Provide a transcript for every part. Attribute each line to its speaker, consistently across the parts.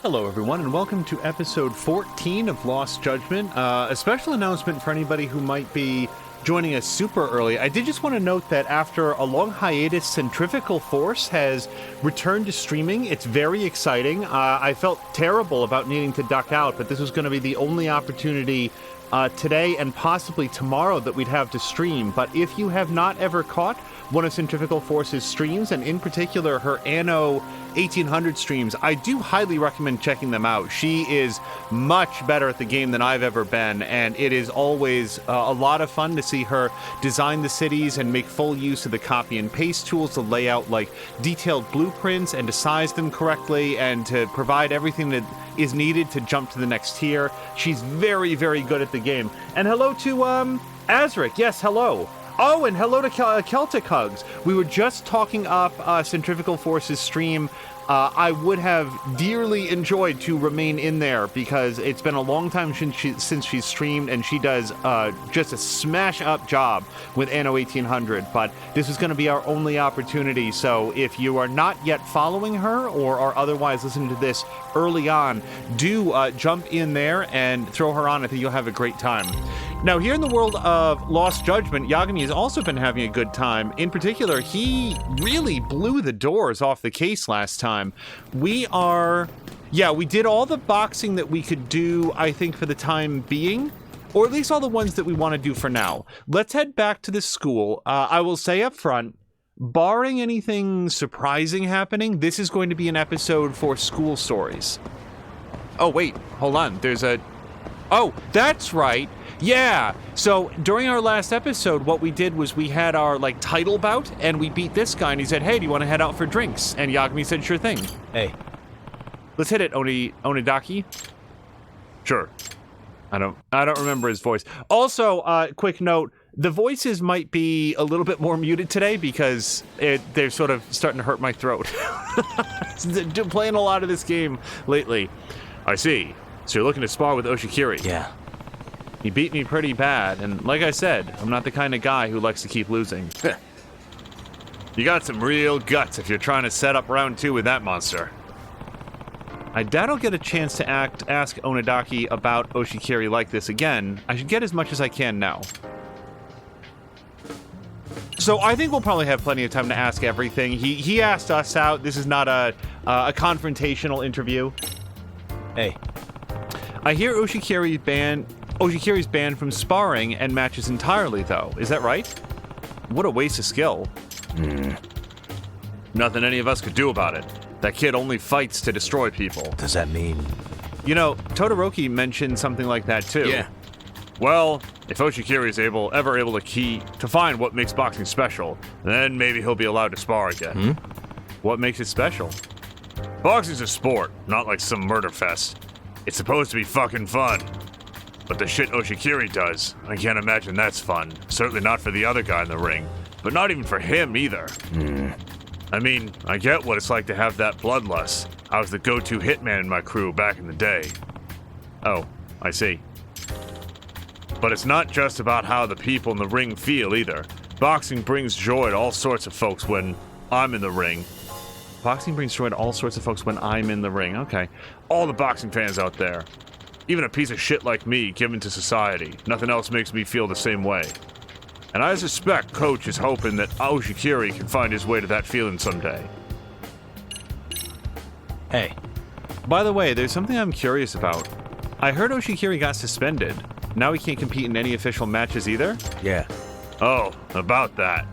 Speaker 1: Hello everyone, and welcome to episode 14 of Lost Judgment. A special announcement for anybody who might be joining us super early. I did just want to note that after a long hiatus, Centrifugal Force has returned to streaming. It's very exciting. I felt terrible about needing to duck out, but this was going to be the only opportunity today and possibly tomorrow that we'd have to stream. But if you have not ever caught one of Centrifugal Force's streams, and in particular her Anno 1800 streams, I do highly recommend checking them out. She is much better at the game than I've ever been, and it is always a lot of fun to see her design the cities and make full use of the copy and paste tools to lay out like detailed blueprints and to size them correctly and to provide everything that is needed to jump to the next tier. She's very, very good at the game. And hello to Azric. Yes, hello. Oh, and hello to Celtic Hugs. We were just talking up Centrifugal Force's stream. I would have dearly enjoyed to remain in there because it's been a long time since she's streamed, and she does just a smash-up job with Anno 1800. But this is going to be our only opportunity, so if you are not yet following her or are otherwise listening to this early on, do jump in there and throw her on. I think you'll have a great time. Now, here in the world of Lost Judgment, Yagami has also been having a good time. In particular, he really blew the doors off the case last time. We did all the boxing that we could do, I think, for the time being, or at least all the ones that we want to do for now. Let's head back to the school. I will say up front, barring anything surprising happening, this is going to be an episode for school stories. Oh, wait, hold on. Oh, that's right. Yeah, so during our last episode, what we did was we had our, title bout, and we beat this guy, and he said, hey, do you want to head out for drinks? And Yagami said, sure thing.
Speaker 2: Hey.
Speaker 1: Let's hit it, Onidaki. Sure. I don't remember his voice. Also, quick note, the voices might be a little bit more muted today because they're sort of starting to hurt my throat. Playing a lot of this game lately. I see. So you're looking to spar with Oshikiri.
Speaker 2: Yeah.
Speaker 1: He beat me pretty bad, and like I said, I'm not the kind of guy who likes to keep losing. You got some real guts if you're trying to set up round 2 with that monster. I doubt I'll get a chance to ask Onidaki about Oshikiri like this again. I should get as much as I can now. So I think we'll probably have plenty of time to ask everything. He asked us out. This is not a confrontational interview.
Speaker 2: Hey.
Speaker 1: I hear Oshikiri's banned from sparring and matches entirely, though. Is that right? What a waste of skill. Nothing any of us could do about it. That kid only fights to destroy people.
Speaker 2: Does that mean?
Speaker 1: You know, Todoroki mentioned something like that, too.
Speaker 2: Yeah.
Speaker 1: Well, if Oshikiri is ever able to find what makes boxing special, then maybe he'll be allowed to spar again. What makes it special? Boxing's a sport, not like some murder fest. It's supposed to be fucking fun. But the shit Oshikiri does, I can't imagine that's fun. Certainly not for the other guy in the ring. But not even for him, either. I mean, I get what it's like to have that bloodlust. I was the go-to hitman in my crew back in the day. Oh, I see. But it's not just about how the people in the ring feel, either. Boxing brings joy to all sorts of folks when I'm in the ring. Boxing brings joy to all sorts of folks when I'm in the ring. Okay. All the boxing fans out there. Even a piece of shit like me given to society. Nothing else makes me feel the same way. And I suspect Coach is hoping that Oshikiri can find his way to that feeling someday.
Speaker 2: Hey.
Speaker 1: By the way, there's something I'm curious about. I heard Oshikiri got suspended. Now he can't compete in any official matches either?
Speaker 2: Yeah.
Speaker 1: Oh, about that.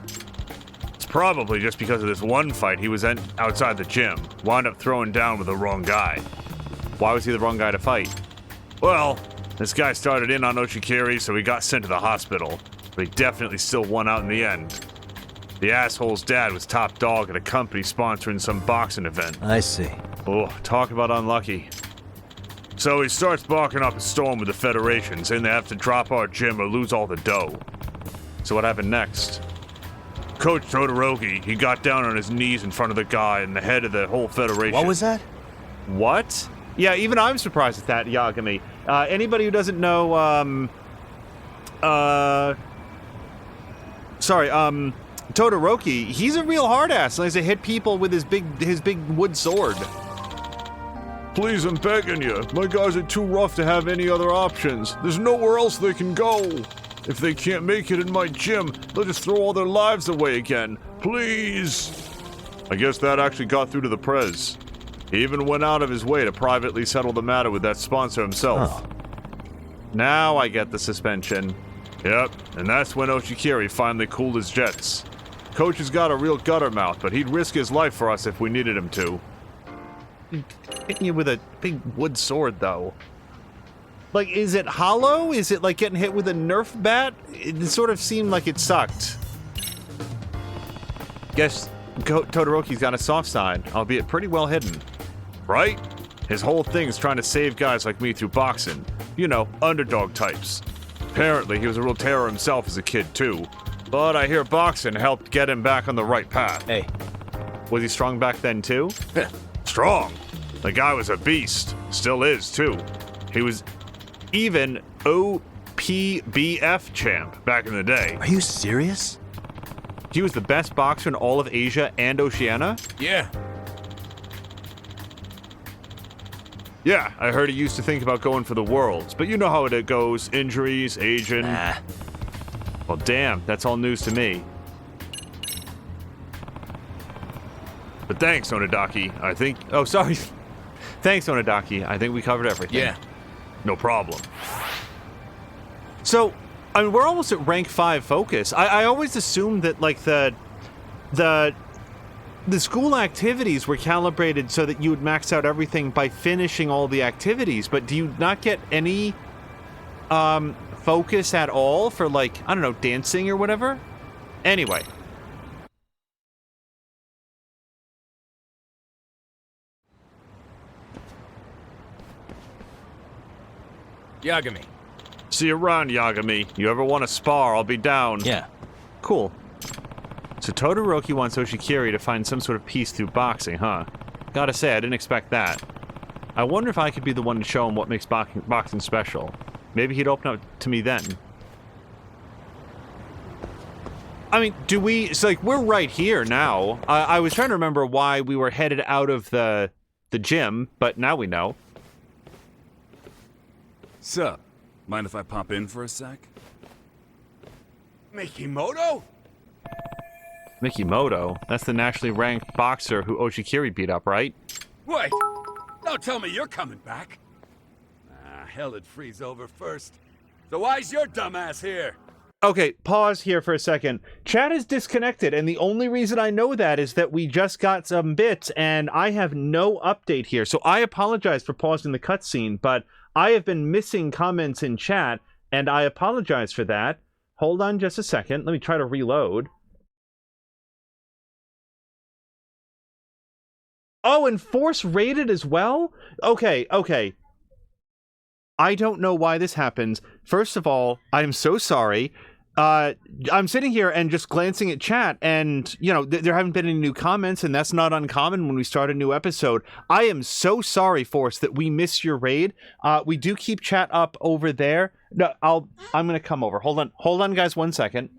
Speaker 1: It's probably just because of this one fight he was outside the gym. Wound up throwing down with the wrong guy. Why was he the wrong guy to fight? Well, this guy started in on Oshikiri, so he got sent to the hospital. But he definitely still won out in the end. The asshole's dad was top dog at a company sponsoring some boxing event.
Speaker 2: I see.
Speaker 1: Oh, talk about unlucky. So he starts barking up a storm with the Federation, saying they have to drop our gym or lose all the dough. So what happened next? Coach Todoroki, he got down on his knees in front of the guy and the head of the whole Federation.
Speaker 2: What was that?
Speaker 1: What? Yeah, even I'm surprised at that, Yagami. Anybody who doesn't know, Todoroki, he's a real hard ass. He likes to hit people with his big wood sword.
Speaker 3: Please, I'm begging you. My guys are too rough to have any other options. There's nowhere else they can go. If they can't make it in my gym, they'll just throw all their lives away again. Please. I guess that actually got through to the Prez. He even went out of his way to privately settle the matter with that sponsor himself.
Speaker 2: Oh.
Speaker 1: Now I get the suspension.
Speaker 3: Yep, and that's when Oshikiri finally cooled his jets. Coach has got a real gutter mouth, but he'd risk his life for us if we needed him to.
Speaker 1: Hitting you with a big wood sword, though. Like, is it hollow? Is it like getting hit with a Nerf bat? It sort of seemed like it sucked. Guess Todoroki's got a soft side, albeit pretty well hidden.
Speaker 3: Right? His whole thing's trying to save guys like me through boxing. You know, underdog types. Apparently, he was a real terror himself as a kid, too. But I hear boxing helped get him back on the right path.
Speaker 2: Hey.
Speaker 1: Was he strong back then, too?
Speaker 3: Strong. The guy was a beast. Still is, too. He was even OPBF champ back in the day.
Speaker 2: Are you serious?
Speaker 1: He was the best boxer in all of Asia and Oceania?
Speaker 3: Yeah. Yeah, I heard he used to think about going for the Worlds, but you know how it goes. Injuries, aging.
Speaker 2: Nah.
Speaker 1: Well, damn, that's all news to me.
Speaker 3: But thanks, Onidaki. I think...
Speaker 1: Oh, sorry. Thanks, Onidaki. I think we covered everything.
Speaker 3: Yeah. No problem.
Speaker 1: So, I mean, we're almost at rank 5 focus. I always assumed that, like, the school activities were calibrated so that you would max out everything by finishing all the activities, but do you not get any focus at all for, like, I don't know, dancing or whatever? Anyway.
Speaker 4: Yagami.
Speaker 3: See you around, Yagami. You ever want to spar, I'll be down.
Speaker 2: Yeah.
Speaker 1: Cool. So Todoroki wants Oshikiri to find some sort of peace through boxing, huh? Gotta say, I didn't expect that. I wonder if I could be the one to show him what makes boxing special. Maybe he'd open up to me then. I mean, do we... It's like, we're right here now. I was trying to remember why we were headed out of the gym, but now we know.
Speaker 5: Sup? Mind if I pop in for a sec?
Speaker 4: Mikimoto?
Speaker 1: Mikimoto? That's the nationally ranked boxer who Oshikiri beat up, right?
Speaker 4: Wait! Don't tell me you're coming back! Ah, hell, it'd freeze over first. So why's your dumbass here?
Speaker 1: Okay, pause here for a second. Chat is disconnected, and the only reason I know that is that we just got some bits, and I have no update here. So I apologize for pausing the cutscene, but I have been missing comments in chat, and I apologize for that. Hold on just a second. Let me try to reload. Oh, and Force rated as well? Okay. I don't know why this happens. First of all, I'm so sorry. I'm sitting here and just glancing at chat, and, you know, there haven't been any new comments, and that's not uncommon when we start a new episode. I am so sorry, Force, that we missed your raid. We do keep chat up over there. No, I'm gonna come over. Hold on, guys, 1 second.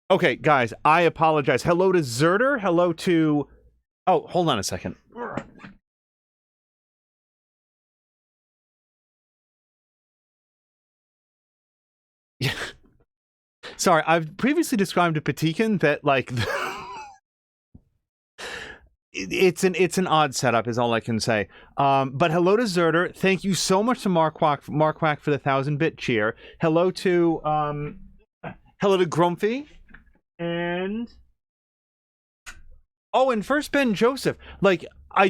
Speaker 1: Okay, guys, I apologize. Hello to Zerter. Hello to... Oh, hold on a second. Yeah. Sorry, I've previously described to Patikin that, like... It's an odd setup, is all I can say. But hello to Zerter. Thank you so much to Marquack for the 1,000-bit cheer. Hello to Grumpy. And... Oh, and first Ben Joseph. Like, I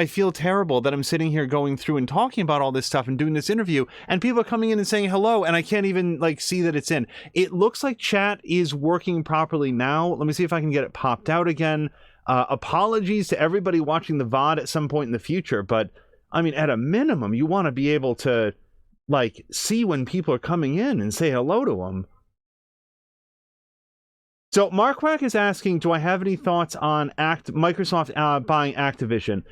Speaker 1: feel terrible that I'm sitting here going through and talking about all this stuff and doing this interview, and people are coming in and saying hello, and I can't even, like, see that it's in. It looks like chat is working properly now. Let me see if I can get it popped out again. Apologies to everybody watching the VOD at some point in the future, but, I mean, at a minimum, you want to be able to, like, see when people are coming in and say hello to them. So Marquack is asking, do I have any thoughts on Microsoft buying Activision?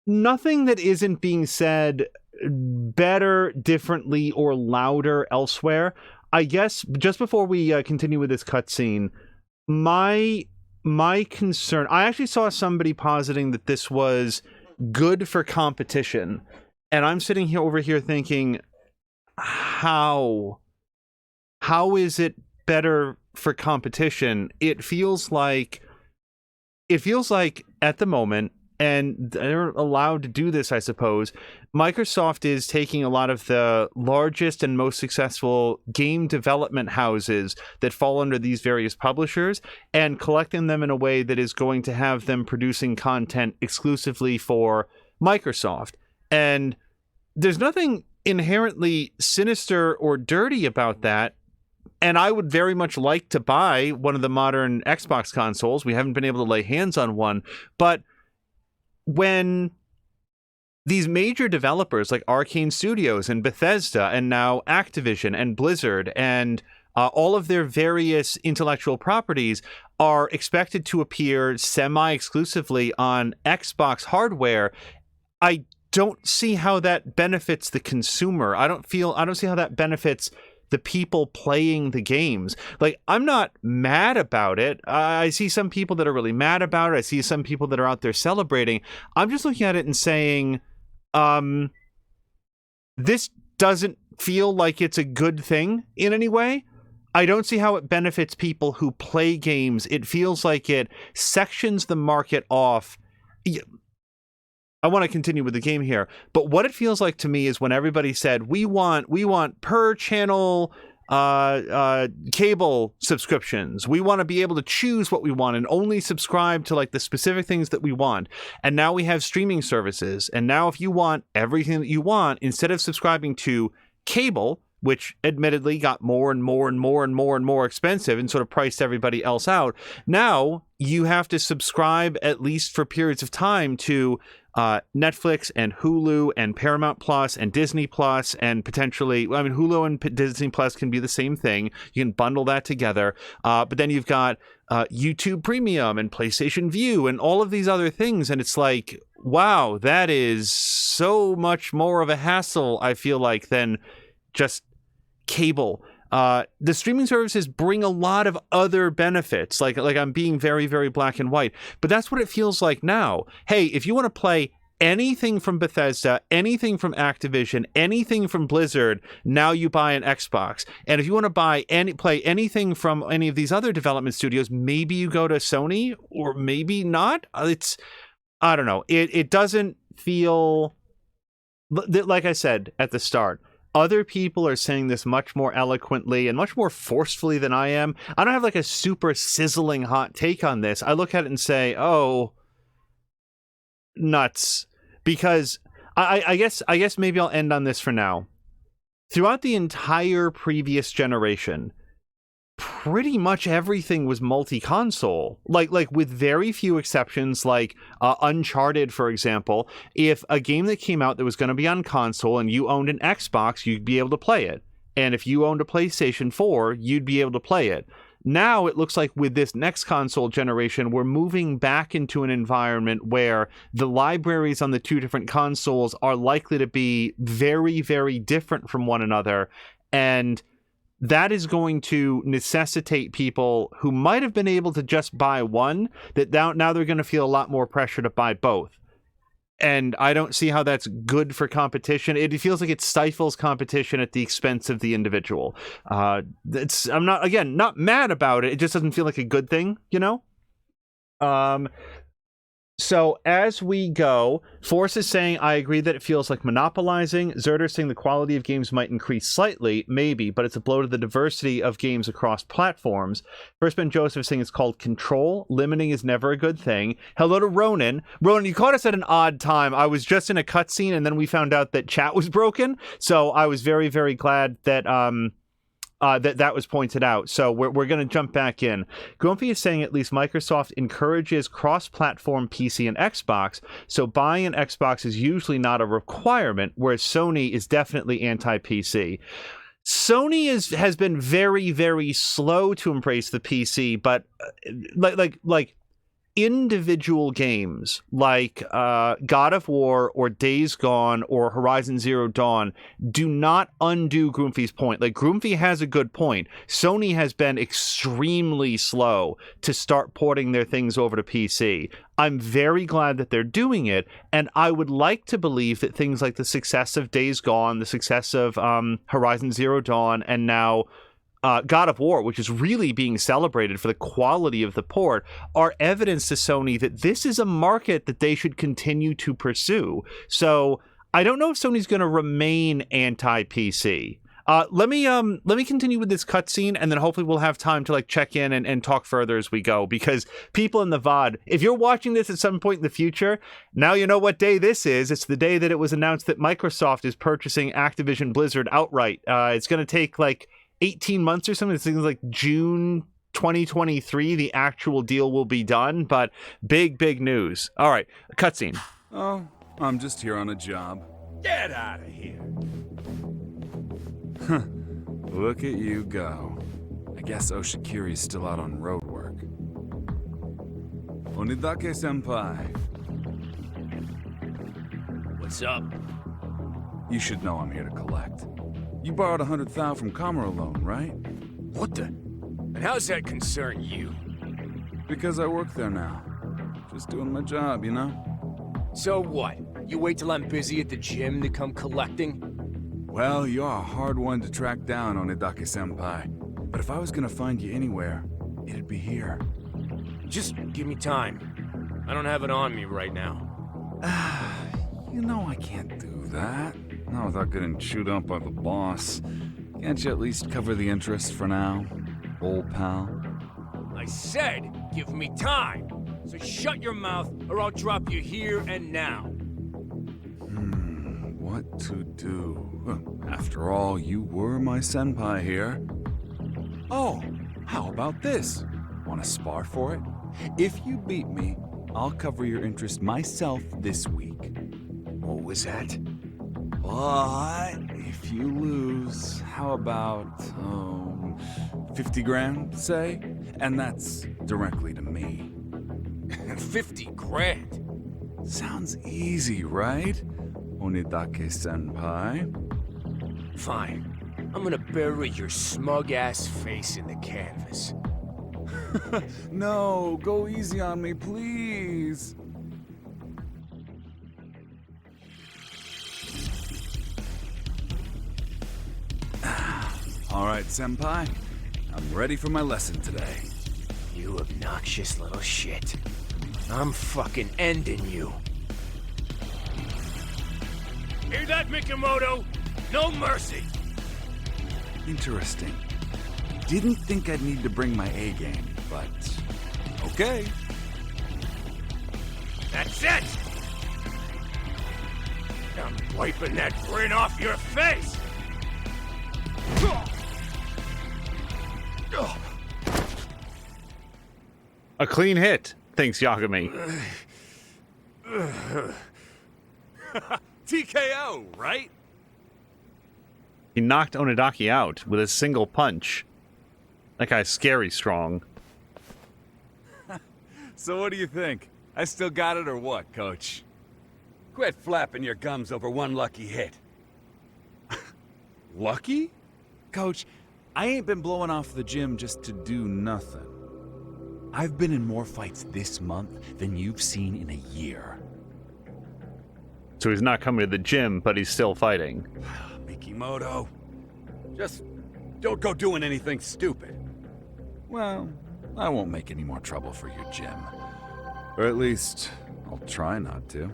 Speaker 1: nothing that isn't being said better, differently, or louder elsewhere. I guess just before we continue with this cutscene, my concern, I actually saw somebody positing that this was good for competition, and I'm sitting here over here thinking, how is it better for competition? It feels like at the moment, and they're allowed to do this, I suppose, Microsoft is taking a lot of the largest and most successful game development houses that fall under these various publishers and collecting them in a way that is going to have them producing content exclusively for Microsoft. And there's nothing inherently sinister or dirty about that. And I would very much like to buy one of the modern Xbox consoles. We haven't been able to lay hands on one, but when these major developers like Arcane Studios and Bethesda and now Activision and Blizzard and all of their various intellectual properties are expected to appear semi-exclusively on Xbox hardware, I don't see how that benefits the consumer. I don't see how that benefits the people playing the games. Like, I'm not mad about it. I see some people that are really mad about it. I see some people that are out there celebrating. I'm just looking at it and saying, this doesn't feel like it's a good thing in any way. I don't see how it benefits people who play games. It feels like it sections the market off. I want to continue with the game here, but what it feels like to me is when everybody said we want per channel cable subscriptions. We want to be able to choose what we want and only subscribe to like the specific things that we want. And now we have streaming services. And now if you want everything that you want, instead of subscribing to cable, which admittedly got more and more and more and more and more expensive and sort of priced everybody else out, now you have to subscribe at least for periods of time to Netflix and Hulu and Paramount Plus and Disney Plus and potentially, I mean, Hulu and Disney Plus can be the same thing. You can bundle that together. But then you've got YouTube Premium and PlayStation View and all of these other things. And it's like, wow, that is so much more of a hassle, I feel like, than just cable. The streaming services bring a lot of other benefits. Like I'm being very, very black and white, but that's what it feels like now. Hey, if you want to play anything from Bethesda, anything from Activision, anything from Blizzard, now you buy an Xbox. And if you want to play anything from any of these other development studios, maybe you go to Sony or maybe not. I don't know. It doesn't feel, like I said at the start, other people are saying this much more eloquently and much more forcefully than I am. I don't have like a super sizzling hot take on this. I look at it and say, oh, nuts. Because I guess maybe I'll end on this for now. Throughout the entire previous generation, pretty much everything was multi-console, like with very few exceptions, like Uncharted, for example. If a game that came out that was going to be on console and you owned an Xbox, you'd be able to play it. And if you owned a PlayStation 4, you'd be able to play it. Now it looks like with this next console generation, we're moving back into an environment where the libraries on the two different consoles are likely to be very, very different from one another. And that is going to necessitate people who might have been able to just buy one, that now they're going to feel a lot more pressure to buy both. And I don't see how that's good for competition. It feels like it stifles competition at the expense of the individual. I'm not mad about it. It just doesn't feel like a good thing, you know? So as we go, Force is saying, I agree that it feels like monopolizing. Zerder's saying the quality of games might increase slightly, maybe, but it's a blow to the diversity of games across platforms. First Ben Joseph saying it's called control. Limiting is never a good thing. Hello to Ronan. Ronan, you caught us at an odd time. I was just in a cutscene and then we found out that chat was broken. So I was very, very glad that that was pointed out. So we're going to jump back in. Grumpy is saying at least Microsoft encourages cross-platform PC and Xbox, so buying an Xbox is usually not a requirement, whereas Sony is definitely anti-PC. Sony has been very, very slow to embrace the PC, but like individual games like God of War or Days Gone or Horizon Zero Dawn do not undo Groomfy's point. Like, Groomfy has a good point. Sony has been extremely slow to start porting their things over to PC. I'm very glad that they're doing it, and I would like to believe that things like the success of Days Gone, the success of Horizon Zero Dawn, and now God of War, which is really being celebrated for the quality of the port, are evidence to Sony that this is a market that they should continue to pursue. So I don't know if Sony's going to remain anti-PC. Let me continue with this cutscene, and then hopefully we'll have time to like check in and talk further as we go, because people in the VOD, if you're watching this at some point in the future, now you know what day this is. It's the day that it was announced that Microsoft is purchasing Activision Blizzard outright. It's going to take like 18 months or something. It's like June 2023 the actual deal will be done, but big news. All right, cutscene.
Speaker 5: Oh, I'm just here on a job.
Speaker 4: Get out of here.
Speaker 5: Look at you go. I guess Oshikiri's still out on road work. Onidake-senpai.
Speaker 2: What's up?
Speaker 5: You should know I'm here to collect. You borrowed 100,000 from Kamura Loan, right?
Speaker 2: What the? And how's that concern you?
Speaker 5: Because I work there now. Just doing my job, you know?
Speaker 2: So what? You wait till I'm busy at the gym to come collecting?
Speaker 5: Well, you're a hard one to track down, Onidake-senpai. But if I was gonna find you anywhere, it'd be here.
Speaker 2: Just give me time. I don't have it on me right now.
Speaker 5: You know I can't do that. Not without getting chewed up by the boss. Can't you at least cover the interest for now, old pal?
Speaker 2: I said, give me time. So shut your mouth, or I'll drop you here and now.
Speaker 5: What to do? After all, you were my senpai here. Oh, how about this? Want to spar for it? If you beat me, I'll cover your interest myself this week.
Speaker 2: What was that?
Speaker 5: But if you lose, how about 50 grand, say? And that's directly to me.
Speaker 2: 50 grand?
Speaker 5: Sounds easy, right? Onidake-senpai.
Speaker 2: Fine. I'm gonna bury your smug-ass face in the canvas.
Speaker 5: No, go easy on me, please. All right, senpai. I'm ready for my lesson today.
Speaker 2: You obnoxious little shit. I'm fucking ending you. Hear that, Mikimoto? No mercy!
Speaker 5: Interesting. Didn't think I'd need to bring my A game, but okay.
Speaker 2: That's it! I'm wiping that grin off your face!
Speaker 1: A clean hit, thinks Yagami.
Speaker 5: TKO, right?
Speaker 1: He knocked Onidaki out with a single punch. That guy's scary strong.
Speaker 5: So what do you think? I still got it or what, coach?
Speaker 4: Quit flapping your gums over one lucky hit.
Speaker 5: Lucky? Coach, I ain't been blowing off the gym just to do nothing. I've been in more fights this month than you've seen in a year.
Speaker 1: So he's not coming to the gym, but he's still fighting.
Speaker 4: Mikimoto, just don't go doing anything stupid.
Speaker 5: Well, I won't make any more trouble for you, Jim. Or at least, I'll try not to.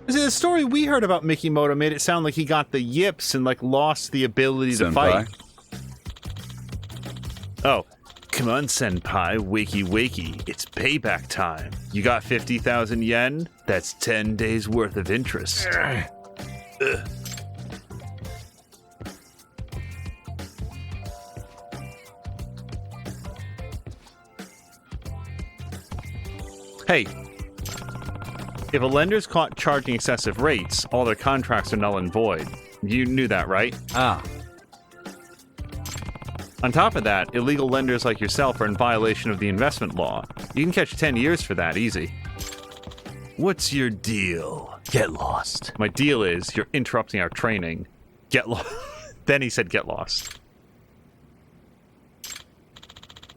Speaker 1: See, the story we heard about Mikimoto made it sound like he got the yips and like lost the ability to fight. Oh, come on, senpai, wakey wakey, it's payback time. You got 50,000 yen? That's 10 days worth of interest. Hey, if a lender's caught charging excessive rates, all their contracts are null and void. You knew that, right?
Speaker 5: Ah.
Speaker 1: On top of that, illegal lenders like yourself are in violation of the investment law. You can catch 10 years for that, easy.
Speaker 3: What's your deal? Get lost.
Speaker 1: My deal is you're interrupting our training. Get lost. Then he said get lost.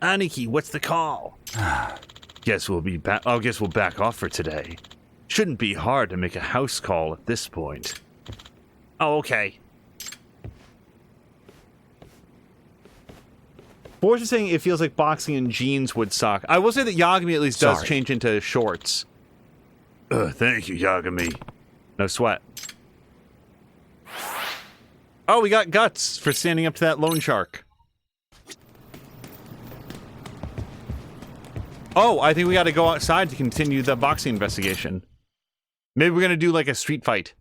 Speaker 1: Aniki, what's the call?
Speaker 3: Guess we'll back off for today. Shouldn't be hard to make a house call at this point.
Speaker 1: Oh, okay. Boris is saying it feels like boxing in jeans would suck. I will say that Yagami at least does change into shorts.
Speaker 3: Thank you, Yagami.
Speaker 1: No sweat. Oh, we got guts for standing up to that loan shark. Oh, I think we got to go outside to continue the boxing investigation. Maybe we're going to do like a street fight.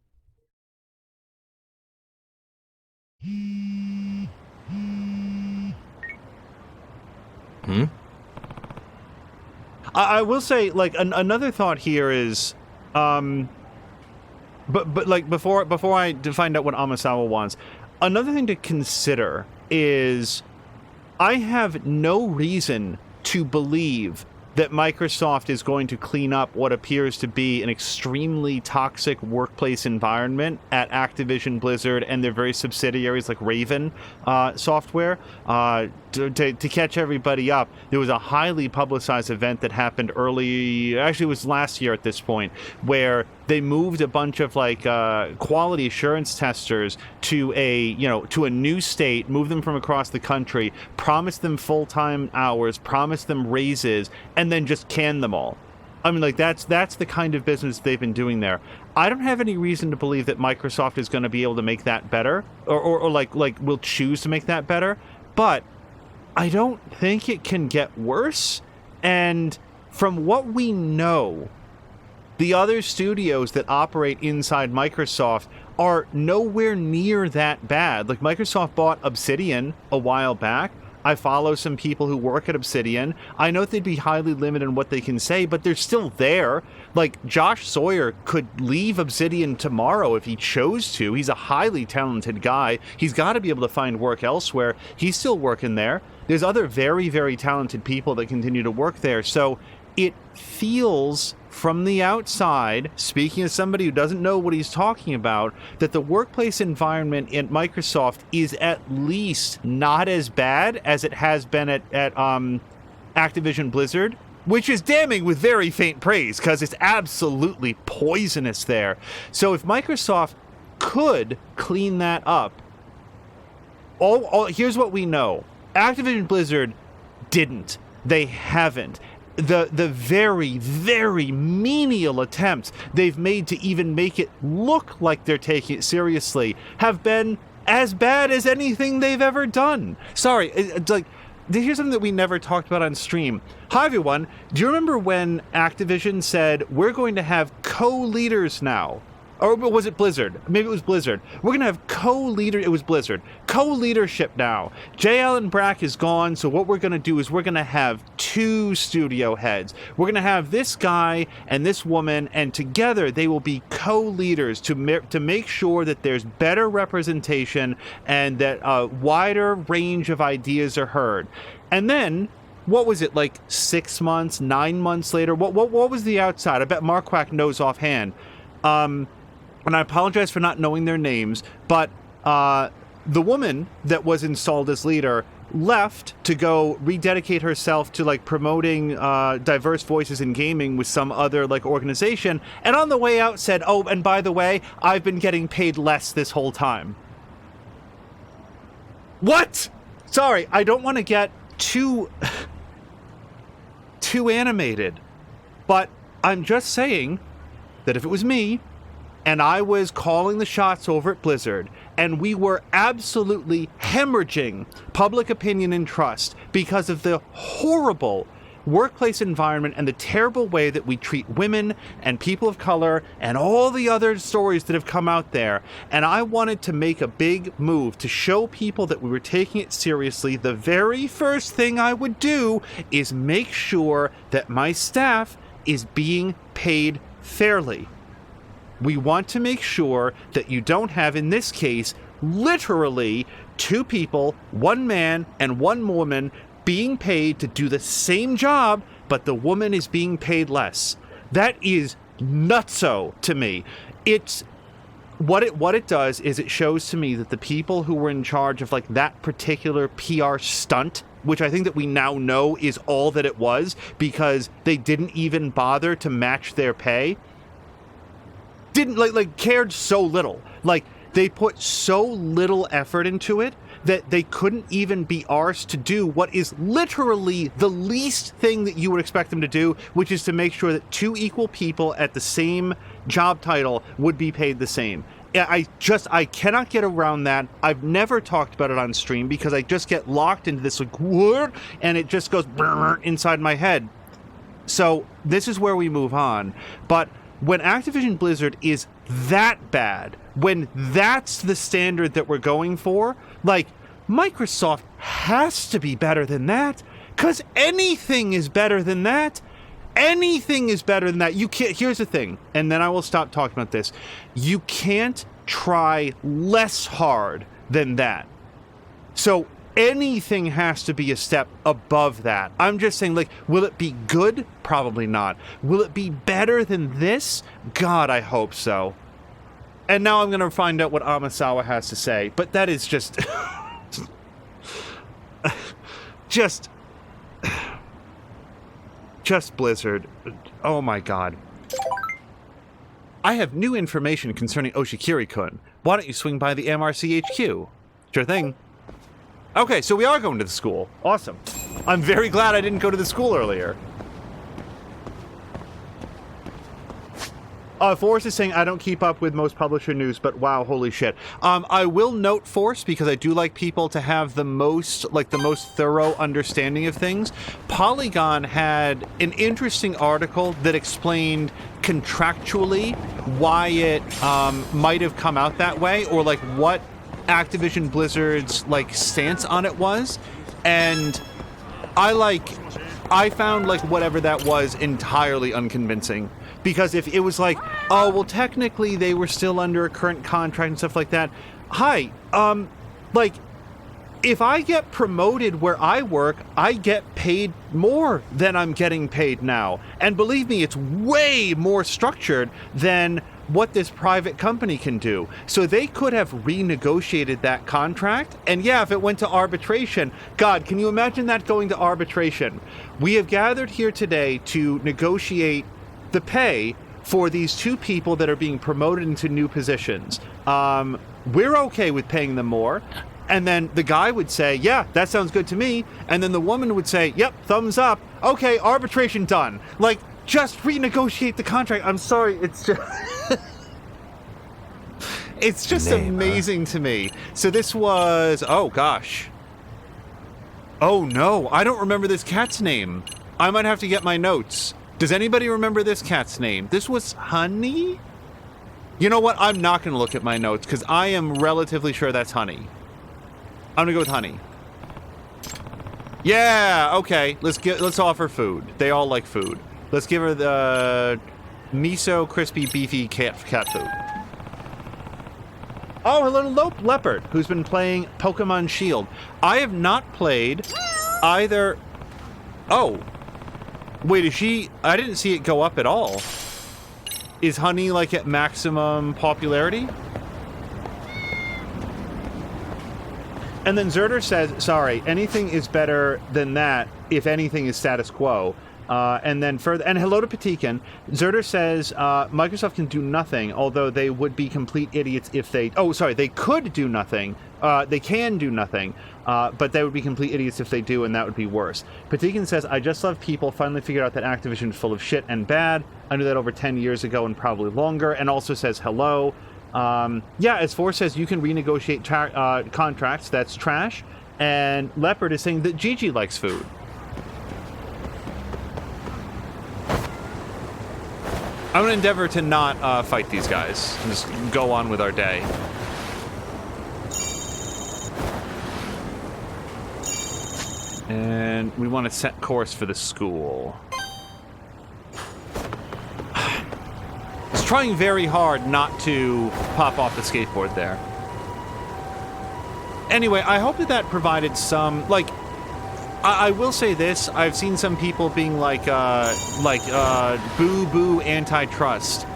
Speaker 1: I will say, like, another thought here is, but like before I find out what Amasawa wants, another thing to consider is I have no reason to believe that Microsoft is going to clean up what appears to be an extremely toxic workplace environment at Activision Blizzard and their various subsidiaries like Raven Software. To catch everybody up, there was a highly publicized event that happened actually it was last year at this point, where they moved a bunch of like quality assurance testers to a new state, moved them from across the country, promised them full-time hours, promised them raises, and then just canned them all. I mean, like, that's the kind of business they've been doing there. I don't have any reason to believe that Microsoft is going to be able to make that better, or like will choose to make that better, but I don't think it can get worse. And from what we know, the other studios that operate inside Microsoft are nowhere near that bad. Like, Microsoft bought Obsidian a while back. I follow some people who work at Obsidian. I know they'd be highly limited in what they can say, but they're still there. Like, Josh Sawyer could leave Obsidian tomorrow if he chose to. He's a highly talented guy. He's got to be able to find work elsewhere. He's still working there. There's other very, very talented people that continue to work there. So it feels, from the outside, speaking as somebody who doesn't know what he's talking about, that the workplace environment at Microsoft is at least not as bad as it has been at Activision Blizzard, which is damning with very faint praise, because it's absolutely poisonous there. So if Microsoft could clean that up, here's what we know. Activision Blizzard didn't. They haven't. The very, very menial attempts they've made to even make it look like they're taking it seriously have been as bad as anything they've ever done. Sorry, it's like, here's something that we never talked about on stream. Hi, everyone. Do you remember when Activision said, we're going to have co-leaders now? Or was it Blizzard? Maybe it was Blizzard. We're going to have it was Blizzard. Co-leadership now. J. Allen Brack is gone, so what we're going to do is we're going to have two studio heads. We're going to have this guy and this woman, and together they will be co-leaders to make sure that there's better representation and that a wider range of ideas are heard. And then, what was it, like 6 months, 9 months later? What was the outside? I bet Mark Quack knows offhand. And I apologize for not knowing their names, but the woman that was installed as leader left to go rededicate herself to like promoting diverse voices in gaming with some other like organization, and on the way out said, oh, and by the way, I've been getting paid less this whole time. What? Sorry, I don't want to get too animated, but I'm just saying that if it was me, and I was calling the shots over at Blizzard, and we were absolutely hemorrhaging public opinion and trust because of the horrible workplace environment and the terrible way that we treat women and people of color and all the other stories that have come out there, and I wanted to make a big move to show people that we were taking it seriously, the very first thing I would do is make sure that my staff is being paid fairly. We want to make sure that you don't have, in this case, literally two people, one man and one woman, being paid to do the same job, but the woman is being paid less. That is nutso to me. It's what it does is it shows to me that the people who were in charge of like that particular PR stunt, which I think that we now know is all that it was, because they didn't even bother to match their pay, didn't like cared so little. Like, they put so little effort into it that they couldn't even be arsed to do what is literally the least thing that you would expect them to do, which is to make sure that two equal people at the same job title would be paid the same. I cannot get around that. I've never talked about it on stream because I just get locked into this like, what? And it just goes inside my head. So this is where we move on. But when Activision Blizzard is that bad, when that's the standard that we're going for, like, Microsoft has to be better than that, because anything is better than that. Anything is better than that. You can't. Here's the thing, and then I will stop talking about this. You can't try less hard than that. So anything has to be a step above that. I'm just saying, like, will it be good? Probably not. Will it be better than this? God, I hope so. And now I'm going to find out what Amasawa has to say, but that is just... just Blizzard. Oh my god. I have new information concerning Oshikiri-kun. Why don't you swing by the MRC HQ? Sure thing. Okay, so we are going to the school. Awesome. I'm very glad I didn't go to the school earlier. Forrest is saying, I don't keep up with most publisher news, but wow, holy shit. I will note, Forrest, because I do like people to have the most thorough understanding of things. Polygon had an interesting article that explained contractually why it might have come out that way, or like what Activision Blizzard's like stance on it was. And I found like whatever that was entirely unconvincing. Because if it was like, oh, well, technically they were still under a current contract and stuff like that. Hi, like, if I get promoted where I work, I get paid more than I'm getting paid now. And believe me, it's way more structured than what this private company can do. So they could have renegotiated that contract. And yeah, if it went to arbitration, God, can you imagine that going to arbitration? We have gathered here today to negotiate the pay for these two people that are being promoted into new positions. We're okay with paying them more. And then the guy would say, yeah, that sounds good to me. And then the woman would say, yep, thumbs up. Okay, arbitration done. Like, just renegotiate the contract. I'm sorry, it's just... it's just amazing to me. So this was... oh, gosh. Oh, no, I don't remember this cat's name. I might have to get my notes. Does anybody remember this cat's name? This was Honey? You know what? I'm not going to look at my notes because I am relatively sure that's Honey. I'm going to go with Honey. Yeah, okay. Let's offer food. They all like food. Let's give her the miso crispy beefy cat food. Oh, a little leopard who's been playing Pokemon Shield. I have not played either. Oh. Wait, is she... I didn't see it go up at all. Is Honey, like, at maximum popularity? And then Zerder says, sorry, anything is better than that if anything is status quo. And then further... and hello to Patikan. Zerder says, Microsoft can do nothing, although they would be complete idiots if they... oh, sorry, they could do nothing. They can do nothing. But they would be complete idiots if they do, and that would be worse. Patikan says, I just love people finally figured out that Activision is full of shit and bad. I knew that over 10 years ago and probably longer. And also says hello. Yeah, as Force says, you can renegotiate contracts. That's trash. And Leopard is saying that Gigi likes food. I'm going to endeavor to not fight these guys. Just go on with our day. And we want to set course for the school. It's trying very hard not to pop off the skateboard there. Anyway, I hope that provided some, like, I will say this, I've seen some people being like boo-boo antitrust.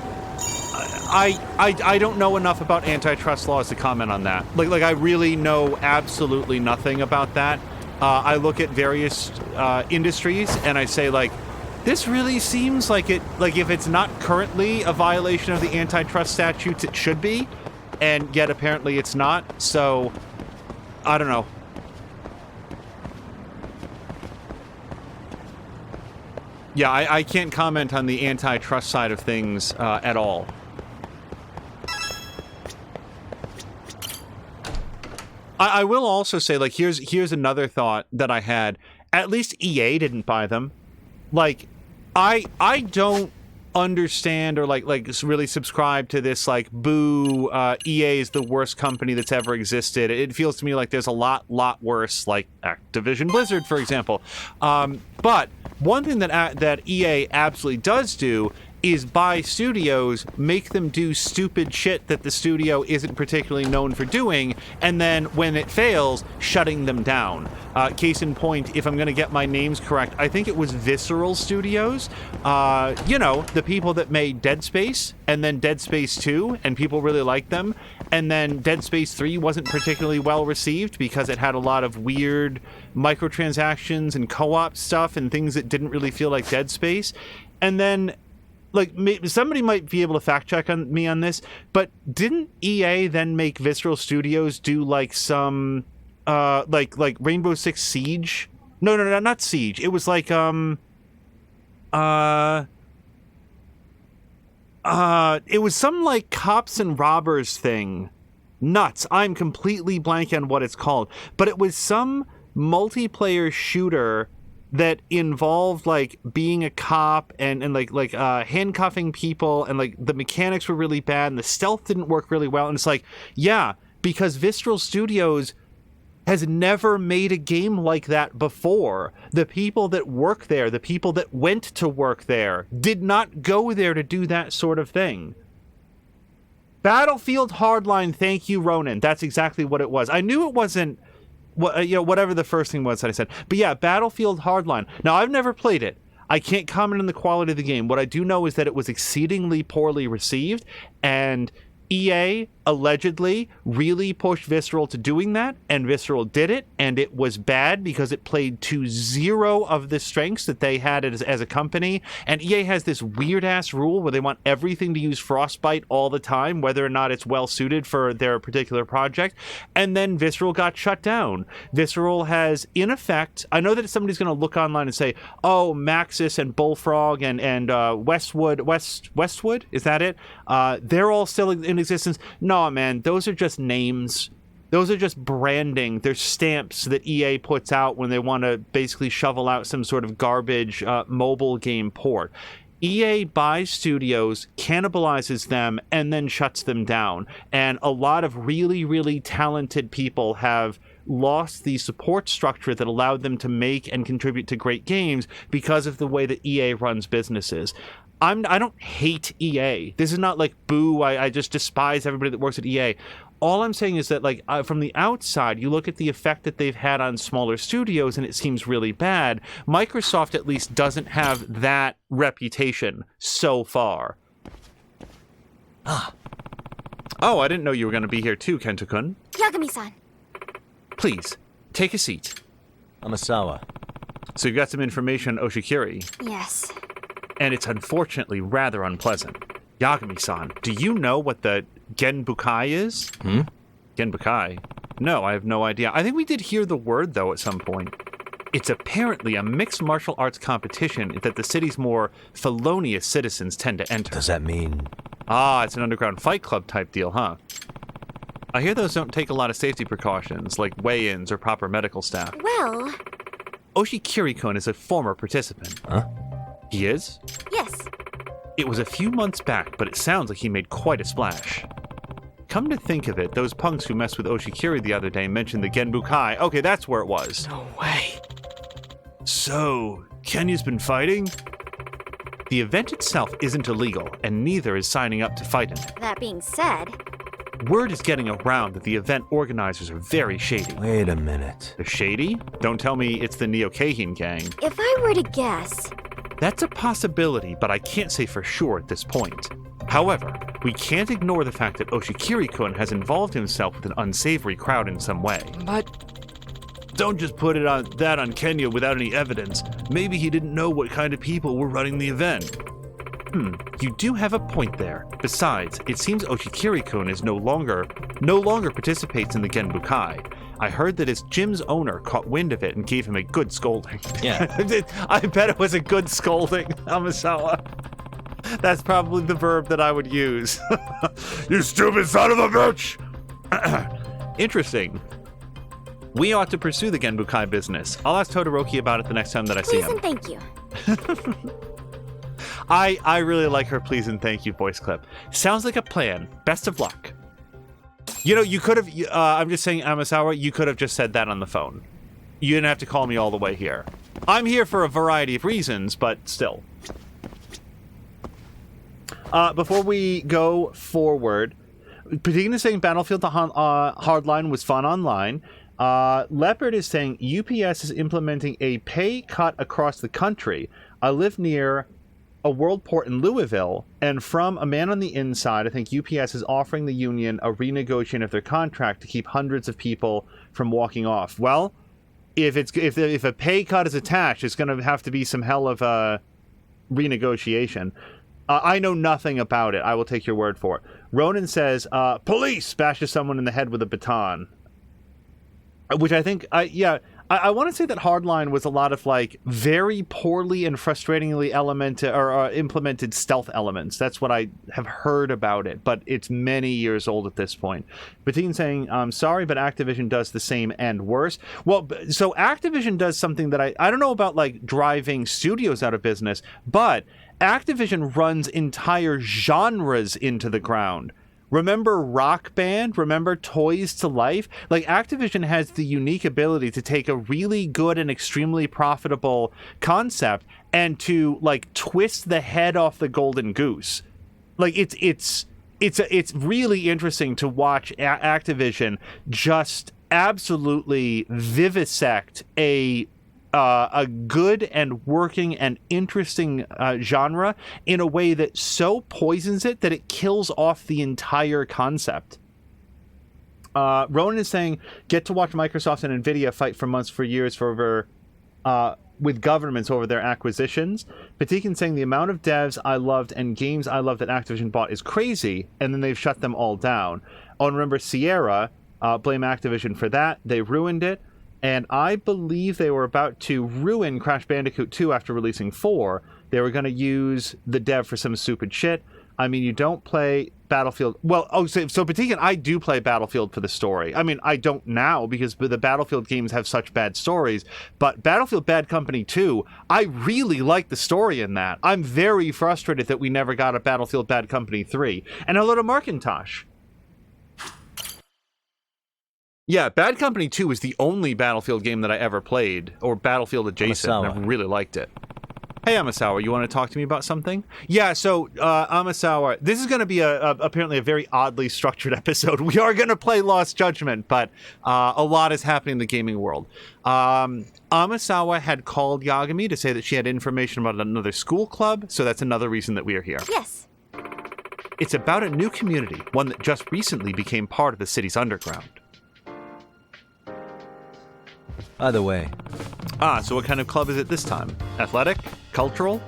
Speaker 1: I don't know enough about antitrust laws to comment on that. Like I really know absolutely nothing about that. I look at various industries and I say, like, this really seems like it, like if it's not currently a violation of the antitrust statutes, it should be, and yet apparently it's not, so I don't know. Yeah, I can't comment on the antitrust side of things at all. I will also say, like, here's another thought that I had. At least EA didn't buy them. Like, I don't understand or like really subscribe to this, like, boo, EA is the worst company that's ever existed. It feels to me like there's a lot worse, like Activision Blizzard, for example. But one thing that EA absolutely does do is buy studios, make them do stupid shit that the studio isn't particularly known for doing, and then when it fails, shutting them down. Case in point, if I'm going to get my names correct, I think it was Visceral Studios. You know, the people that made Dead Space, and then Dead Space 2, and people really liked them, and then Dead Space 3 wasn't particularly well received because it had a lot of weird microtransactions and co-op stuff and things that didn't really feel like Dead Space. And then, like, somebody might be able to fact check on me on this, but didn't EA then make Visceral Studios do like some like Rainbow Six Siege? No, not Siege. It was like it was some like cops and robbers thing. Nuts. I'm completely blank on what it's called, but it was some multiplayer shooter that involved like being a cop and like handcuffing people, and like the mechanics were really bad and the stealth didn't work really well. And it's like, yeah, because Visceral Studios has never made a game like that before. The people that work there, the people that went to work there, did not go there to do that sort of thing. Battlefield Hardline, thank you, Ronan. That's exactly what it was. I knew it wasn't whatever the first thing was that I said. But yeah, Battlefield Hardline. Now, I've never played it. I can't comment on the quality of the game. What I do know is that it was exceedingly poorly received, and EA allegedly really pushed Visceral to doing that, and Visceral did it, and it was bad because it played to zero of the strengths that they had as a company. And EA has this weird-ass rule where they want everything to use Frostbite all the time, whether or not it's well-suited for their particular project. And then Visceral got shut down. Visceral has, in effect, I know that somebody's going to look online and say, oh, Maxis and Bullfrog and Westwood, is that it? They're all still in existence. No, man, those are just names. Those are just branding. They're stamps that EA puts out when they want to basically shovel out some sort of garbage mobile game port. EA buys studios, cannibalizes them, and then shuts them down. And a lot of really, really talented people have lost the support structure that allowed them to make and contribute to great games because of the way that EA runs businesses. I don't hate EA. This is not like, boo, I just despise everybody that works at EA. All I'm saying is that, like, from the outside, you look at the effect that they've had on smaller studios, and it seems really bad. Microsoft, at least, doesn't have that reputation so far. Oh, I didn't know you were going to be here too, Kento-kun.
Speaker 6: Yagami-san.
Speaker 1: Please, take a seat.
Speaker 7: Amasawa.
Speaker 1: So you've got some information on Oshikiri.
Speaker 6: Yes.
Speaker 1: And it's unfortunately rather unpleasant. Yagami-san, do you know what the Genbukai is? Genbukai? No, I have no idea. I think we did hear the word, though, at some point. It's apparently a mixed martial arts competition that the city's more felonious citizens tend to enter.
Speaker 7: Does that mean...
Speaker 1: It's an underground fight club type deal, huh? I hear those don't take a lot of safety precautions, like weigh-ins or proper medical staff.
Speaker 6: Well...
Speaker 1: Oshikiri-kun is a former participant.
Speaker 7: Huh?
Speaker 1: He is?
Speaker 6: Yes.
Speaker 1: It was a few months back, but it sounds like he made quite a splash. Come to think of it, those punks who messed with Oshikiri the other day mentioned the Genbukai. Okay, that's where it was.
Speaker 7: No way.
Speaker 1: So, Kenya's been fighting? The event itself isn't illegal, and neither is signing up to fight in it.
Speaker 6: That being said...
Speaker 1: Word is getting around that the event organizers are very shady.
Speaker 6: Wait a minute.
Speaker 1: They're shady? Don't tell me it's the Neo-Kahin gang.
Speaker 7: If I were to guess,
Speaker 1: That's a possibility, but I can't say for sure at this point. However, we can't ignore the fact that Oshikiri-kun has involved himself with an unsavory crowd in some way.
Speaker 6: But
Speaker 1: Don't just put it on Kenya without any evidence. Maybe he didn't know what kind of people were running the event. You do have a point there. Besides, it seems Oshikiri-kun is no longer participates in the Genbukai. I heard that his gym's owner caught wind of it and gave him a good scolding.
Speaker 6: yeah,
Speaker 1: I bet it was a good scolding, Amasawa. That's probably the verb that I would use.
Speaker 3: You stupid son of a bitch!
Speaker 1: Interesting. We ought to pursue the Genbukai business. I'll ask Todoroki about it the next time that I see
Speaker 7: please
Speaker 1: him.
Speaker 7: and thank you.
Speaker 1: I really like her please and thank you voice clip. Sounds like a plan. Best of luck. You know, you could have, I'm just saying, Amasawa, you could have just said that on the phone. You didn't have to call me all the way here. I'm here for a variety of reasons, but still. Before we go forward, Patina is saying Battlefield Hardline was fun online. Leopard is saying UPS is implementing a pay cut across the country. I live near a world port in Louisville, and from a man on the inside, I think UPS is offering the union a renegotiation of their contract to keep hundreds of people from walking off. Well, if a pay cut is attached, it's going to have to be some hell of a renegotiation. I know nothing about it. I will take your word for it. Ronan says, police bashes someone in the head with a baton. Which I think, I want to say that Hardline was a lot of like very poorly and frustratingly implemented stealth elements. That's what I have heard about it, but it's many years old at this point. Bettine saying, I'm sorry, but Activision does the same and worse. Well, so Activision does something that I don't know about, like driving studios out of business, but Activision runs entire genres into the ground. Remember Rock Band? Remember Toys to Life? Like, Activision has the unique ability to take a really good and extremely profitable concept and to, like, twist the head off the golden goose. Like, it's really interesting to watch Activision just absolutely vivisect a good and working and interesting genre in a way that so poisons it that it kills off the entire concept. Ronan is saying, get to watch Microsoft and Nvidia fight for months, for years, with governments over their acquisitions. Patikin saying, the amount of devs I loved and games I loved that Activision bought is crazy, and then they've shut them all down. Oh, and remember Sierra, blame Activision for that. They ruined it. And I believe they were about to ruin Crash Bandicoot 2 after releasing 4. They were going to use the dev for some stupid shit. I mean, you don't play Battlefield. Well, so Patikin, I do play Battlefield for the story. I mean, I don't now because the Battlefield games have such bad stories. But Battlefield Bad Company 2, I really like the story in that. I'm very frustrated that we never got a Battlefield Bad Company 3. And hello to Markintosh. Yeah, Bad Company 2 is the only Battlefield game that I ever played, or Battlefield adjacent, and I really liked it. Hey, Amasawa, you want to talk to me about something? Yeah, so, Amasawa, this is going to be apparently a very oddly structured episode. We are going to play Lost Judgment, but a lot is happening in the gaming world. Amasawa had called Yagami to say that she had information about another school club, so that's another reason that we are here.
Speaker 7: Yes.
Speaker 1: It's about a new community, one that just recently became part of the city's underground.
Speaker 6: By the way,
Speaker 1: So what kind of club is it this time? Athletic? Cultural?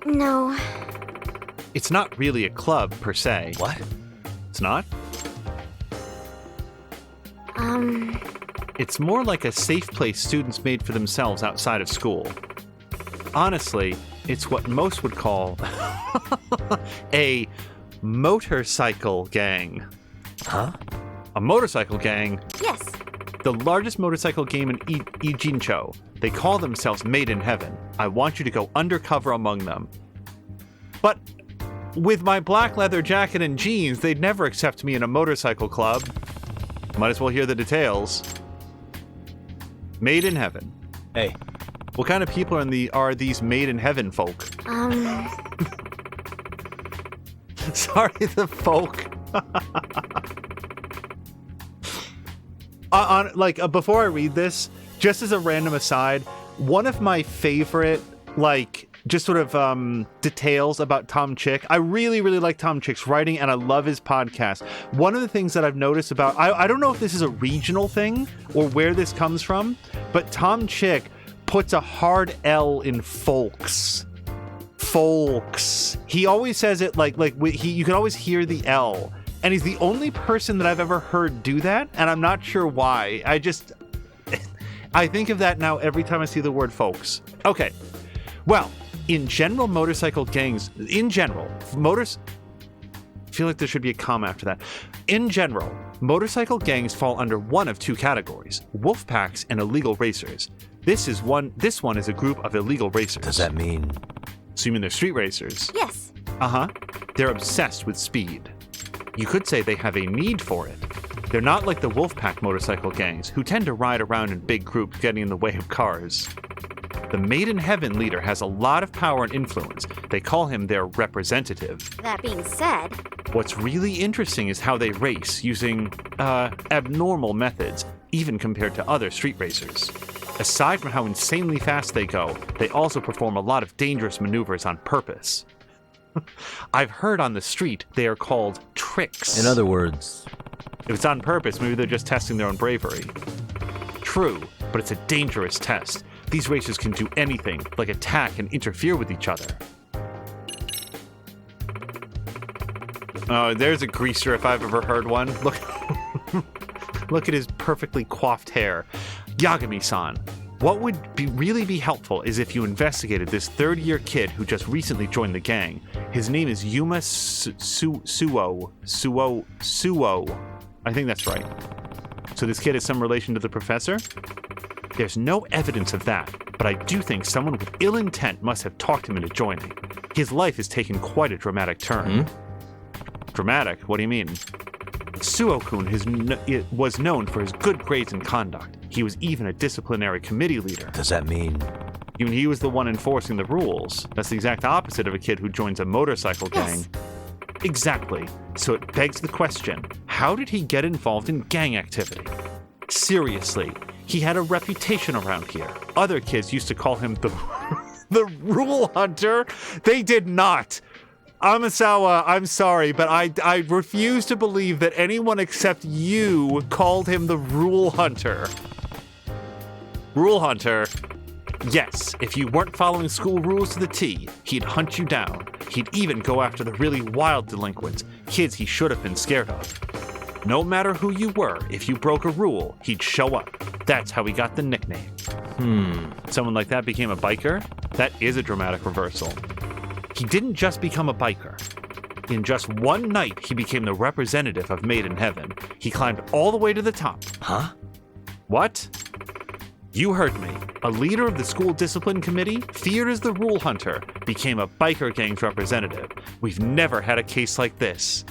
Speaker 7: No.
Speaker 1: It's not really a club, per se.
Speaker 6: what?
Speaker 1: It's not? It's more like a safe place students made for themselves outside of school. Honestly, it's what most would call a motorcycle gang.
Speaker 6: Huh?
Speaker 1: A motorcycle gang?
Speaker 7: Yes.
Speaker 1: The largest motorcycle game in Ijincho. They call themselves Made in Heaven. I want you to go undercover among them. But with my black leather jacket and jeans, they'd never accept me in a motorcycle club. Might as well hear the details. Made in Heaven.
Speaker 6: Hey,
Speaker 1: What kind of people are these Made in Heaven folk? Sorry, the folk. Before I read this, just as a random aside, one of my favorite, just sort of details about Tom Chick. I really, really like Tom Chick's writing, and I love his podcast. One of the things that I've noticed about, I don't know if this is a regional thing or where this comes from, but Tom Chick puts a hard L in folks. Folks. He always says it you can always hear the L. And he's the only person that I've ever heard do that, and I'm not sure why. I think of that now every time I see the word folks. Okay. Well, in general, motorcycle gangs, I feel like there should be a comma after that. In general, motorcycle gangs fall under one of two categories: wolf packs and illegal racers. This one is a group of illegal racers.
Speaker 6: Does that mean?
Speaker 1: So you mean they're street racers?
Speaker 7: Yes.
Speaker 1: Uh-huh. They're obsessed with speed. You could say they have a need for it. They're not like the Wolfpack motorcycle gangs, who tend to ride around in big groups getting in the way of cars. The Made in Heaven leader has a lot of power and influence. They call him their representative.
Speaker 7: That being said,
Speaker 1: What's really interesting is how they race, using, abnormal methods, even compared to other street racers. Aside from how insanely fast they go, they also perform a lot of dangerous maneuvers on purpose. I've heard on the street they are called tricks.
Speaker 6: In other words,
Speaker 1: If it's on purpose, maybe they're just testing their own bravery. True, but it's a dangerous test. These racers can do anything, like attack and interfere with each other. Oh, there's a greaser if I've ever heard one. Look at his perfectly coiffed hair. Yagami-san, what would really be helpful is if you investigated this third-year kid who just recently joined the gang. His name is Yuma Suo. I think that's right. So this kid is some relation to the professor? There's no evidence of that, but I do think someone with ill intent must have talked him into joining. His life has taken quite a dramatic turn. Dramatic? What do you mean? Suo-kun was known for his good grades and conduct. He was even a disciplinary committee leader.
Speaker 6: does that mean?
Speaker 1: Even he was the one enforcing the rules. That's the exact opposite of a kid who joins a motorcycle gang.
Speaker 7: Yes.
Speaker 1: Exactly. So it begs the question, how did he get involved in gang activity? Seriously, he had a reputation around here. Other kids used to call him the Rule Hunter. They did not. Amasawa, I'm sorry, but I refuse to believe that anyone except you called him the Rule Hunter. Rule Hunter. Yes, if you weren't following school rules to the T, he'd hunt you down. He'd even go after the really wild delinquents, kids he should have been scared of. No matter who you were, if you broke a rule, he'd show up. That's how he got the nickname. Someone like that became a biker? That is a dramatic reversal. He didn't just become a biker. In just one night, he became the representative of Made in Heaven. He climbed all the way to the top.
Speaker 6: Huh?
Speaker 1: What? You heard me. A leader of the school discipline committee, feared as the Rule Hunter, became a biker gang's representative. We've never had a case like this.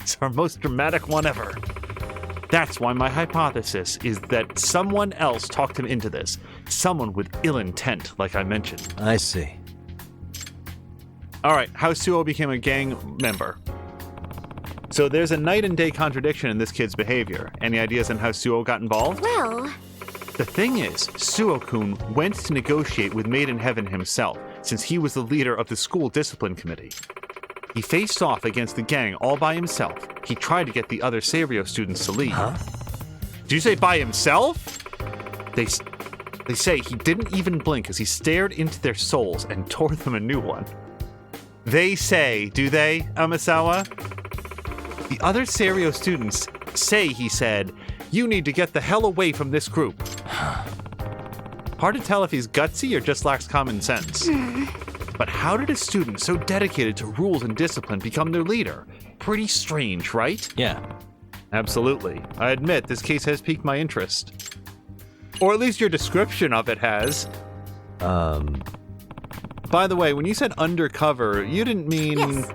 Speaker 1: It's our most dramatic one ever. That's why my hypothesis is that someone else talked him into this. Someone with ill intent, like I mentioned.
Speaker 6: I see.
Speaker 1: All right, how Suo became a gang member. So there's a night and day contradiction in this kid's behavior. Any ideas on how Suo got involved?
Speaker 7: well,
Speaker 1: The thing is, Suo-kun went to negotiate with Made in Heaven himself, since he was the leader of the school discipline committee. He faced off against the gang all by himself. He tried to get the other Serio students to leave.
Speaker 6: Huh?
Speaker 1: Did you say by himself? They say he didn't even blink as he stared into their souls and tore them a new one. They say, do they, Amasawa? The other Serio students say he said, "You need to get the hell away from this group." Hard to tell if he's gutsy or just lacks common sense. But how did a student so dedicated to rules and discipline become their leader? Pretty strange, right?
Speaker 6: Yeah.
Speaker 1: Absolutely. I admit this case has piqued my interest. Or at least your description of it has. By the way, when you said undercover, you didn't mean...
Speaker 7: Yes.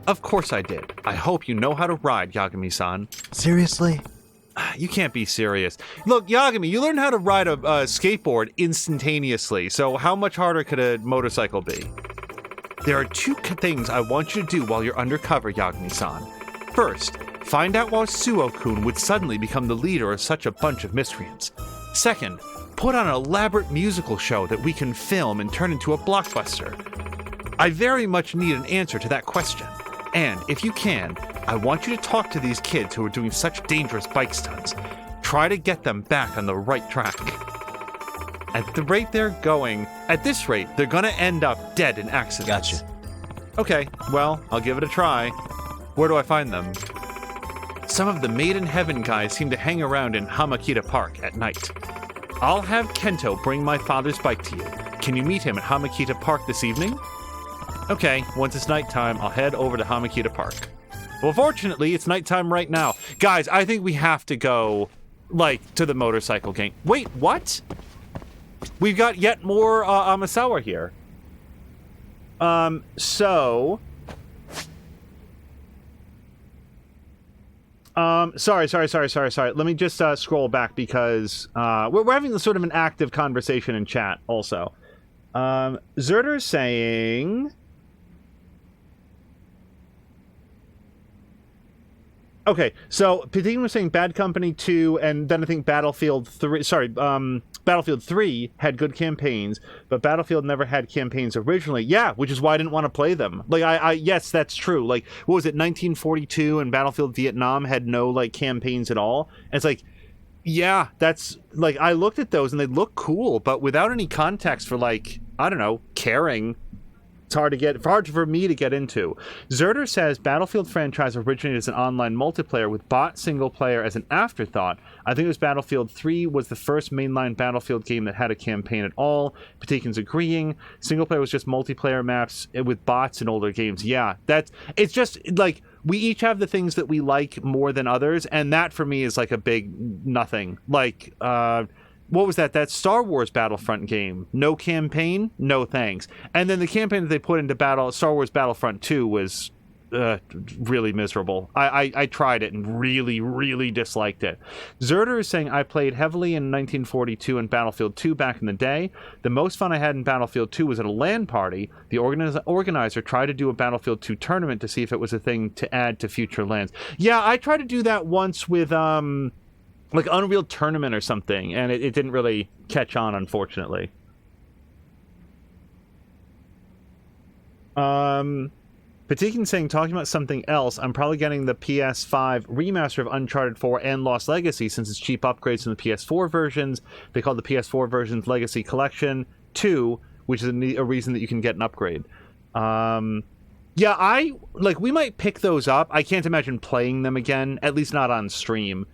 Speaker 1: Of course I did. I hope you know how to ride, Yagami-san.
Speaker 6: Seriously?
Speaker 1: You can't be serious. Look, Yagami, you learned how to ride a skateboard instantaneously, so how much harder could a motorcycle be? There are two things I want you to do while you're undercover, Yagami-san. First, find out why Suo-kun would suddenly become the leader of such a bunch of miscreants. Second, put on an elaborate musical show that we can film and turn into a blockbuster. I very much need an answer to that question. And if you can, I want you to talk to these kids who are doing such dangerous bike stunts. Try to get them back on the right track. At the rate they're going, at this rate, they're gonna end up dead in accidents.
Speaker 6: Gotcha.
Speaker 1: Okay, well, I'll give it a try. Where do I find them? Some of the Made in Heaven guys seem to hang around in Hamakita Park at night. I'll have Kento bring my father's bike to you. Can you meet him at Hamakita Park this evening? Okay, once it's nighttime, I'll head over to Hamakita Park. Well, fortunately, it's nighttime right now. Guys, I think we have to go, to the motorcycle gang. Wait, what? We've got yet more Amasawa here. Sorry. Let me just scroll back because we're having sort of an active conversation in chat also. Zerder's saying... Okay, so Patin was saying Bad Company 2, and then I think Battlefield 3... Battlefield 3 had good campaigns, but Battlefield never had campaigns originally. Yeah, which is why I didn't want to play them. Yes, that's true. What was it, 1942 and Battlefield Vietnam had no, campaigns at all? And it's yeah, that's... I looked at those and they look cool, but without any context for, I don't know, caring... It's hard for me to get into. Zerder says Battlefield franchise originated as an online multiplayer with bot single player as an afterthought. I think it was Battlefield 3 was the first mainline Battlefield game that had a campaign at all. Patikin's agreeing. Single player was just multiplayer maps with bots in older games. Yeah, it's just we each have the things that we like more than others, and that for me is a big nothing. What was that? That Star Wars Battlefront game. No campaign, no thanks. And then the campaign that they put into Star Wars Battlefront 2 was really miserable. I tried it and really, really disliked it. Zerder is saying, I played heavily in 1942 and Battlefield 2 back in the day. The most fun I had in Battlefield 2 was at a LAN party. The organizer tried to do a Battlefield 2 tournament to see if it was a thing to add to future LANs. Yeah, I tried to do that once with... Unreal Tournament or something, and it didn't really catch on, unfortunately. Patikin saying, talking about something else, I'm probably getting the PS5 remaster of Uncharted 4 and Lost Legacy since it's cheap upgrades from the PS4 versions. They call the PS4 versions Legacy Collection 2, which is a reason that you can get an upgrade. Yeah, we might pick those up. I can't imagine playing them again, at least not on stream.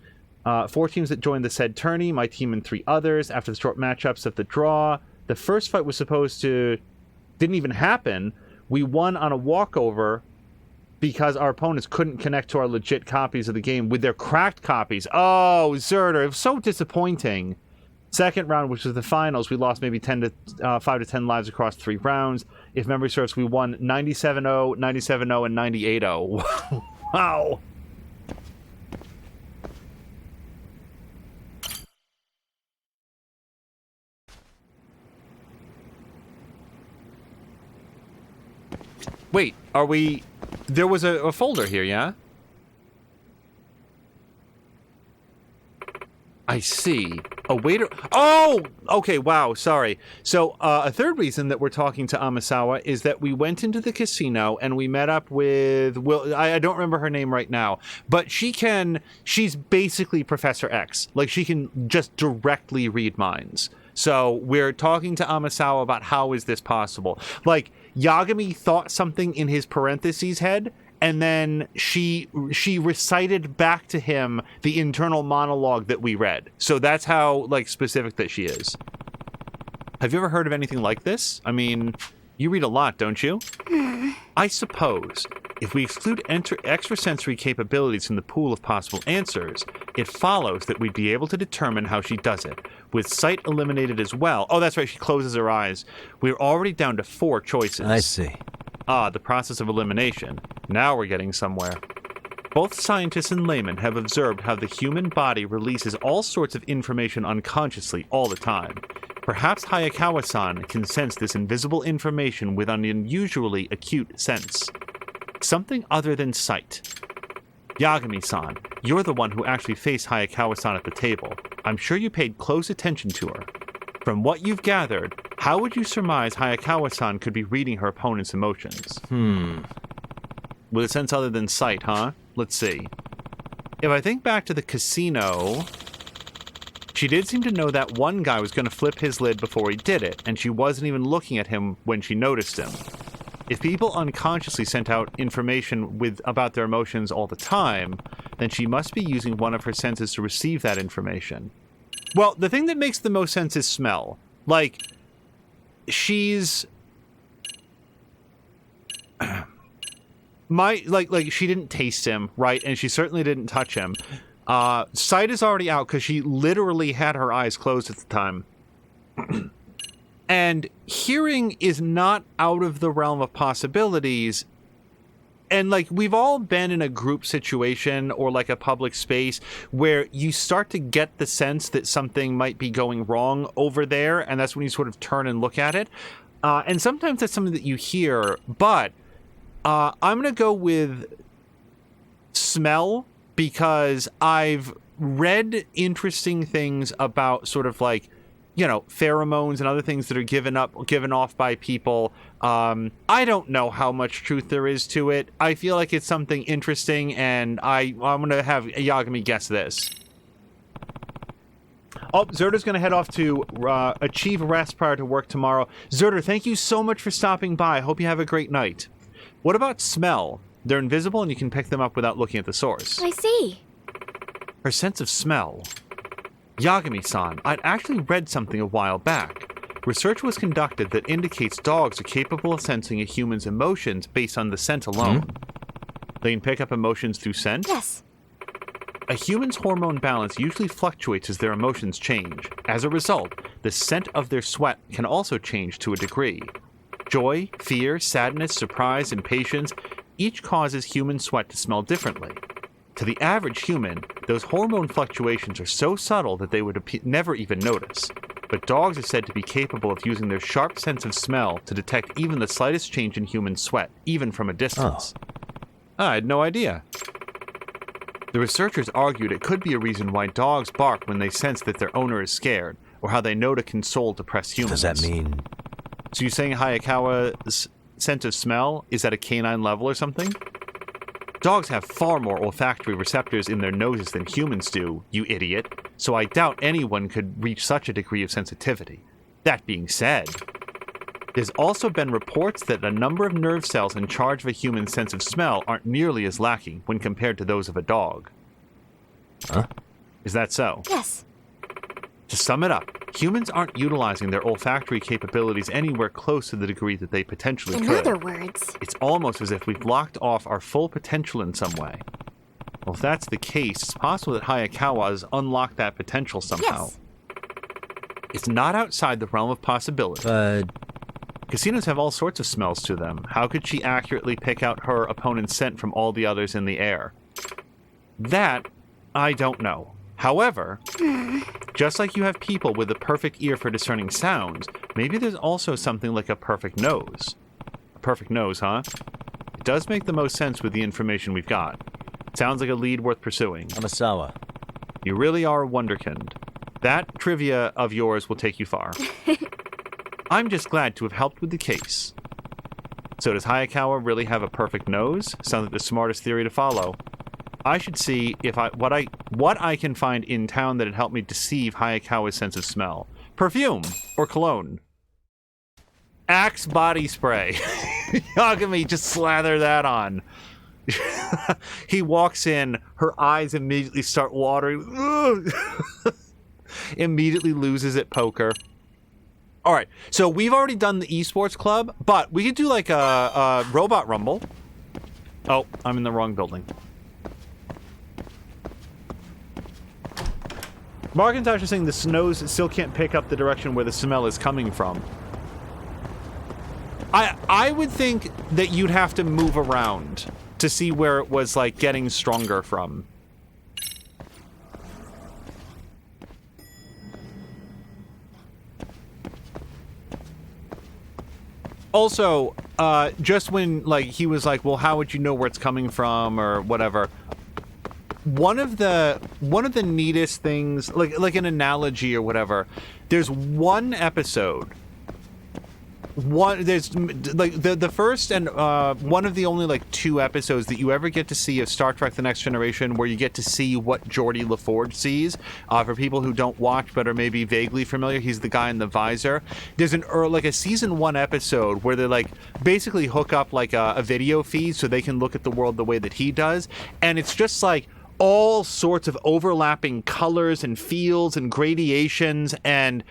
Speaker 1: 4 teams that joined the said tourney, my team and 3 others. After the short matchups of the draw, the first fight was didn't even happen. We won on a walkover because our opponents couldn't connect to our legit copies of the game with their cracked copies. Oh, Zerder, it was so disappointing. Second round, which was the finals, we lost maybe 5 to 10 lives across 3 rounds. If memory serves, we won 97-0, 97-0, and 98-0. Wow. Wait, there was a folder here, yeah? I see. A waiter... Oh! Okay, wow, sorry. So, a third reason that we're talking to Amasawa is that we went into the casino and we met up with... I don't remember her name right now, but she's basically Professor X. She can just directly read minds. So, we're talking to Amasawa about how is this possible. Yagami thought something in his parentheses head, and then she recited back to him the internal monologue that we read. So that's how specific that she is. Have you ever heard of anything like this? I mean, you read a lot, don't you? I suppose if we exclude extrasensory capabilities from the pool of possible answers, it follows that we'd be able to determine how she does it. With sight eliminated as well. Oh, that's right, she closes her eyes. We're already down to 4 choices.
Speaker 6: I see.
Speaker 1: Ah, the process of elimination. Now we're getting somewhere. Both scientists and laymen have observed how the human body releases all sorts of information unconsciously all the time. Perhaps Hayakawa-san can sense this invisible information with an unusually acute sense. Something other than sight. Yagami-san, you're the one who actually faced Hayakawa-san at the table. I'm sure you paid close attention to her. From what you've gathered, how would you surmise Hayakawa-san could be reading her opponent's emotions? With a sense other than sight, huh? Let's see. If I think back to the casino, she did seem to know that one guy was going to flip his lid before he did it, and she wasn't even looking at him when she noticed him. If people unconsciously sent out information about their emotions all the time, then she must be using one of her senses to receive that information. Well, the thing that makes the most sense is smell. Like, she's... she didn't taste him, right? And she certainly didn't touch him. Sight is already out because she literally had her eyes closed at the time. And hearing is not out of the realm of possibilities. And, like, we've all been in a group situation or, like, a public space where you start to get the sense that something might be going wrong over there, and that's when you sort of turn and look at it. And sometimes that's something that you hear, but I'm going to go with smell because I've read interesting things about sort of, like, you know, pheromones and other things that are given off by people. I don't know how much truth there is to it. I feel like it's something interesting, and I'm going to have Yagami guess this. Oh, Zerder's going to head off to achieve rest prior to work tomorrow. Zerder, thank you so much for stopping by. Hope you have a great night. What about smell? They're invisible, and you can pick them up without looking at the source.
Speaker 7: I see.
Speaker 1: Her sense of smell. Yagami-san, I'd actually read something a while back. Research was conducted that indicates dogs are capable of sensing a human's emotions based on the scent alone. They can pick up emotions through scent?
Speaker 7: Yes.
Speaker 1: A human's hormone balance usually fluctuates as their emotions change. As a result, the scent of their sweat can also change to a degree. Joy, fear, sadness, surprise, impatience, each causes human sweat to smell differently. To the average human, those hormone fluctuations are so subtle that they would never even notice. But dogs are said to be capable of using their sharp sense of smell to detect even the slightest change in human sweat, even from a distance. I had no idea. The researchers argued it could be a reason why dogs bark when they sense that their owner is scared, or how they know to console depressed humans.
Speaker 6: Does that mean...
Speaker 1: So you're saying Hayakawa's sense of smell is at a canine level or something? Dogs have far more olfactory receptors in their noses than humans do, you idiot, so I doubt anyone could reach such a degree of sensitivity. That being said, there's also been reports that a number of nerve cells in charge of a human's sense of smell aren't nearly as lacking when compared to those of a dog.
Speaker 6: Huh?
Speaker 1: Is that so?
Speaker 7: Yes.
Speaker 1: To sum it up, humans aren't utilizing their olfactory capabilities anywhere close to the degree that they potentially
Speaker 7: In
Speaker 1: could.
Speaker 7: other words...
Speaker 1: It's almost as if we've locked off our full potential in some way. Well, if that's the case, it's possible that Hayakawa has unlocked that potential somehow.
Speaker 7: Yes.
Speaker 1: It's not outside the realm of possibility.
Speaker 6: But...
Speaker 1: Casinos have all sorts of smells to them. How could she accurately pick out her opponent's scent from all the others in the air? That, I don't know. However, just like you have people with a perfect ear for discerning sounds, maybe there's also something like a perfect nose. A perfect nose, huh? It does make the most sense with the information we've got. Sounds like a lead worth pursuing.
Speaker 6: Amasawa.
Speaker 1: You really are a wonderkind. That trivia of yours will take you far. I'm just glad to have helped with the case. So does Hayakawa really have a perfect nose? Sounds like the smartest theory to follow. I should see if what I can find in town that'd help me deceive Hayakawa's sense of smell. Perfume or cologne. Axe body spray. Yagami, just slather that on. He walks in, her eyes immediately start watering. Immediately loses at poker. All right, so we've already done the esports club, but we could do like a robot rumble. Oh, I'm in the wrong building. Markintosh is saying the snows still can't pick up the direction where the smell is coming from. I would think that you'd have to move around to see where it was, like, getting stronger from. Also, just when like he was like, well, how would you know where it's coming from or whatever? One of the neatest things, like an analogy or whatever. There's one episode. There's like the first and one of the only like 2 episodes that you ever get to see of Star Trek: The Next Generation where you get to see what Geordi LaForge sees. For people who don't watch but are maybe vaguely familiar, he's the guy in the visor. There's like a season 1 episode where they like basically hook up like a video feed so they can look at the world the way that he does, and it's just like all sorts of overlapping colors and fields and gradations. And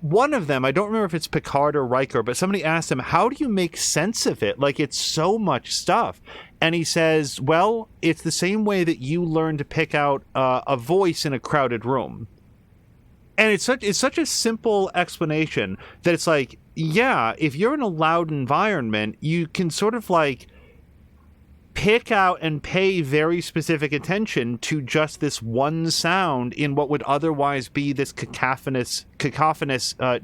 Speaker 1: one of them, I don't remember if it's Picard or Riker, but somebody asked him, how do you make sense of it? Like, it's so much stuff. And he says, well, it's the same way that you learn to pick out a voice in a crowded room. And it's such a simple explanation that it's like, yeah, if you're in a loud environment, you can sort of like pick out and pay very specific attention to just this one sound in what would otherwise be this cacophonous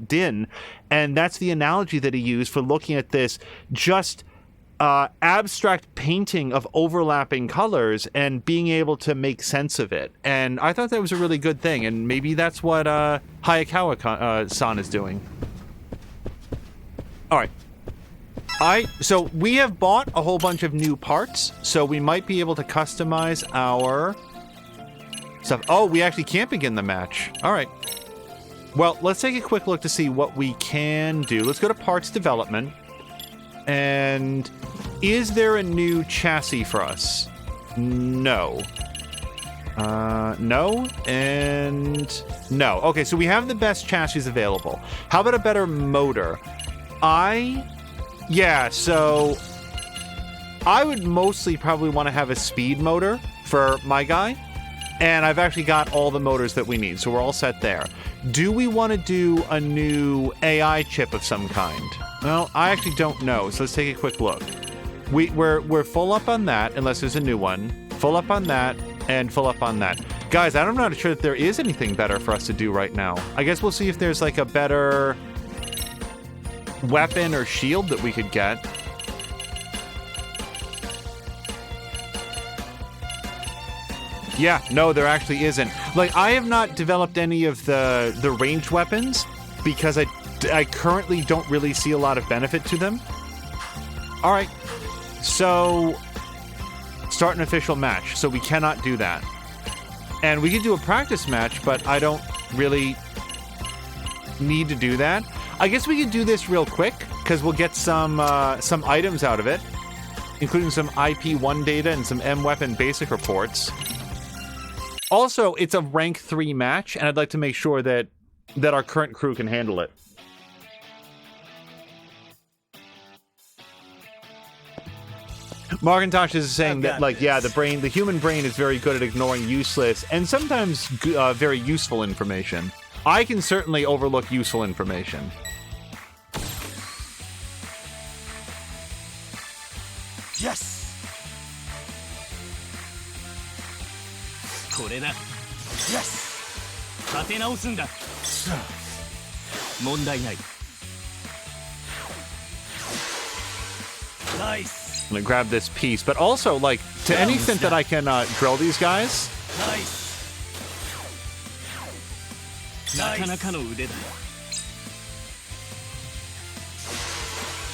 Speaker 1: din. And that's the analogy that he used for looking at this just abstract painting of overlapping colors and being able to make sense of it. And I thought that was a really good thing, and maybe that's what Hayakawa-san is doing. All right. So we have bought a whole bunch of new parts, so we might be able to customize our stuff. Oh, we actually can't begin the match. All right. Well, let's take a quick look to see what we can do. Let's go to parts development. And is there a new chassis for us? No. No, and no. Okay, so we have the best chassis available. How about a better motor? Yeah, so I would mostly probably want to have a speed motor for my guy, and I've actually got all the motors that we need, so we're all set there. Do we want to do a new AI chip of some kind? Well, I actually don't know, so let's take a quick look. We're full up on that, unless there's a new one. Full up on that, and full up on that. Guys, I'm not sure that there is anything better for us to do right now. I guess we'll see if there's like a better weapon or shield that we could get. Yeah, no, there actually isn't. Like, I have not developed any of the ranged weapons because I currently don't really see a lot of benefit to them. All right, so start an official match. So we cannot do that. And we could do a practice match, but I don't really need to do that. I guess we could do this real quick because we'll get some items out of it, including some IP1 data and some M-Weapon basic reports. Also, it's a rank 3 match, and I'd like to make sure that our current crew can handle it. Markintosh is saying that, like, yeah, the human brain is very good at ignoring useless and sometimes very useful information. I can certainly overlook useful information.
Speaker 2: Yes! これだ Yes! 立て直すんだ問題ない Nice!
Speaker 1: I'm gonna grab this piece, but also, like, to any extent that I can drill these guys.
Speaker 2: Nice! なかなかの腕だ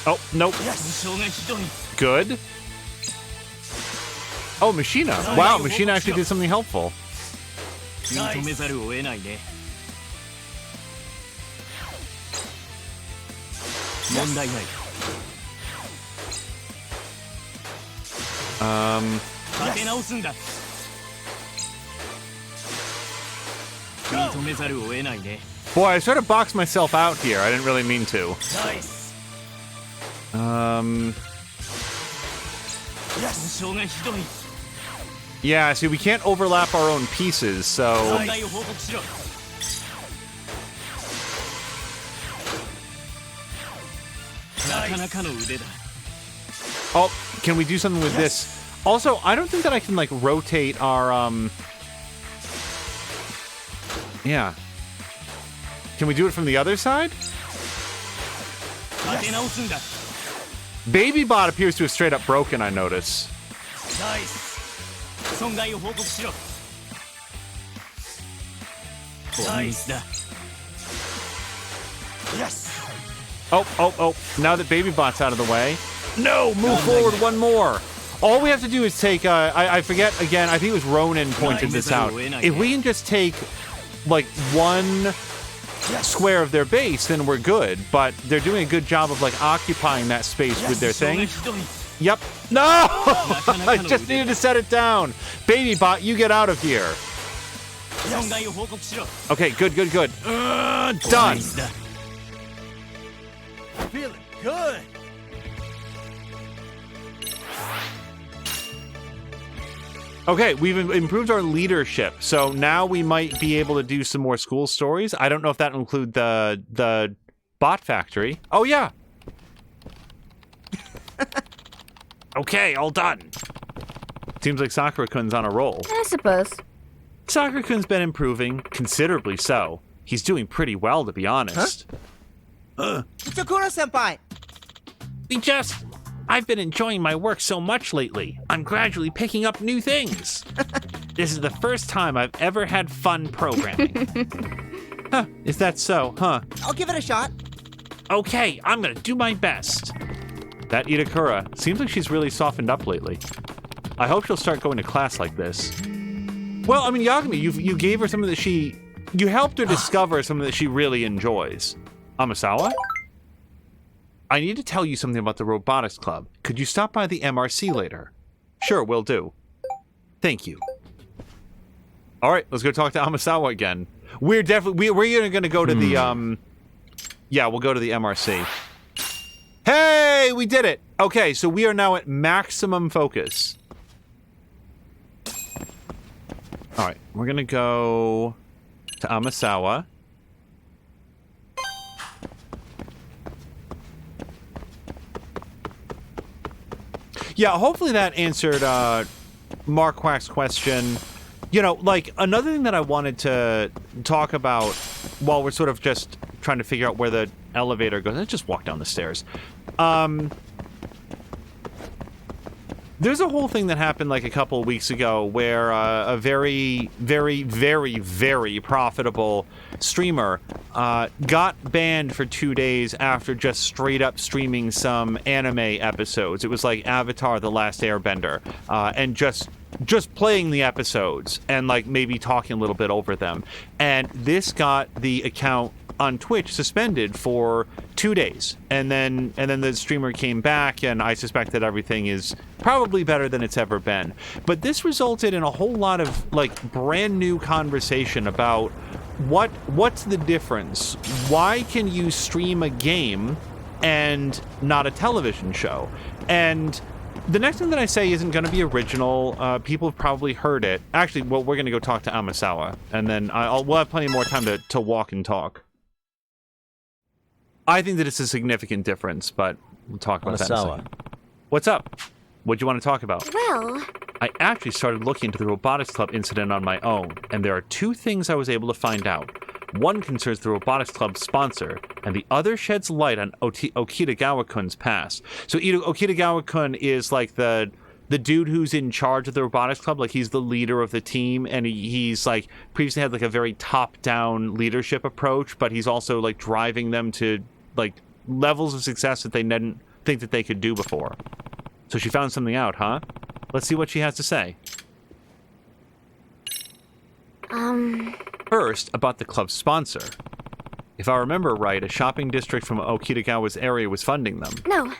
Speaker 1: Oh, nope.
Speaker 2: 損傷がひどい
Speaker 1: Good. Oh, Machina. Wow, Machina actually did something helpful.
Speaker 2: 認めざるを得ないね問題ない 立て直すんだ認めざるを得ないね
Speaker 1: Boy, I sort of boxed myself out here. I didn't really mean to.
Speaker 2: Nice! 損傷がひどい
Speaker 1: Yeah, see, we can't overlap our own pieces, so...
Speaker 2: 問題を報告しろ なかなかの腕だ
Speaker 1: Oh, can we do something with this? Also, I don't think that I can, like, rotate our, Yeah. Can we do it from the other side?
Speaker 2: 立て直すんだ
Speaker 1: Baby Bot appears to have straight up broken, I notice.
Speaker 2: Nice. 損害を報告しろ。Nice. Yes.
Speaker 1: Oh. Now that Baby Bot's out of the way. No, move forward one more. All we have to do is take, I forget again, I think it was Ronan pointed this out. If we can just take, like, one square of their base, then we're good. But they're doing a good job of, like, occupying that space with their thing. Yep. No! I just needed to set it down. Baby Bot, you get out of here. Okay, good. Done.
Speaker 2: Feeling good.
Speaker 1: Okay, we've improved our leadership, so now we might be able to do some more school stories. I don't know if that will include the bot factory. Oh, yeah. Okay, all done. Seems like Sakura-kun's on a roll.
Speaker 7: I suppose.
Speaker 1: Sakura-kun's been improving, considerably so. He's doing pretty well, to be honest.
Speaker 8: Sakura-senpai!
Speaker 1: I've been enjoying my work so much lately. I'm gradually picking up new things. This is the first time I've ever had fun programming. Huh, is that so, huh?
Speaker 8: I'll give it a shot.
Speaker 1: Okay, I'm gonna do my best. That Itakura seems like she's really softened up lately. I hope she'll start going to class like this. Well, I mean, Yagami, you gave her something that you helped her discover something that she really enjoys. Amasawa? I need to tell you something about the Robotics Club. Could you stop by the MRC later? Sure, will do. Thank you. All right, let's go talk to Amasawa again. We're definitely we're gonna go to the yeah, we'll go to the MRC. Hey, we did it. Okay, so we are now at maximum focus. All right, we're gonna go to Amasawa. Yeah, hopefully that answered Mark Quack's question. You know, like, another thing that I wanted to talk about while we're sort of just trying to figure out where the elevator goes. Let's just walk down the stairs. There's a whole thing that happened like a couple of weeks ago where a very, very, very, very profitable streamer got banned for 2 days after just straight up streaming some anime episodes. It was like Avatar: The Last Airbender, and just playing the episodes and like maybe talking a little bit over them. And this got the account on Twitch suspended for 2 days, and then the streamer came back, and I suspect that everything is probably better than it's ever been. But this resulted in a whole lot of like brand new conversation about what's the difference? Why can you stream a game and not a television show? And the next thing that I say isn't going to be original. People have probably heard it. Actually, well, we're going to go talk to Amasawa, and then we'll have plenty more time to walk and talk. I think that it's a significant difference, but we'll talk about that in a second. What's up? What do you want to talk about?
Speaker 7: Well,
Speaker 1: I actually started looking into the Robotics Club incident on my own, and there are 2 things I was able to find out. One concerns the Robotics Club sponsor, and the other sheds light on Okitagawa-kun's past. So Okitagawa-kun is like the dude who's in charge of the Robotics Club. Like, he's the leader of the team, and he's like previously had like a very top-down leadership approach, but he's also like driving them to like levels of success that they didn't think that they could do before. So she found something out, huh? Let's see what she has to say. First, about the club's sponsor. If I remember right, a shopping district from Okitagawa's area was funding them.
Speaker 7: no.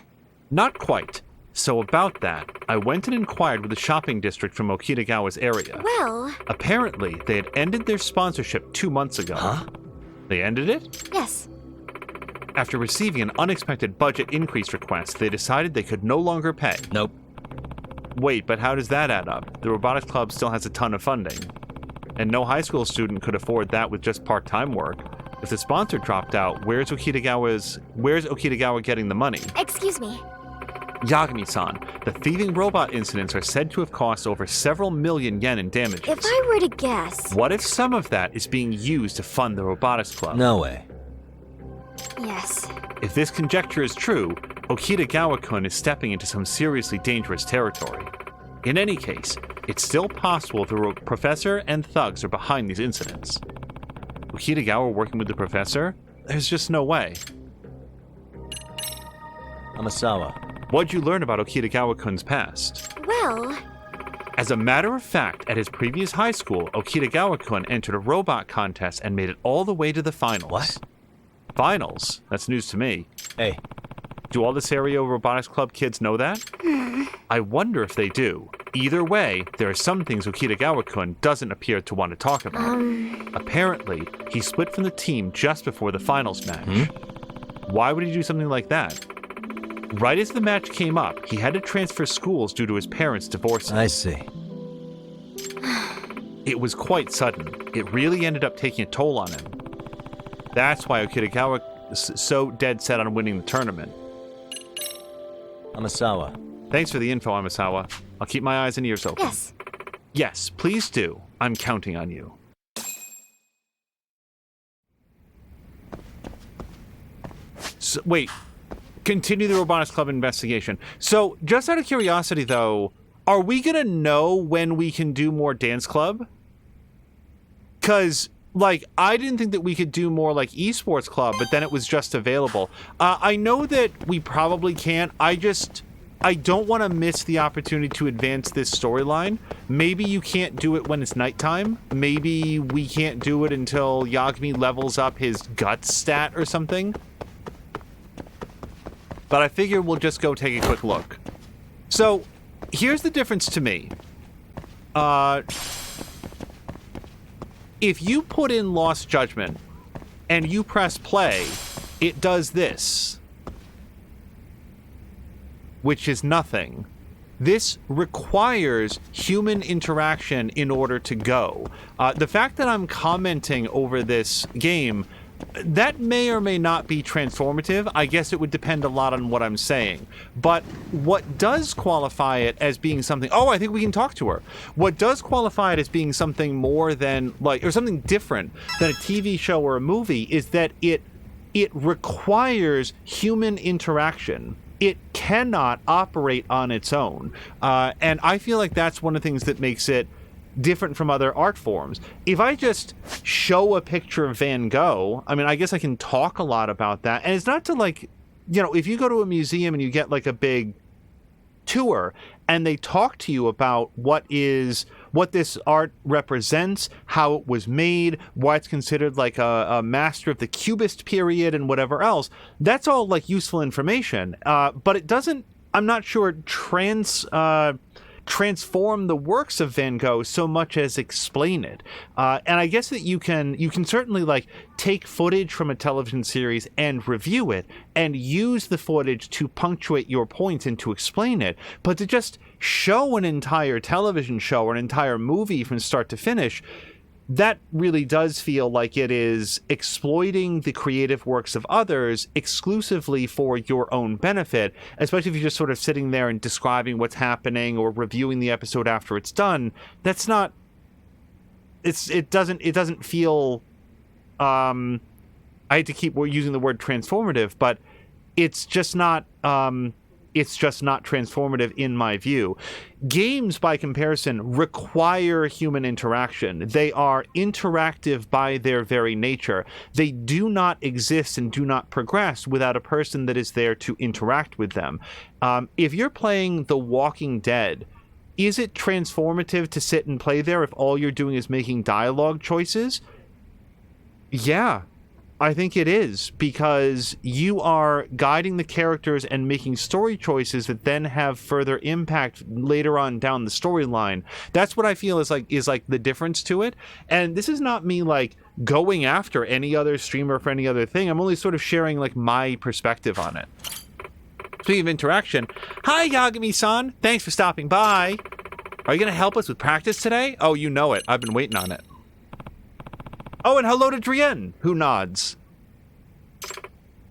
Speaker 1: Not quite. So about that, I went and inquired with the shopping district from Okitagawa's area.
Speaker 7: Well,
Speaker 1: Apparently, they had ended their sponsorship 2 months ago.
Speaker 6: Huh?
Speaker 1: They ended it?
Speaker 7: yes.
Speaker 1: After receiving an unexpected budget increase request, they decided they could no longer pay.
Speaker 6: Nope.
Speaker 1: Wait, but how does that add up? The Robotics Club still has a ton of funding. And no high school student could afford that with just part-time work. If the sponsor dropped out, where's Okitagawa getting the money?
Speaker 7: Excuse me.
Speaker 1: Yagami-san, the thieving robot incidents are said to have cost over several million yen in damages.
Speaker 7: If I were to guess,
Speaker 1: What if some of that is being used to fund the Robotics Club?
Speaker 6: No way.
Speaker 7: yes.
Speaker 1: If this conjecture is true, Okitagawa-kun is stepping into some seriously dangerous territory. In any case, it's still possible the professor and thugs are behind these incidents. Okitagawa working with the professor? There's just no way.
Speaker 6: Amasawa.
Speaker 1: What'd you learn about Okitagawa-kun's past?
Speaker 7: Well,
Speaker 1: As a matter of fact, at his previous high school, Okitagawa-kun entered a robot contest and made it all the way to the finals.
Speaker 6: What?
Speaker 1: Finals? That's news to me.
Speaker 6: Hey,
Speaker 1: Do all the Serio Robotics Club kids know that? I wonder if they do. Either way, there are some things Okitagawa-kun doesn't appear to want to talk about. Apparently, he split from the team just before the finals match. Why would he do something like that? Right as the match came up, he had to transfer schools due to his parents divorcing.
Speaker 6: I see.
Speaker 1: It was quite sudden. It really ended up taking a toll on him. That's why Okitagawa is so dead set on winning the tournament.
Speaker 6: Amasawa.
Speaker 1: Thanks for the info, Amasawa. I'll keep my eyes and ears open.
Speaker 7: yes.
Speaker 1: Yes, please do. I'm counting on you. So, wait. Continue the Robotics Club investigation. So, just out of curiosity, though, are we going to know when we can do more Dance Club? Because, like, I didn't think that we could do more, like, Esports Club, but then it was just available. I know that we probably can't. I don't want to miss the opportunity to advance this storyline. Maybe you can't do it when it's nighttime. Maybe we can't do it until Yagami levels up his guts stat or something. But I figure we'll just go take a quick look. So, here's the difference to me. If you put in Lost Judgment and you press play, it does this, which is nothing. This requires human interaction in order to go. The fact that I'm commenting over this game, that may or may not be transformative. I guess it would depend a lot on what I'm saying. But what does qualify it as being something... Oh, I think we can talk to her. What does qualify it as being something more than, like, or something different than a TV show or a movie is that it requires human interaction. It cannot operate on its own. And I feel like that's one of the things that makes it different from other art forms. If I just show a picture of Van Gogh, I mean, I guess I can talk a lot about that. And it's not to, like, you know, if you go to a museum and you get like a big tour and they talk to you about what this art represents, how it was made, why it's considered like a master of the Cubist period and whatever else, that's all like useful information. But it doesn't, I'm not sure, transform the works of Van Gogh so much as explain it. And I guess that you can certainly like take footage from a television series and review it and use the footage to punctuate your points and to explain it. But to just show an entire television show or an entire movie from start to finish, that really does feel like it is exploiting the creative works of others exclusively for your own benefit, especially if you're just sort of sitting there and describing what's happening or reviewing the episode after it's done. That's not... It doesn't feel... I hate to keep using the word transformative, but it's just not... It's just not transformative in my view. Games, by comparison, require human interaction. They are interactive by their very nature. They do not exist and do not progress without a person that is there to interact with them. If you're playing The Walking Dead, is it transformative to sit and play there if all you're doing is making dialogue choices? Yeah. I think it is, because you are guiding the characters and making story choices that then have further impact later on down the storyline. That's what I feel is like the difference to it. And this is not me like going after any other streamer for any other thing. I'm only sort of sharing like my perspective on it. Speaking of interaction, hi Yagami-san, thanks for stopping by. Are you going to help us with practice today? Oh, you know it. I've been waiting on it. Oh, and hello to Drienne, who nods.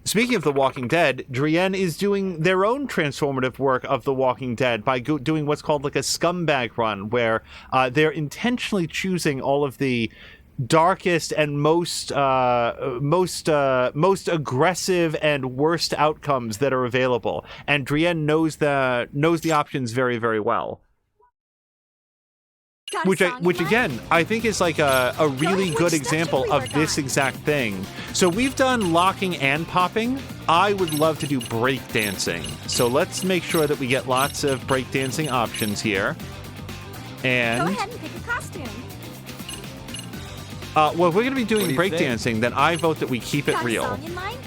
Speaker 1: Speaking of The Walking Dead, Drienne is doing their own transformative work of The Walking Dead by doing what's called like a scumbag run, where they're intentionally choosing all of the darkest and most aggressive and worst outcomes that are available. And Drienne knows the options very, very well. Which again, I think is like a really good example of this exact thing. So we've done locking and popping. I would love to do breakdancing. So let's make sure that we get lots of breakdancing options here. And
Speaker 7: Go ahead and pick a costume.
Speaker 1: well, if we're going to be doing
Speaker 6: What do you
Speaker 1: breakdancing, then I vote that we keep it
Speaker 7: Got a
Speaker 1: real.
Speaker 7: song in mind?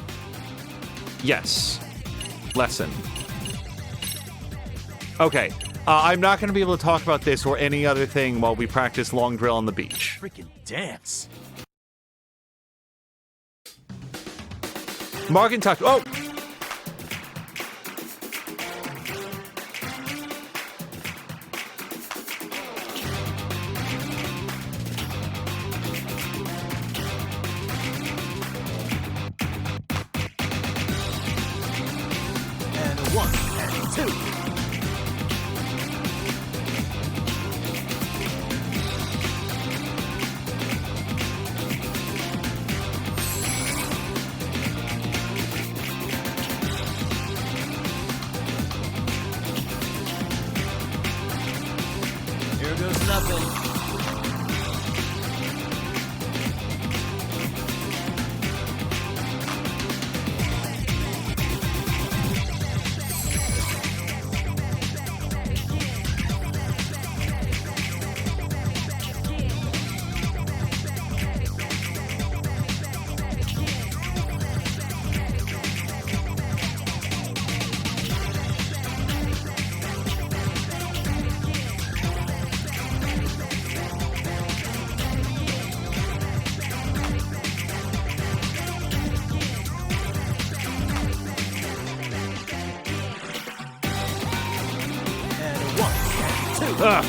Speaker 1: Yes. Lesson. Okay. I'm not going to be able to talk about this or any other thing while we practice long drill on the beach.
Speaker 6: Freaking dance.
Speaker 1: Mark and Tuck. Oh!
Speaker 6: And 1 and 2. Here goes nothing. And 1 and 2.
Speaker 1: Ugh.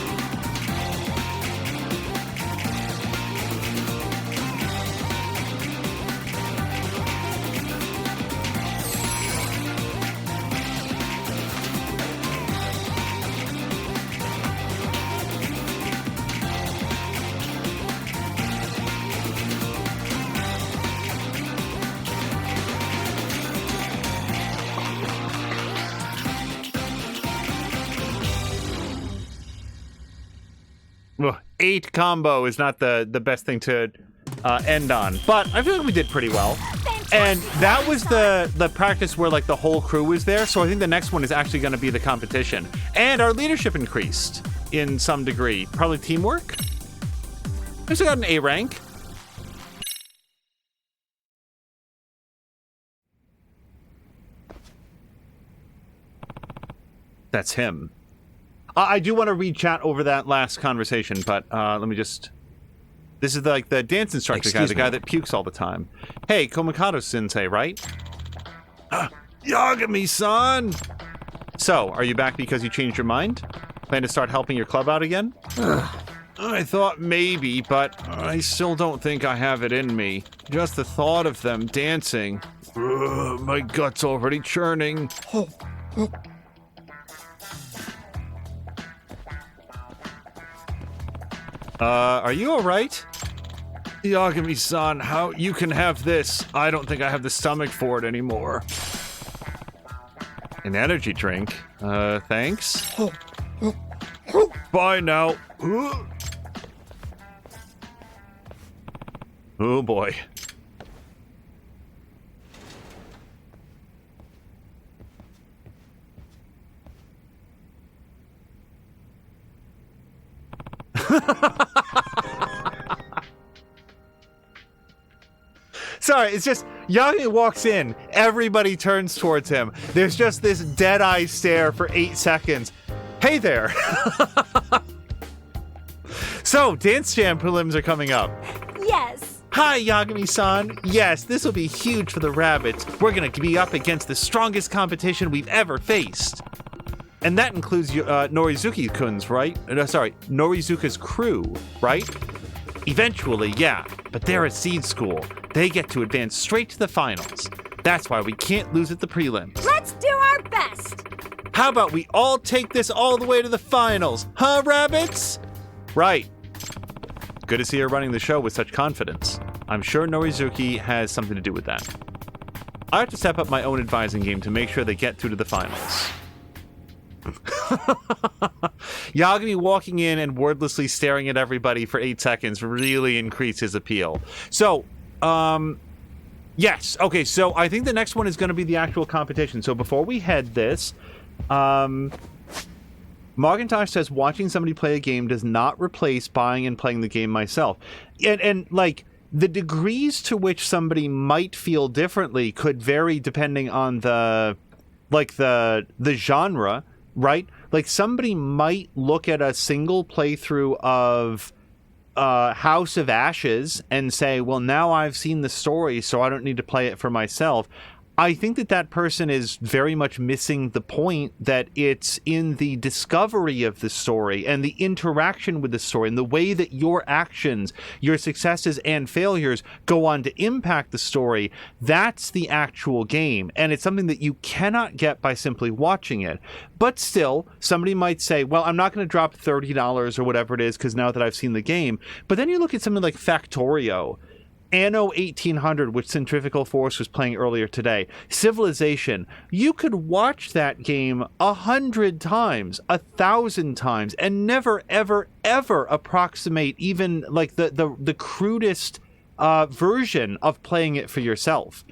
Speaker 1: Ugh, 8 combo is not the best thing to end on, but I feel like we did pretty well. And that was the practice where like the whole crew was there, so I think the next one is actually going to be the competition. And our leadership increased in some degree. Probably teamwork? We still got an A rank. That's him. I do want to read chat over that last conversation, but let me just... This is like the dance instructor guy, the guy that pukes all the time. Hey, Komikado-sensei, right?
Speaker 3: Yagami-san!
Speaker 1: So, are you back because you changed your mind? Plan to start helping your club out again?
Speaker 3: I thought maybe, but I still don't think I have it in me. Just the thought of them dancing. My gut's already churning.
Speaker 1: Are you alright?
Speaker 3: Yagami-san, how you can have this? I don't think I have the stomach for it anymore.
Speaker 1: An energy drink? Thanks?
Speaker 3: Bye now.
Speaker 1: Oh boy. Sorry, it's just Yagami walks in, everybody turns towards him. There's just this dead-eye stare for 8 seconds. Hey there! So, Dance Jam prelims are coming up.
Speaker 7: Yes.
Speaker 1: Hi, Yagami-san. Yes, this will be huge for the rabbits. We're gonna be up against the strongest competition we've ever faced. And that includes Norizuki-kun's, right? Norizuka's crew, right? Eventually, yeah, but they're at seed school. They get to advance straight to the finals. That's why we can't lose at the prelims.
Speaker 7: Let's do our best.
Speaker 1: How about we all take this all the way to the finals, huh, rabbits? Right. Good to see her running the show with such confidence. I'm sure Norizuki has something to do with that. I have to step up my own advising game to make sure they get through to the finals. Yagami walking in and wordlessly staring at everybody for 8 seconds really increased his appeal. So, yes. Okay, so I think the next one is going to be the actual competition. So before we head this, Markintosh says watching somebody play a game does not replace buying and playing the game myself. And like, the degrees to which somebody might feel differently could vary depending on the genre, right? Like, somebody might look at a single playthrough of House of Ashes and say, well, now I've seen the story, so I don't need to play it for myself. I think that person is very much missing the point, that it's in the discovery of the story and the interaction with the story and the way that your actions, your successes and failures go on to impact the story. That's the actual game. And it's something that you cannot get by simply watching it. But still, somebody might say, well, I'm not going to drop $30 or whatever it is because now that I've seen the game. But then you look at something like Factorio, Anno 1800, which Centrifugal Force was playing earlier today, Civilization. You could watch that game 100 times, 1,000 times, and never, ever, ever approximate even like the crudest version of playing it for yourself.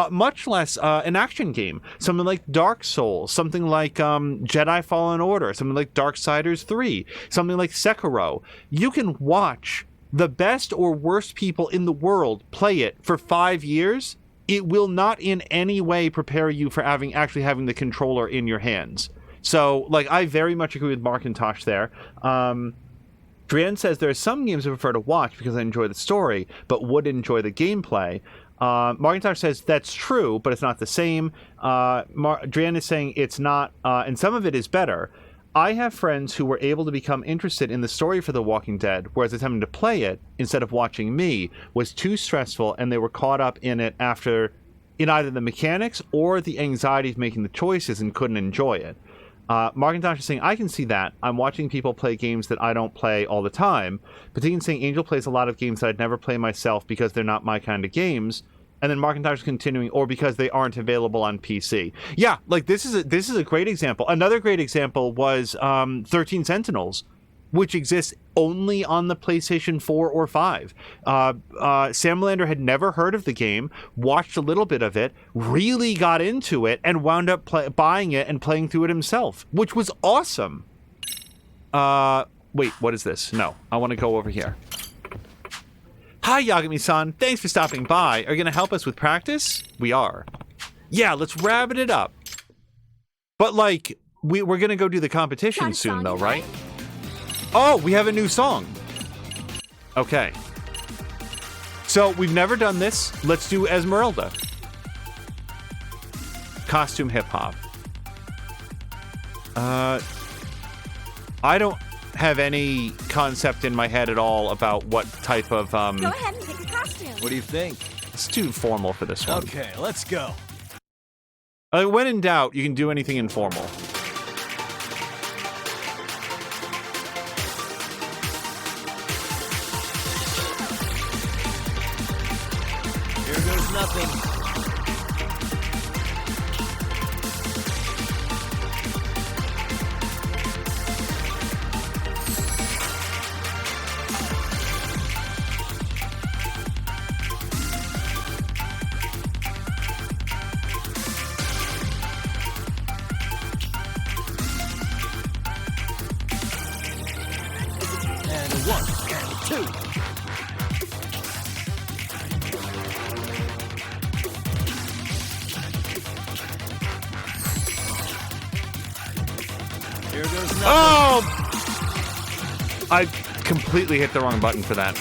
Speaker 1: Much less an action game. Something like Dark Souls, something like Jedi Fallen Order, something like Darksiders 3, something like Sekiro. You can watch the best or worst people in the world play it for 5 years. It will not in any way prepare you for actually having the controller in your hands. So, like, I very much agree with Markintosh there. Drian says there are some games I prefer to watch because I enjoy the story, but would enjoy the gameplay. Markintosh says that's true, but it's not the same. Drian is saying it's not, and some of it is better. I have friends who were able to become interested in the story for The Walking Dead, whereas attempting to play it instead of watching me was too stressful, and they were caught up in it in either the mechanics or the anxiety of making the choices and couldn't enjoy it. Markintosh is saying, I can see that. I'm watching people play games that I don't play all the time. Patine saying, Angel plays a lot of games that I'd never play myself because they're not my kind of games. And then Markintosh is continuing, or because they aren't available on PC. Yeah, like this is a great example. Another great example was 13 Sentinels, which exists only on the PlayStation 4 or 5. Sam Lander had never heard of the game, watched a little bit of it, really got into it, and wound up buying it and playing through it himself, which was awesome. Wait, what is this? No, I want to go over here. Hi, Yagami-san. Thanks for stopping by. Are you going to help us with practice? We are. Yeah, let's wrap it up. But, like, we're going to go do the competition soon, though, right? Oh, we have a new song. Okay. So, we've never done this. Let's do Esmeralda. Costume hip-hop. I don't have any concept in my head at all about what type of
Speaker 7: Go ahead and pick a costume.
Speaker 6: What do you think?
Speaker 1: It's too formal for this one.
Speaker 6: Okay, let's go.
Speaker 1: When in doubt, you can do anything informal.
Speaker 6: Here goes nothing. And a 1, and a 2. Here goes nothing.
Speaker 1: Oh! I completely hit the wrong button for that.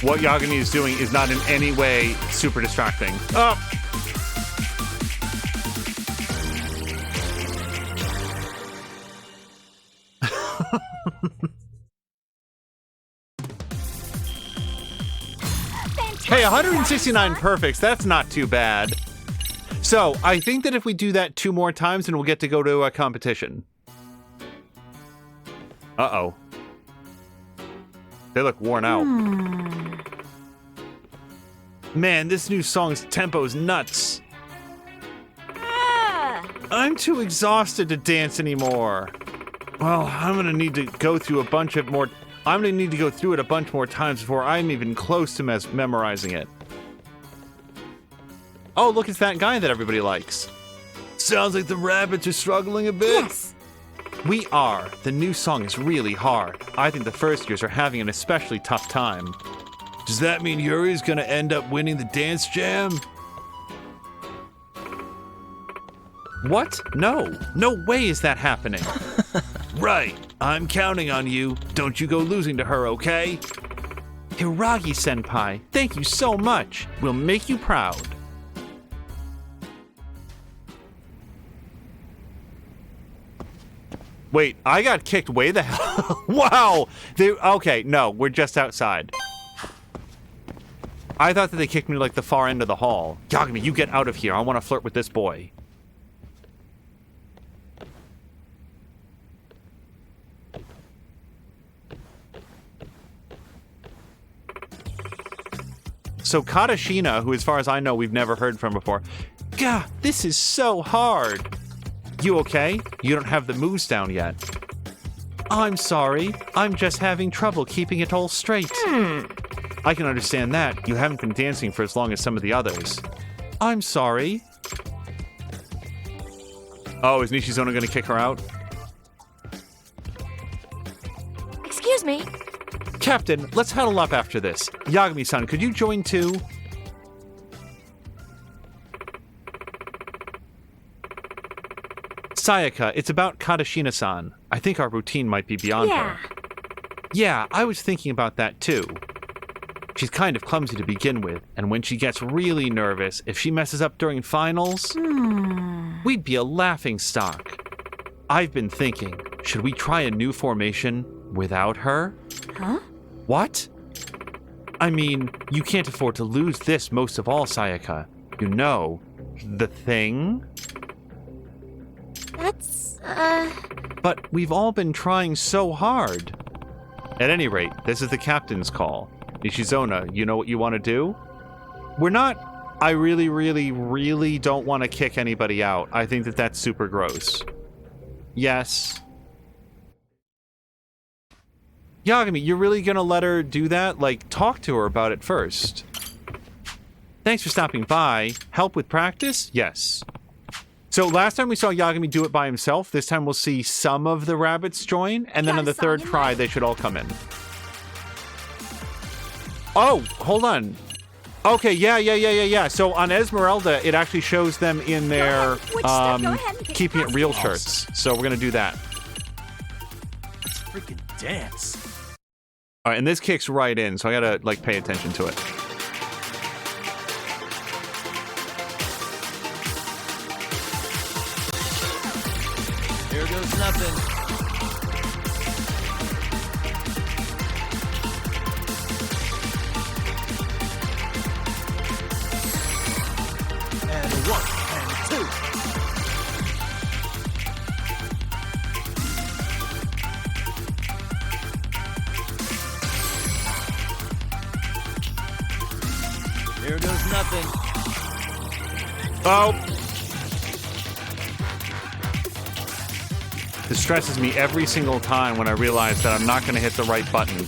Speaker 1: what Yagami is doing is not in any way super distracting. Oh! Hey, 169 perfects, that's not too bad. So, I think that if we do that 2 more times, then we'll get to go to a competition. Uh-oh. They look worn out. Man, this new song's tempo's nuts. I'm too exhausted to dance anymore. Well, I'm gonna need to go through it a bunch more times before I'm even close to memorizing it. Oh, look, it's that guy that everybody likes. Sounds like the rabbits are struggling a bit.
Speaker 7: Yes.
Speaker 1: We are. The new song is really hard. I think the first years are having an especially tough time. Does that mean Yuri's gonna end up winning the dance jam? What? No. No way is that happening. Right. I'm counting on you. Don't you go losing to her, okay? Hiragi-senpai, thank you so much. We'll make you proud. Wait, I got kicked way the hell. Wow. Okay, no, we're just outside. I thought that they kicked me to like the far end of the hall. Yagami, you get out of here. I want to flirt with this boy. So Katashina, who as far as I know we've never heard from before. Gah, this is so hard. You okay? You don't have the moves down yet. I'm sorry. I'm just having trouble keeping it all straight. I can understand that. You haven't been dancing for as long as some of the others. I'm sorry. Oh, is Nishizona going to kick her out?
Speaker 7: Excuse me.
Speaker 1: Captain, let's huddle up after this. Yagami-san, could you join too? Sayaka, it's about Katashina-san. I think our routine might be beyond her. Yeah, I was thinking about that too. She's kind of clumsy to begin with, and when she gets really nervous, if she messes up during finals, we'd be a laughingstock. I've been thinking, should we try a new formation without her?
Speaker 7: Huh?
Speaker 1: What? I mean, you can't afford to lose this most of all, Sayaka. You know, the thing?
Speaker 7: That's,
Speaker 1: But we've all been trying so hard. At any rate, this is the captain's call. Nishizona, you know what you want to do? I really, really, really don't want to kick anybody out. I think that that's super gross. Yes. Yagami, you're really gonna let her do that? Like, talk to her about it first. Thanks for stopping by. Help with practice? Yes. So last time we saw Yagami do it by himself. This time we'll see some of the rabbits join, and then on the third try, they should all come in. Oh, hold on. Okay, yeah. So on Esmeralda, it actually shows them in their keeping it real shirts. So we're gonna do that.
Speaker 6: Let's freaking dance.
Speaker 1: All right, and this kicks right in, so I gotta like pay attention to it.
Speaker 6: Here goes nothing. And 1 and 2. Here goes nothing.
Speaker 1: Oh! This stresses me every single time when I realize that I'm not going to hit the right button.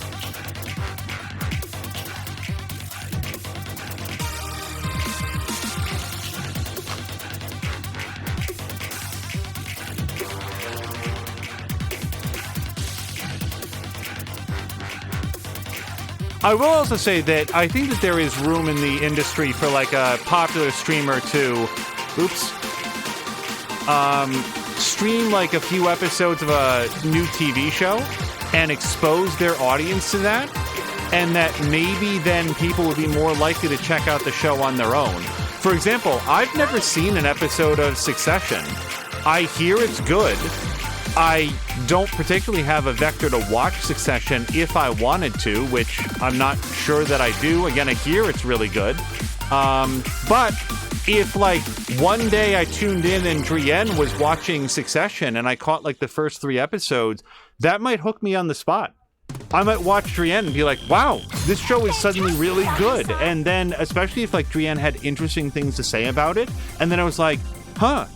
Speaker 1: I will also say that I think that there is room in the industry for like a popular streamer to, stream like a few episodes of a new TV show and expose their audience to that. and that maybe then people would be more likely to check out the show on their own. For example, I've never seen an episode of Succession. I hear it's good. I don't particularly have a vector to watch Succession if I wanted to, which I'm not sure that I do. Again, I hear it's really good. But if, like, one day I tuned in and Drienne was watching Succession and I caught, like, the first 3 episodes, that might hook me on the spot. I might watch Drienne and be like, wow, this show is suddenly really good. And then, especially if, like, Drienne had interesting things to say about it, and then I was like, huh,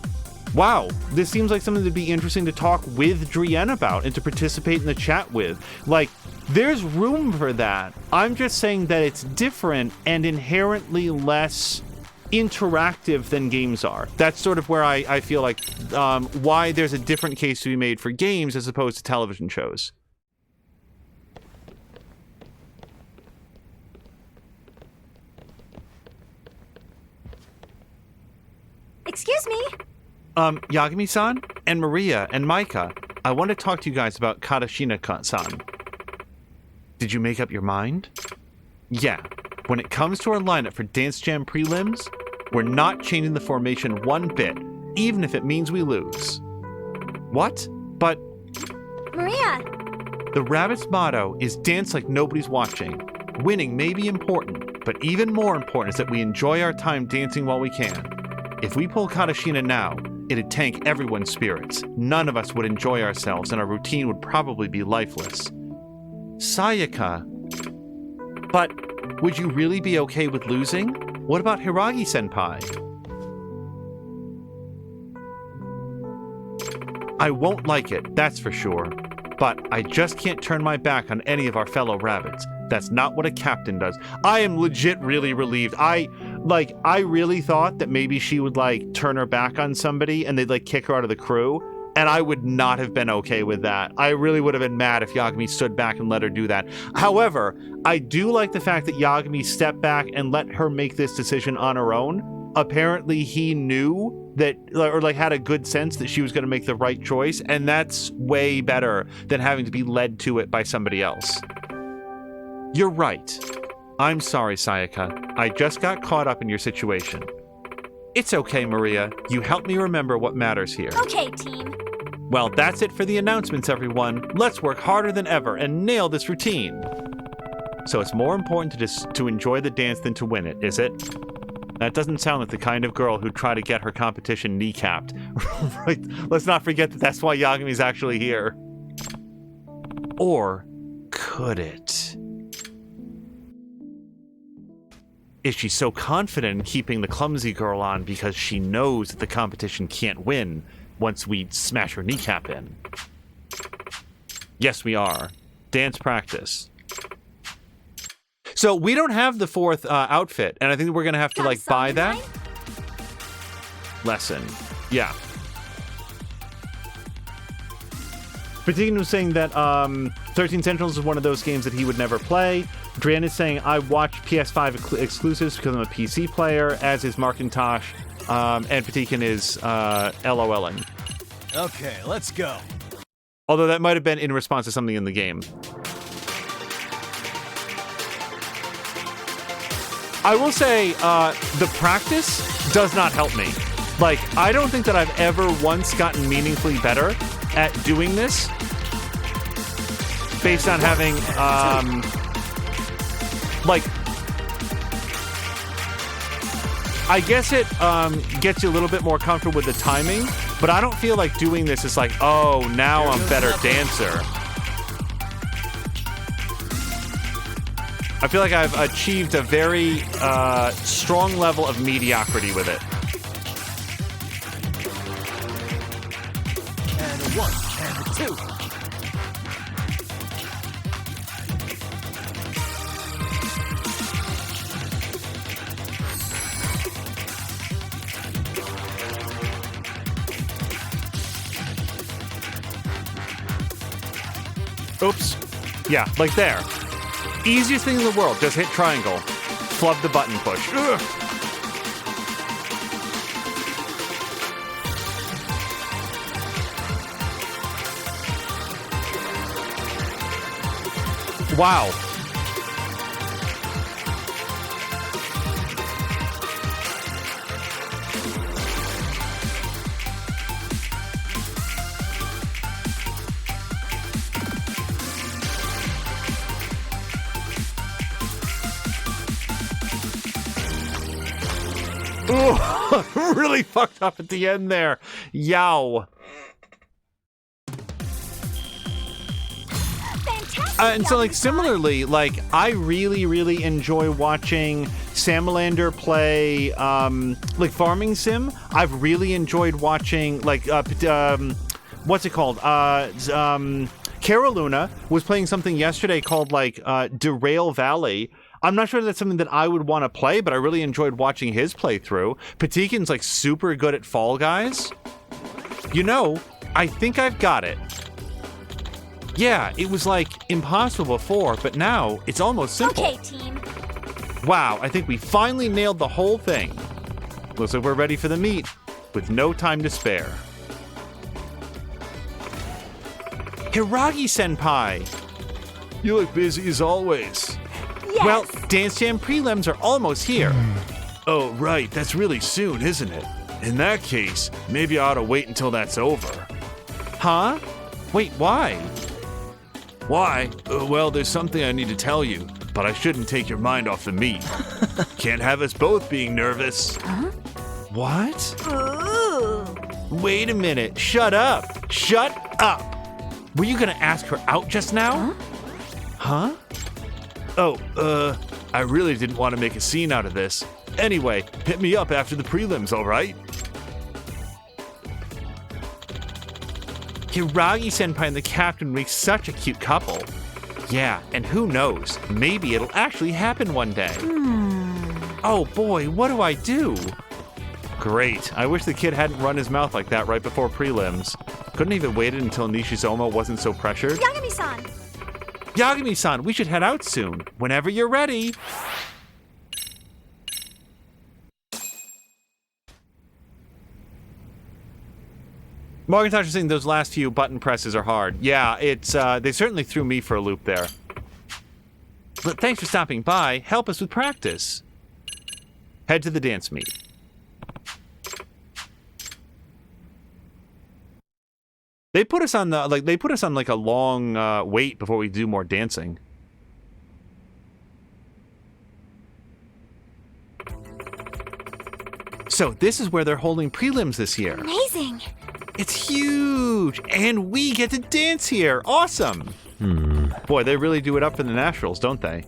Speaker 1: wow, this seems like something that'd be interesting to talk with Drienne about and to participate in the chat with. Like, there's room for that. I'm just saying that it's different and inherently less interactive than games are. That's sort of where I feel like why there's a different case to be made for games as opposed to television shows.
Speaker 7: Excuse me?
Speaker 1: Yagami-san and Maria and Micah, I want to talk to you guys about Katashina-san. Did you make up your mind? Yeah. When it comes to our lineup for Dance Jam prelims, we're not changing the formation one bit, even if it means we lose. What? But...
Speaker 7: Maria!
Speaker 1: The Rabbit's motto is dance like nobody's watching. Winning may be important, but even more important is that we enjoy our time dancing while we can. If we pull Katashina now, it'd tank everyone's spirits. None of us would enjoy ourselves, and our routine would probably be lifeless. Sayaka. But would you really be okay with losing? What about Hiragi-senpai? I won't like it, that's for sure. But I just can't turn my back on any of our fellow rabbits. That's not what a captain does. I am legit really relieved. I really thought that maybe she would, like, turn her back on somebody and they'd, like, kick her out of the crew. And I would not have been okay with that. I really would have been mad if Yagami stood back and let her do that. However, I do like the fact that Yagami stepped back and let her make this decision on her own. Apparently he knew that, or like had a good sense that she was going to make the right choice. And that's way better than having to be led to it by somebody else. You're right. I'm sorry, Sayaka. I just got caught up in your situation. It's okay, Maria. You helped me remember what matters here.
Speaker 7: Okay, team.
Speaker 1: Well, that's it for the announcements, everyone. Let's work harder than ever and nail this routine. So it's more important to enjoy the dance than to win it, is it? That doesn't sound like the kind of girl who'd try to get her competition kneecapped. Right? Let's not forget that that's why Yagami's actually here. Or could it? Is she so confident in keeping the clumsy girl on because she knows that the competition can't win once we smash her kneecap in? Yes, we are. Dance practice. So we don't have the 4th outfit, and I think we're going to have to, like, buy that. Lesson. Yeah. Patin was saying that 13 Sentinels is one of those games that he would never play. Drienne is saying, I watch PS5 exclusives because I'm a PC player, as is Markintosh, and Patikin is LOLing.
Speaker 6: Okay, let's go.
Speaker 1: Although that might have been in response to something in the game. I will say, the practice does not help me. Like, I don't think that I've ever once gotten meaningfully better at doing this based on having, like, I guess it gets you a little bit more comfortable with the timing, but I don't feel like doing this is like, oh, now I'm a better dancer. I feel like I've achieved a very strong level of mediocrity with it.
Speaker 6: And 1, and 2.
Speaker 1: Oops. Yeah, like there. Easiest thing in the world. Just hit triangle. Flub the button push. Ugh. Wow. Ooh, really fucked up at the end there. Yow.
Speaker 7: Fantastic.
Speaker 1: And so, like,
Speaker 7: Yagami-san.
Speaker 1: similarly, like, I really enjoy watching Salamander play, like, Farming Sim. I've really enjoyed watching, like, what's it called? Caroluna was playing something yesterday called, like, Derail Valley. I'm not sure that's something that I would want to play, but I really enjoyed watching his playthrough. Patikin's, like, super good at Fall Guys. You know, I think I've got it. Yeah, it was, like, impossible before, but now it's almost simple.
Speaker 7: Okay, team.
Speaker 1: Wow, I think we finally nailed the whole thing. Looks like we're ready for the meet, with no time to spare. Hiragi-senpai!
Speaker 3: You look busy as always.
Speaker 7: Yes.
Speaker 1: Well, Dance Jam prelims are almost here.
Speaker 3: Oh, right, that's really soon, isn't it? In that case, maybe I ought to wait until that's over.
Speaker 1: Huh? Wait, why?
Speaker 3: Why? Well, there's something I need to tell you, but I shouldn't take your mind off the meat. Can't have us both being nervous.
Speaker 1: What?
Speaker 7: Ooh.
Speaker 1: Wait a minute. Shut up. Shut up. Were you gonna ask her out just now? Huh?
Speaker 3: Oh, I really didn't want to make a scene out of this. Anyway, hit me up after the prelims, all right?
Speaker 1: Hiragi-senpai and the captain make such a cute couple. Yeah, and who knows? Maybe it'll actually happen one day. Oh boy, what do I do? Great. I wish the kid hadn't run his mouth like that right before prelims. Couldn't even waited until Nishizoma wasn't so pressured.
Speaker 7: Yagami-san.
Speaker 1: Yagami-san, we should head out soon. Whenever you're ready. Morgentosh is saying those last few button presses are hard. Yeah, it's they certainly threw me for a loop there. But thanks for stopping by. Help us with practice. Head to the dance meet. They put us on like a long wait before we do more dancing. So this is where they're holding prelims this year.
Speaker 7: Amazing.
Speaker 1: It's huge, and we get to dance here. Awesome. Boy, they really do it up in the Nationals, don't they?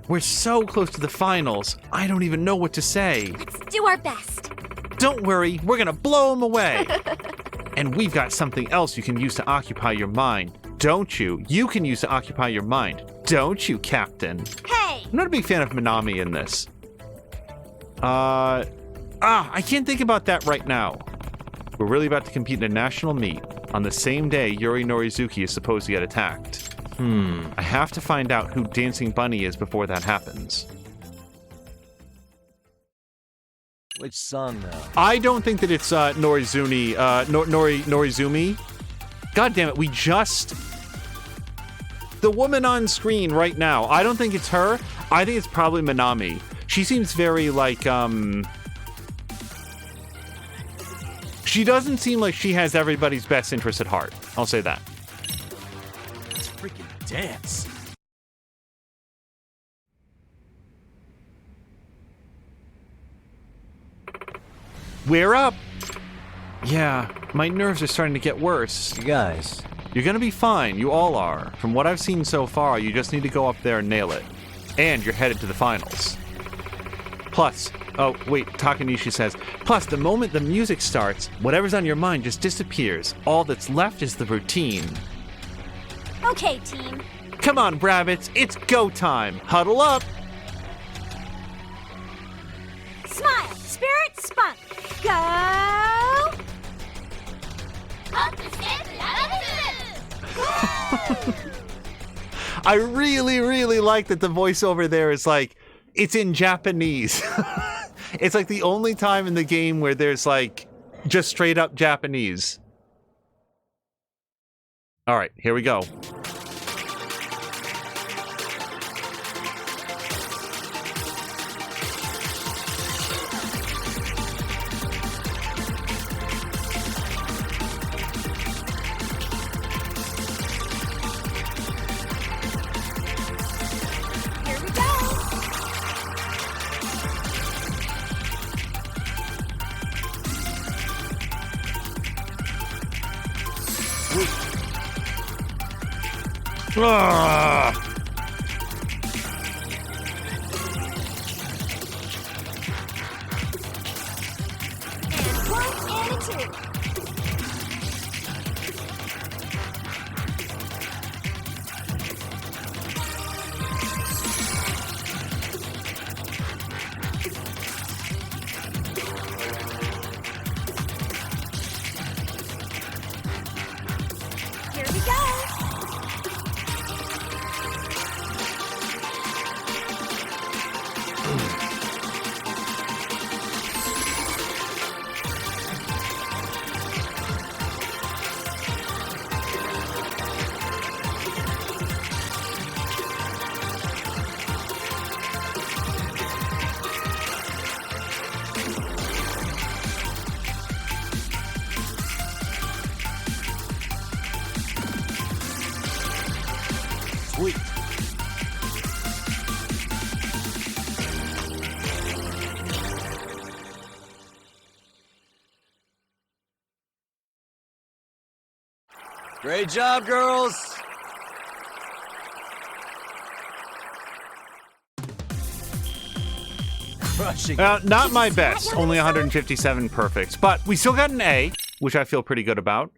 Speaker 1: We're so close to the finals. I don't even know what to say.
Speaker 7: Let's do our best.
Speaker 1: Don't worry, we're gonna blow them away. And we've got something else you can use to occupy your mind. Don't you? You can use to occupy your mind. Don't you, Captain?
Speaker 7: Hey.
Speaker 1: I'm not a big fan of Minami in this. I can't think about that right now. We're really about to compete in a national meet on the same day Yuri Norizuki is supposed to get attacked. I have to find out who Dancing Bunny is before that happens.
Speaker 6: Which song now?
Speaker 1: I don't think that it's Norizumi. God damn it, we just... The woman on screen right now, I don't think it's her. I think it's probably Minami. She seems very, like, She doesn't seem like she has everybody's best interest at heart. I'll say that.
Speaker 6: Let's freaking dance.
Speaker 1: We're up. Yeah, my nerves are starting to get worse.
Speaker 6: You guys.
Speaker 1: You're gonna be fine. You all are. From what I've seen so far, you just need to go up there and nail it. And you're headed to the finals. Plus, oh, wait, Takanishi says, plus, the moment the music starts, whatever's on your mind just disappears. All that's left is the routine.
Speaker 7: Okay, team.
Speaker 1: Come on, Brabbits, it's go time. Huddle up.
Speaker 7: Smile, spirit, spunk. Go!
Speaker 1: I really like that the voiceover there is like, it's in Japanese. It's like the only time in the game where there's like just straight up Japanese. All right, here we go.
Speaker 7: Here we go.
Speaker 1: Ugh.
Speaker 7: And one and a two. Here we go.
Speaker 6: Sweet. Great job, girls. Crushing.
Speaker 1: Not my best, only 157 perfects, but we still got an A, which I feel pretty good about.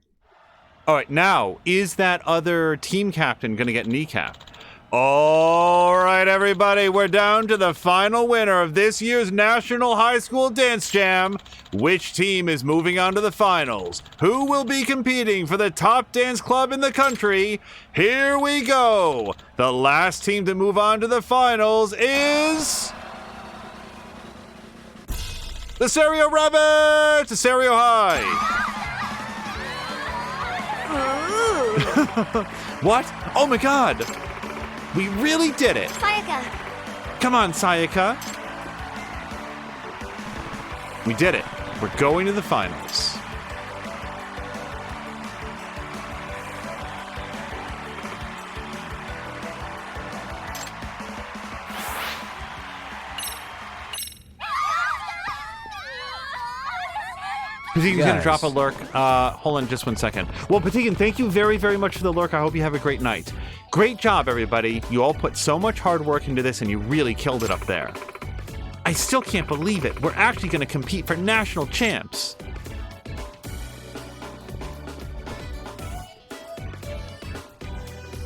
Speaker 1: All right, now, is that other team captain going to get kneecapped? All right, everybody, we're down to the final winner of this year's National High School Dance Jam. Which team is moving on to the finals? Who will be competing for the top dance club in the country? Here we go. The last team to move on to the finals is... the Serio Rabbits! The Serio High! What? Oh my god! We really did it!
Speaker 7: Sayaka.
Speaker 1: Come on, Sayaka. We did it. We're going to the finals. Patigan's gonna
Speaker 6: Guys.
Speaker 1: drop a lurk. Hold on just 1 second. Well, Patigan, thank you very, very much for the lurk. I hope you have a great night. Great job, everybody. You all put so much hard work into this, and you really killed it up there. I still can't believe it. We're actually gonna compete for national champs.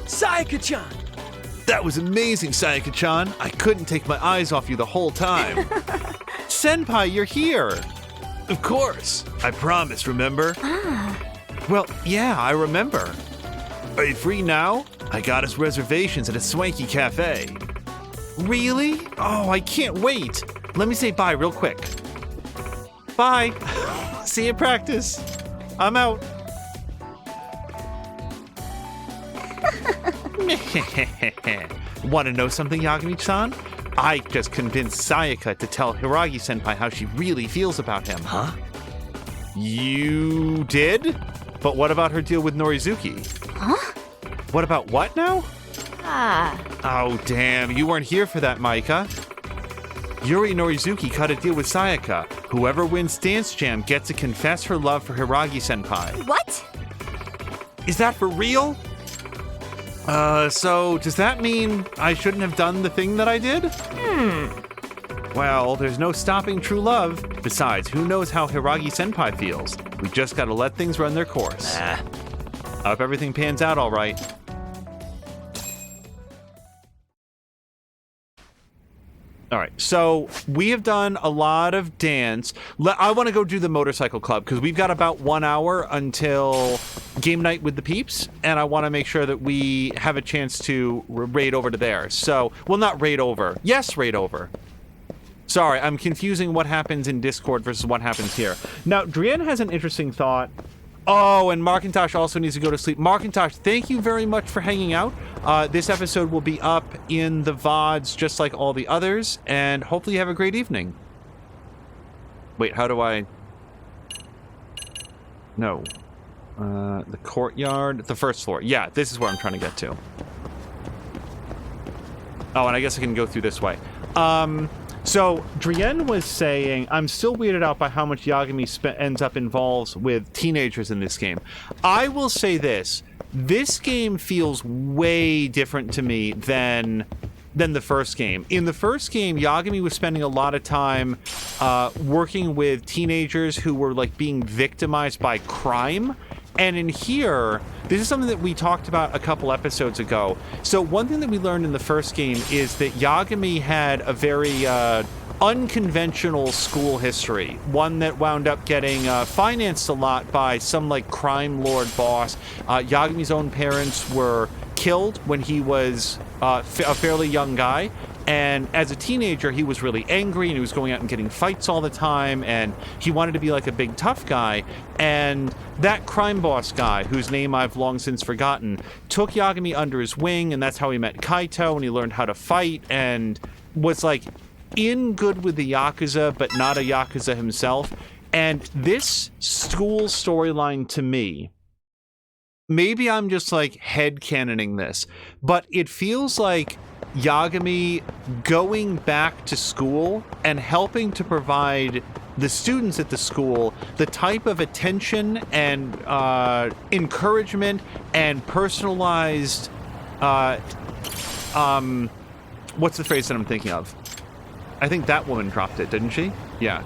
Speaker 6: Sayaka-chan.
Speaker 1: That was amazing, Sayaka-chan. I couldn't take my eyes off you the whole time. Senpai, you're here. Of course. I promised, remember? Well, yeah, I remember. Are you free now? I got us reservations at a swanky cafe. Really? Oh, I can't wait. Let me say bye real quick. Bye. See you at practice. I'm out. Want to know something, Yagami-san? I just convinced Sayaka to tell Hiragi-senpai how she really feels about him.
Speaker 6: Huh?
Speaker 1: You did? But what about her deal with Norizuki?
Speaker 7: Huh?
Speaker 1: What about what now?
Speaker 7: Ah.
Speaker 1: Oh, damn. You weren't here for that, Maika. Yuri Norizuki cut a deal with Sayaka. Whoever wins Dance Jam gets to confess her love for Hiragi-senpai.
Speaker 7: What?
Speaker 1: Is that for real? So does that mean I shouldn't have done the thing that I did? Well, there's no stopping true love. Besides, who knows how Hiragi-senpai feels? We just gotta let things run their course. I hope everything pans out all right. All right, so we have done a lot of dance. I want to go do the motorcycle club because we've got about 1 hour until game night with the peeps, and I want to make sure that we have a chance to raid over to there. So, well, not raid over. Yes, raid over. Sorry, I'm confusing what happens in Discord versus what happens here. Now, Drienne has an interesting thought. Oh, and Markintosh also needs to go to sleep. Markintosh, thank you very much for hanging out. This episode will be up in the VODs just like all the others, and hopefully you have a great evening. Wait, how do I... No. The courtyard, the first floor. Yeah, this is where I'm trying to get to. Oh, and I guess I can go through this way. So, Drienne was saying, I'm still weirded out by how much Yagami ends up involved with teenagers in this game. I will say this. this game feels way different to me than the first game. In the first game, Yagami was spending a lot of time working with teenagers who were like being victimized by crime. And in here, this is something that we talked about a couple episodes ago. So one thing that we learned in the first game is that Yagami had a very unconventional school history, one that wound up getting financed a lot by some like crime lord boss. Yagami's own parents were killed when he was a fairly young guy, and as a teenager he was really angry and he was going out and getting fights all the time, and he wanted to be like a big tough guy. And that crime boss guy, whose name I've long since forgotten, took Yagami under his wing, and that's how he met Kaito, and he learned how to fight and was like in good with the Yakuza, but not a Yakuza himself. And this school storyline to me, maybe I'm just like headcanoning this, but it feels like Yagami going back to school and helping to provide the students at the school the type of attention and encouragement and personalized what's the phrase that I'm thinking of? I think that woman dropped it, didn't she? Yeah.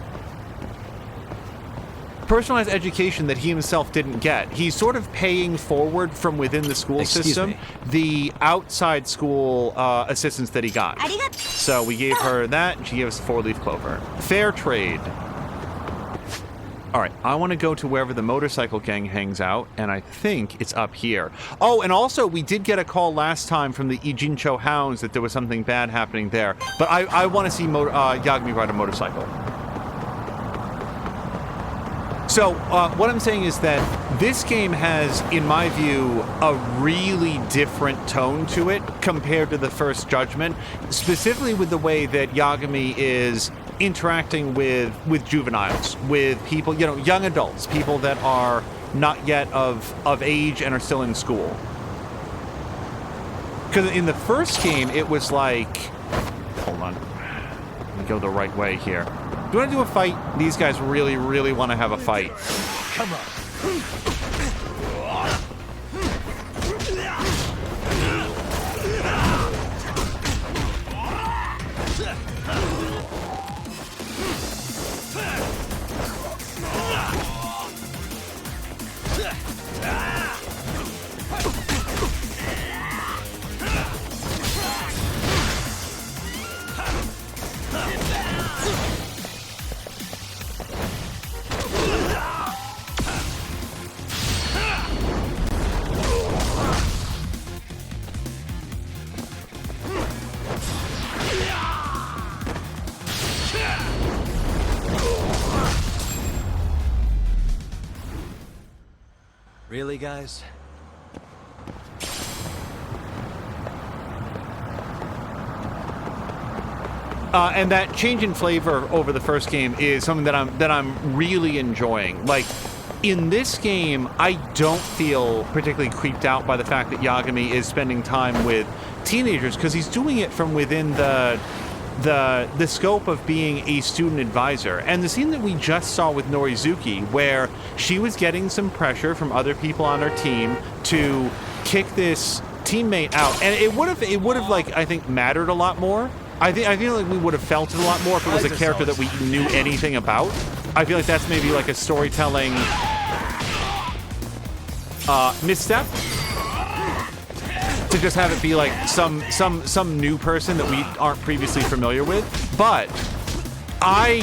Speaker 1: Personalized education that he himself didn't get. He's sort of paying forward from within the school system the outside school assistance that he got. So we gave her that, and she gave us a 4-leaf clover. Fair trade. All right, I want to go to wherever the motorcycle gang hangs out, and I think it's up here. Oh, and also, we did get a call last time from the Ijincho Hounds that there was something bad happening there. But I want to see Yagami ride a motorcycle. So, what I'm saying is that this game has, in my view, a really different tone to it compared to the first Judgment, specifically with the way that Yagami is interacting with juveniles, with people, you know, young adults, people that are not yet of age and are still in school. Because in the first game, it was like... Hold on. Let me go the right way here. Do you want to do a fight? These guys really, really want to have a fight.
Speaker 6: Come on. Really, guys?
Speaker 1: And that change in flavor over the first game is something that I'm really enjoying. Like, in this game, I don't feel particularly creeped out by the fact that Yagami is spending time with teenagers, because he's doing it from within the scope of being a student advisor. And the scene that we just saw with Norizuki, where she was getting some pressure from other people on her team to kick this teammate out, and it would have like, I think, mattered a lot more. I feel like we would have felt it a lot more if it was a character that we knew anything about. I feel like that's maybe like a storytelling misstep, to just have it be like some new person that we aren't previously familiar with. But I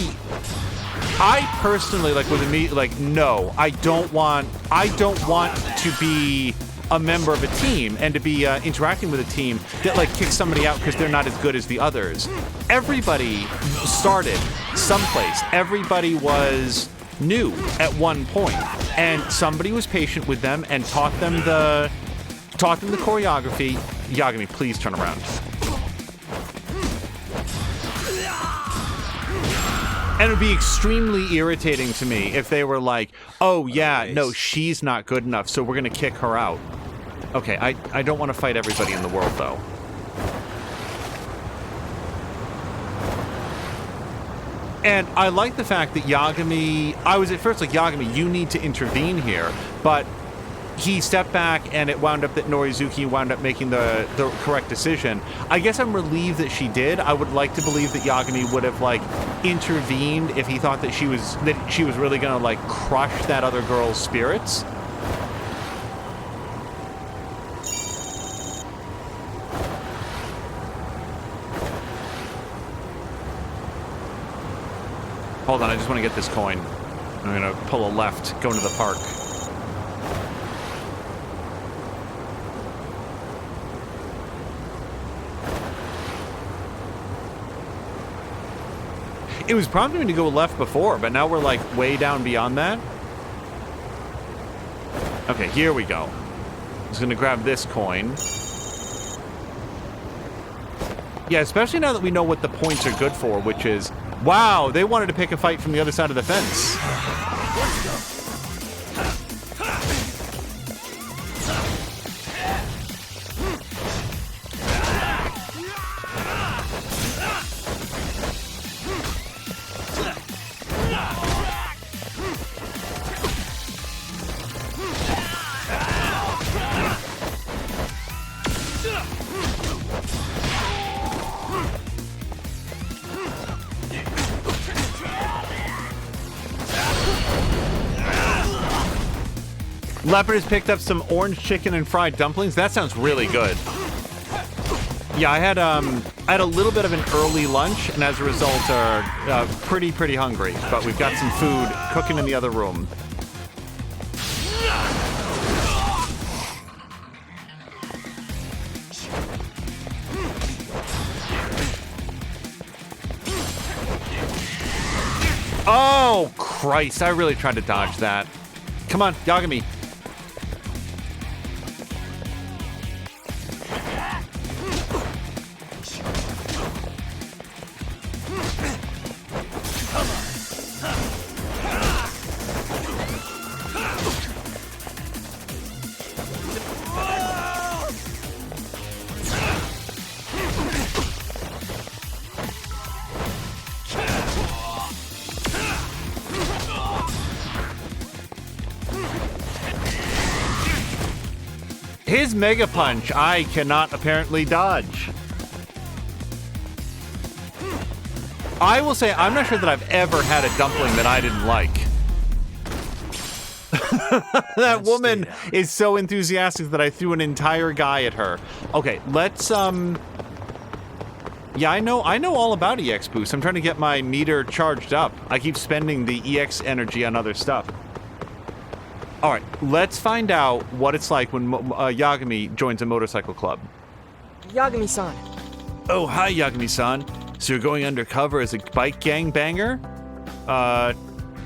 Speaker 1: personally, like, with me, like, no, I don't want to be a member of a team and to be interacting with a team that like kicks somebody out because they're not as good as the others. Everybody started someplace. Everybody was new at one point, and somebody was patient with them and taught them the choreography. Yagami, please turn around. And it would be extremely irritating to me if they were like, oh yeah, no, she's not good enough, so we're gonna kick her out. Okay, I don't want to fight everybody in the world, though. And I like the fact that Yagami... I was at first like, Yagami, you need to intervene here, but he stepped back and it wound up that Norizuki wound up making the correct decision. I guess I'm relieved that she did. I would like to believe that Yagami would have like intervened if he thought that she was really gonna like crush that other girl's spirits. Hold on, I just want to get this coin. I'm gonna pull a left, go into the park. It was prompting me to go left before, but now we're like way down beyond that. Okay, here we go. I'm just gonna grab this coin. Yeah, especially now that we know what the points are good for, which is, wow, they wanted to pick a fight from the other side of the fence. Leopard has picked up some orange chicken and fried dumplings. That sounds really good. Yeah, I had a little bit of an early lunch, and as a result, are pretty hungry. But we've got some food cooking in the other room. Oh, Christ. I really tried to dodge that. Come on, Yagami. His Mega Punch, I cannot apparently dodge. I will say, I'm not sure that I've ever had a dumpling that I didn't like. That woman is so enthusiastic that I threw an entire guy at her. Okay, let's, yeah, I know all about EX Boost. I'm trying to get my meter charged up. I keep spending the EX energy on other stuff. All right, let's find out what it's like when Yagami joins a motorcycle club.
Speaker 8: Yagami-san.
Speaker 1: Oh, hi, Yagami-san. So you're going undercover as a bike gang banger?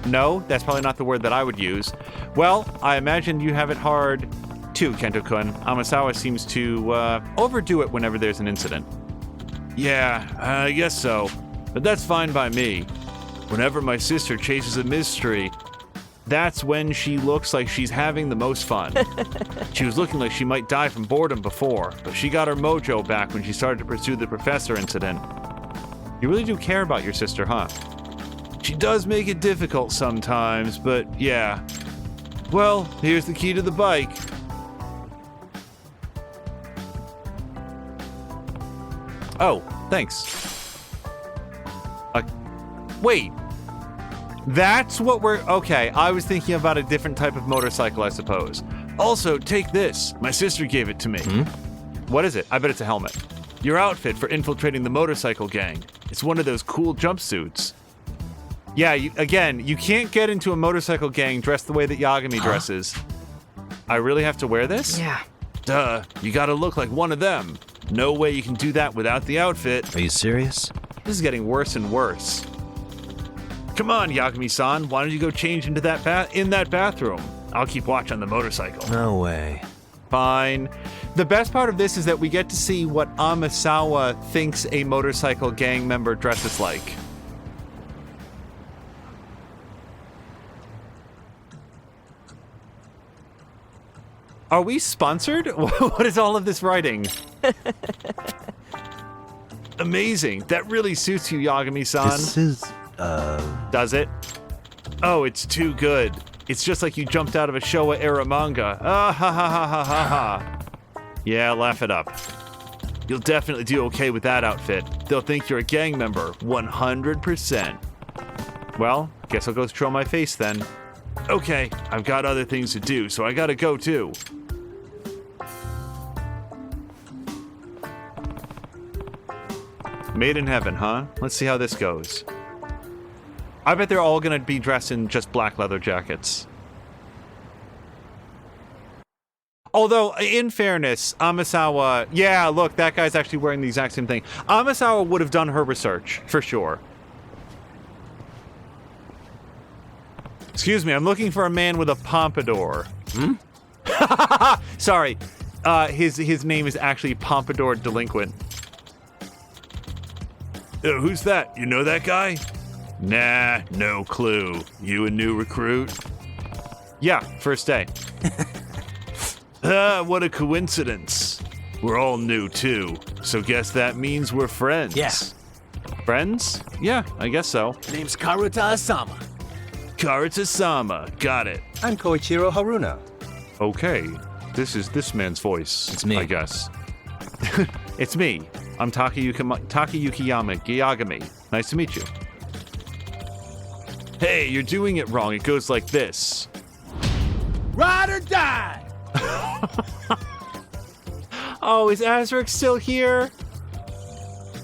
Speaker 1: No, that's probably not the word that I would use. Well, I imagine you have it hard too, Kento-kun. Amasawa seems to overdo it whenever there's an incident. Yeah, I guess so. But that's fine by me. Whenever my sister chases a mystery, that's when she looks like she's having the most fun. She was looking like she might die from boredom before, but she got her mojo back when she started to pursue the professor incident. You really do care about your sister, huh? She does make it difficult sometimes, but yeah. Well, here's the key to the bike. Oh, thanks. Wait. That's what we're... Okay, I was thinking about a different type of motorcycle, I suppose. Also, take this. My sister gave it to me. What is it? I bet it's a helmet. Your outfit for infiltrating the motorcycle gang. It's one of those cool jumpsuits. Yeah, you can't get into a motorcycle gang dressed the way that Yagami dresses. I really have to wear this?
Speaker 8: Yeah.
Speaker 1: Duh, you gotta look like one of them. No way you can do that without the outfit.
Speaker 6: Are you serious?
Speaker 1: This is getting worse and worse. Come on, Yagami-san, why don't you go change into that bathroom? I'll keep watch on the motorcycle.
Speaker 6: No way.
Speaker 1: Fine. The best part of this is that we get to see what Amasawa thinks a motorcycle gang member dresses like. Are we sponsored? What is all of this writing? Amazing. That really suits you, Yagami-san.
Speaker 6: This is,
Speaker 1: Does it? Oh, it's too good. It's just like you jumped out of a Showa-era manga. Ah, ha, ha, ha, ha, ha, ha. Yeah, laugh it up. You'll definitely do okay with that outfit. They'll think you're a gang member, 100%. Well, guess I'll go show my face then. Okay, I've got other things to do, so I gotta go too. Made in heaven, huh? Let's see how this goes. I bet they're all gonna be dressed in just black leather jackets. Although, in fairness, Amasawa... Yeah, look, that guy's actually wearing the exact same thing. Amasawa would have done her research, for sure. Excuse me, I'm looking for a man with a pompadour. Sorry, his name is actually Pompadour Delinquent.
Speaker 3: Who's that? You know that guy?
Speaker 1: Nah, no clue. You a new recruit? Yeah, first day.
Speaker 3: What a coincidence. We're all new too, so guess that means we're friends.
Speaker 6: Yeah.
Speaker 1: Friends? Yeah, I guess so.
Speaker 6: Name's Karuta Asama.
Speaker 3: Karuta-sama, got it.
Speaker 6: I'm Koichiro Haruna.
Speaker 1: Okay, this is this man's voice.
Speaker 6: It's me.
Speaker 1: I guess. It's me. I'm Takayuki Yagami. Nice to meet you.
Speaker 3: Hey, you're doing it wrong. It goes like this.
Speaker 4: Ride or die!
Speaker 1: Oh, is Azric still here?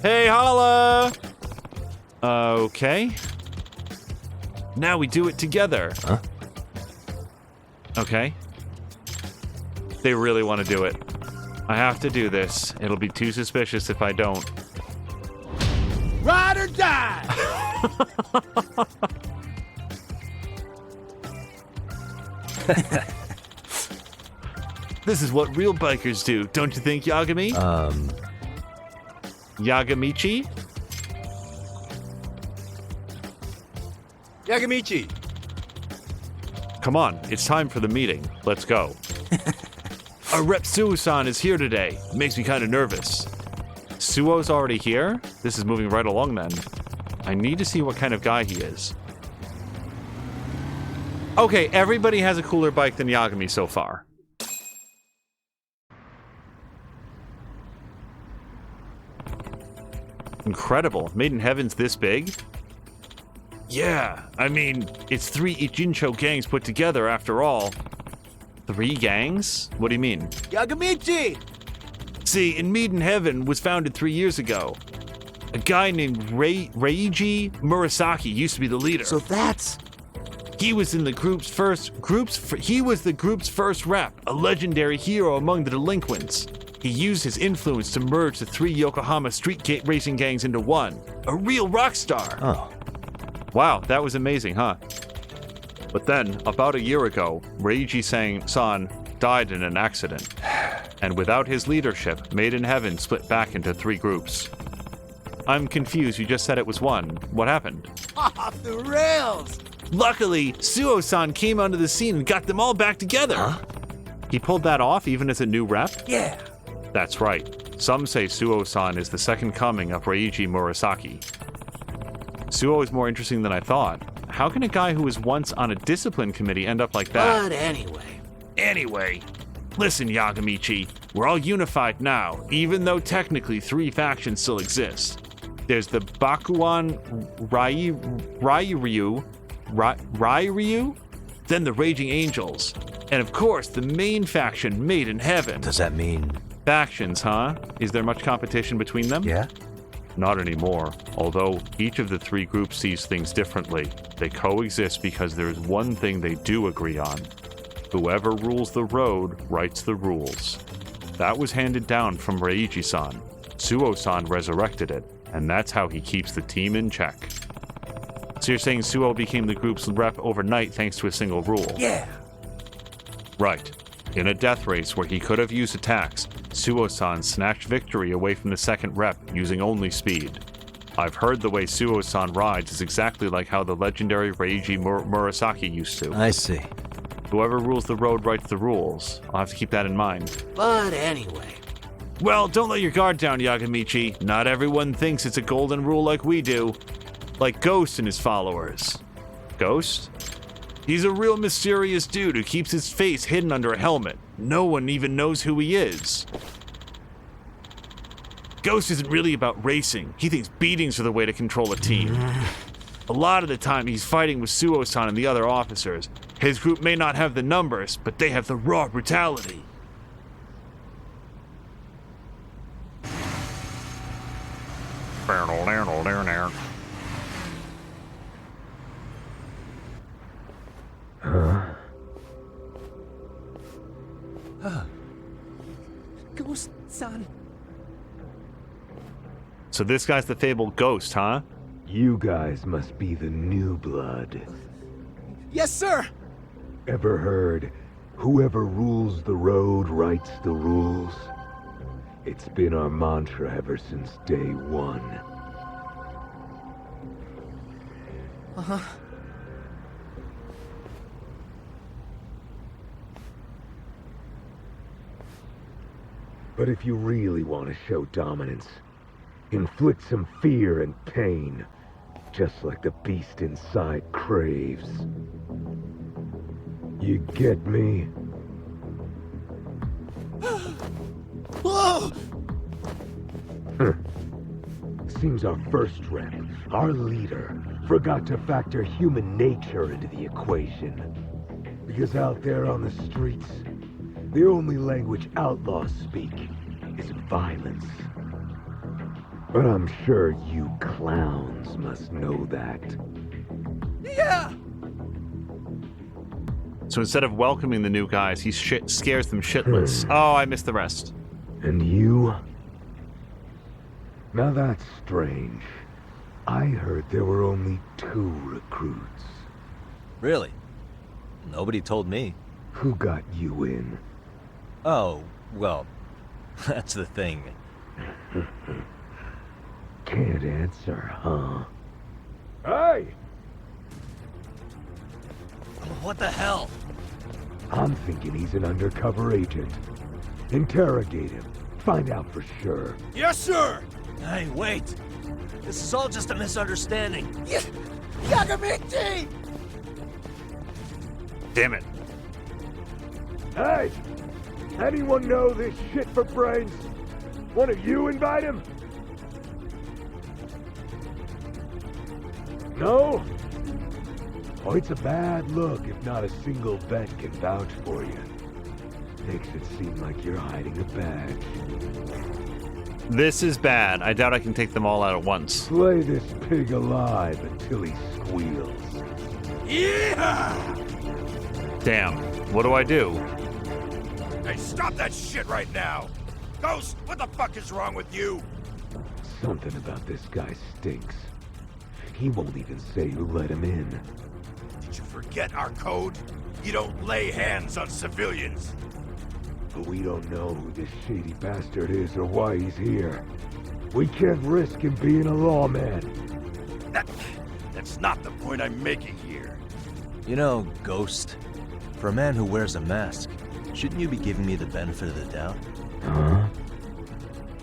Speaker 1: Hey, holla! Okay. Now we do it together.
Speaker 6: Huh?
Speaker 1: Okay. They really want to do it. I have to do this. It'll be too suspicious if I don't.
Speaker 4: Ride or die!
Speaker 3: This is what real bikers do, don't you think, Yagami?
Speaker 1: Yagamichi?
Speaker 4: Yagamichi!
Speaker 1: Come on, it's time for the meeting. Let's go.
Speaker 3: Our rep Suo-san is here today. Makes me kind of nervous.
Speaker 1: Suo's already here? This is moving right along then. I need to see what kind of guy he is. Okay, everybody has a cooler bike than Yagami so far. Incredible. Made in Heaven's this big?
Speaker 3: Yeah, I mean, it's 3 Ichincho gangs put together after all.
Speaker 1: 3 gangs? What do you mean?
Speaker 4: Yagamichi!
Speaker 3: See, in Mead in Heaven was founded 3 years ago. A guy named Reiji Murasaki used to be the leader.
Speaker 6: So that's...
Speaker 3: He was in the group's first rep, a legendary hero among the delinquents. He used his influence to merge the 3 Yokohama street racing gangs into one. A real rock star.
Speaker 6: Oh.
Speaker 1: Wow, that was amazing, huh? But then, about a year ago, Reiji-san died in an accident. And without his leadership, Made in Heaven split back into 3 groups. I'm confused, you just said it was one. What happened?
Speaker 4: Off the rails!
Speaker 3: Luckily, Suo-san came onto the scene and got them all back together.
Speaker 6: Huh?
Speaker 1: He pulled that off even as a new rep?
Speaker 4: Yeah.
Speaker 1: That's right. Some say Suo-san is the second coming of Reiji Murasaki. Suo is more interesting than I thought. How can a guy who was once on a discipline committee end up like that?
Speaker 4: But anyway,
Speaker 3: Listen, Yagamichi, we're all unified now, even though technically 3 factions still exist.
Speaker 1: There's the Bakuan Ryu,
Speaker 3: Then the Raging Angels, and of course the main faction, Made in Heaven.
Speaker 6: Does that mean...
Speaker 1: factions, huh? Is there much competition between them?
Speaker 6: Yeah?
Speaker 1: Not anymore. Although each of the 3 groups sees things differently, they coexist because there is one thing they do agree on. Whoever rules the road writes the rules. That was handed down from Reiji-san. Suo-san resurrected it, and that's how he keeps the team in check. So you're saying Suo became the group's rep overnight thanks to a single rule?
Speaker 4: yeah.
Speaker 1: Right. In a death race where he could have used attacks, Suo-san snatched victory away from the second rep using only speed. I've heard the way Suo-san rides is exactly like how the legendary Reiji Murasaki used to.
Speaker 6: I see.
Speaker 1: Whoever rules the road writes the rules. I'll have to keep that in mind.
Speaker 4: But anyway.
Speaker 3: Well, don't let your guard down, Yagamichi. Not everyone thinks it's a golden rule like we do. Like Ghost and his followers.
Speaker 1: Ghost?
Speaker 3: He's a real mysterious dude who keeps his face hidden under a helmet. No one even knows who he is. Ghost isn't really about racing. He thinks beatings are the way to control a team. A lot of the time, he's fighting with Suo-san and the other officers. His group may not have the numbers, but they have the raw brutality.
Speaker 6: Ghost-san.
Speaker 1: So this guy's the fabled Ghost, huh?
Speaker 9: You guys must be the new blood.
Speaker 6: Yes, sir.
Speaker 9: Ever heard, whoever rules the road writes the rules? It's been our mantra ever since day one.
Speaker 6: Uh-huh.
Speaker 9: But if you really want to show dominance, inflict some fear and pain, just like the beast inside craves. You get me?
Speaker 6: Whoa!
Speaker 9: Seems our first rep, our leader, forgot to factor human nature into the equation. Because out there on the streets, the only language outlaws speak is violence. But I'm sure you clowns must know that.
Speaker 6: Yeah!
Speaker 1: So instead of welcoming the new guys, he scares them shitless. Oh, I missed the rest.
Speaker 9: And you? Now that's strange. I heard there were only 2 recruits.
Speaker 6: Really? Nobody told me.
Speaker 9: Who got you in?
Speaker 6: Oh, well, that's the thing.
Speaker 9: Can't answer, huh? Hey!
Speaker 6: What the hell?
Speaker 9: I'm thinking he's an undercover agent. Interrogate him. Find out for sure.
Speaker 2: Yes, sir!
Speaker 6: Hey, wait! This is all just a misunderstanding.
Speaker 2: Yagami!
Speaker 1: Damn it.
Speaker 9: Hey! Anyone know this shit for brains? One of you invite him? No? Oh, it's a bad look if not a single vet can vouch for you. Makes it seem like you're hiding a badge.
Speaker 1: This is bad. I doubt I can take them all out at once.
Speaker 9: Slay this pig alive until he squeals.
Speaker 2: Yeah!
Speaker 1: Damn. What do I do?
Speaker 2: Hey, stop that shit right now! Ghost, what the fuck is wrong with you?
Speaker 9: Something about this guy stinks. He won't even say who let him in.
Speaker 2: Did you forget our code? You don't lay hands on civilians.
Speaker 9: But we don't know who this shady bastard is or why he's here. We can't risk him being a lawman.
Speaker 2: That's not the point I'm making here.
Speaker 6: You know, Ghost, for a man who wears a mask, shouldn't you be giving me the benefit of the doubt?
Speaker 9: Huh?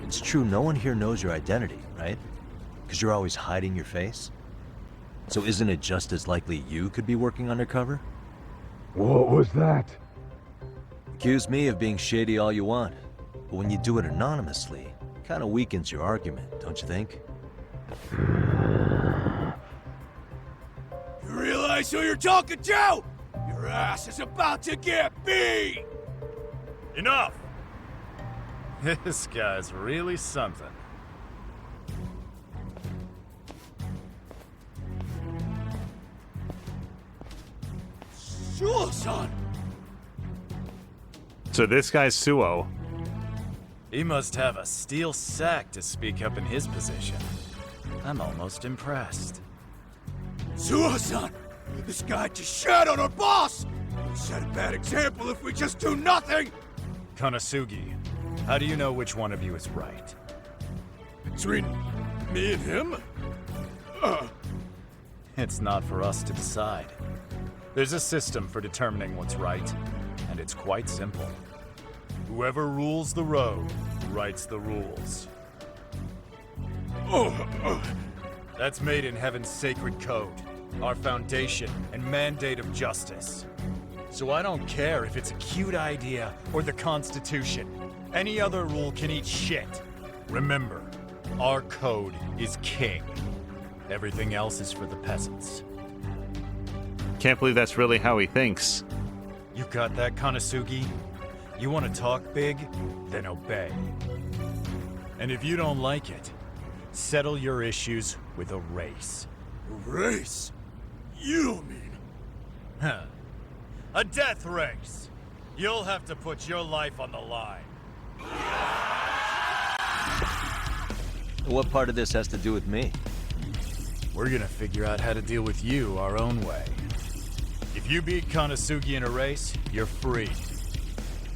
Speaker 6: It's true, no one here knows your identity, right? Because you're always hiding your face? So isn't it just as likely you could be working undercover?
Speaker 9: What was that?
Speaker 6: Accuse me of being shady all you want, but when you do it anonymously, it kind of weakens your argument, don't you think?
Speaker 2: You realize who you're talking to? Your ass is about to get beat!
Speaker 10: Enough! This guy's really something.
Speaker 2: Suo-san!
Speaker 1: So this guy's Suo.
Speaker 10: He must have a steel sack to speak up in his position. I'm almost impressed.
Speaker 2: Suo-san! This guy just shat on our boss! He set a bad example if we just do nothing!
Speaker 10: Konosugi, how do you know which one of you is right?
Speaker 2: Between me and him?
Speaker 10: It's not for us to decide. There's a system for determining what's right, and it's quite simple. Whoever rules the road writes the rules. That's made in heaven's sacred code. our foundation and mandate of justice. So I don't care if it's a cute idea or the Constitution. Any other rule can eat shit. Remember, our code is king. Everything else is for the peasants.
Speaker 1: Can't believe that's really how he thinks.
Speaker 10: You got that, Konosugi? You want to talk big? Then obey. And if you don't like it, settle your issues with a race.
Speaker 2: Race? You don't mean...
Speaker 10: Huh. A death race. You'll have to put your life on the line.
Speaker 6: What part of this has to do with me?
Speaker 10: We're gonna figure out how to deal with you our own way. If you beat Konosugi in a race, you're free.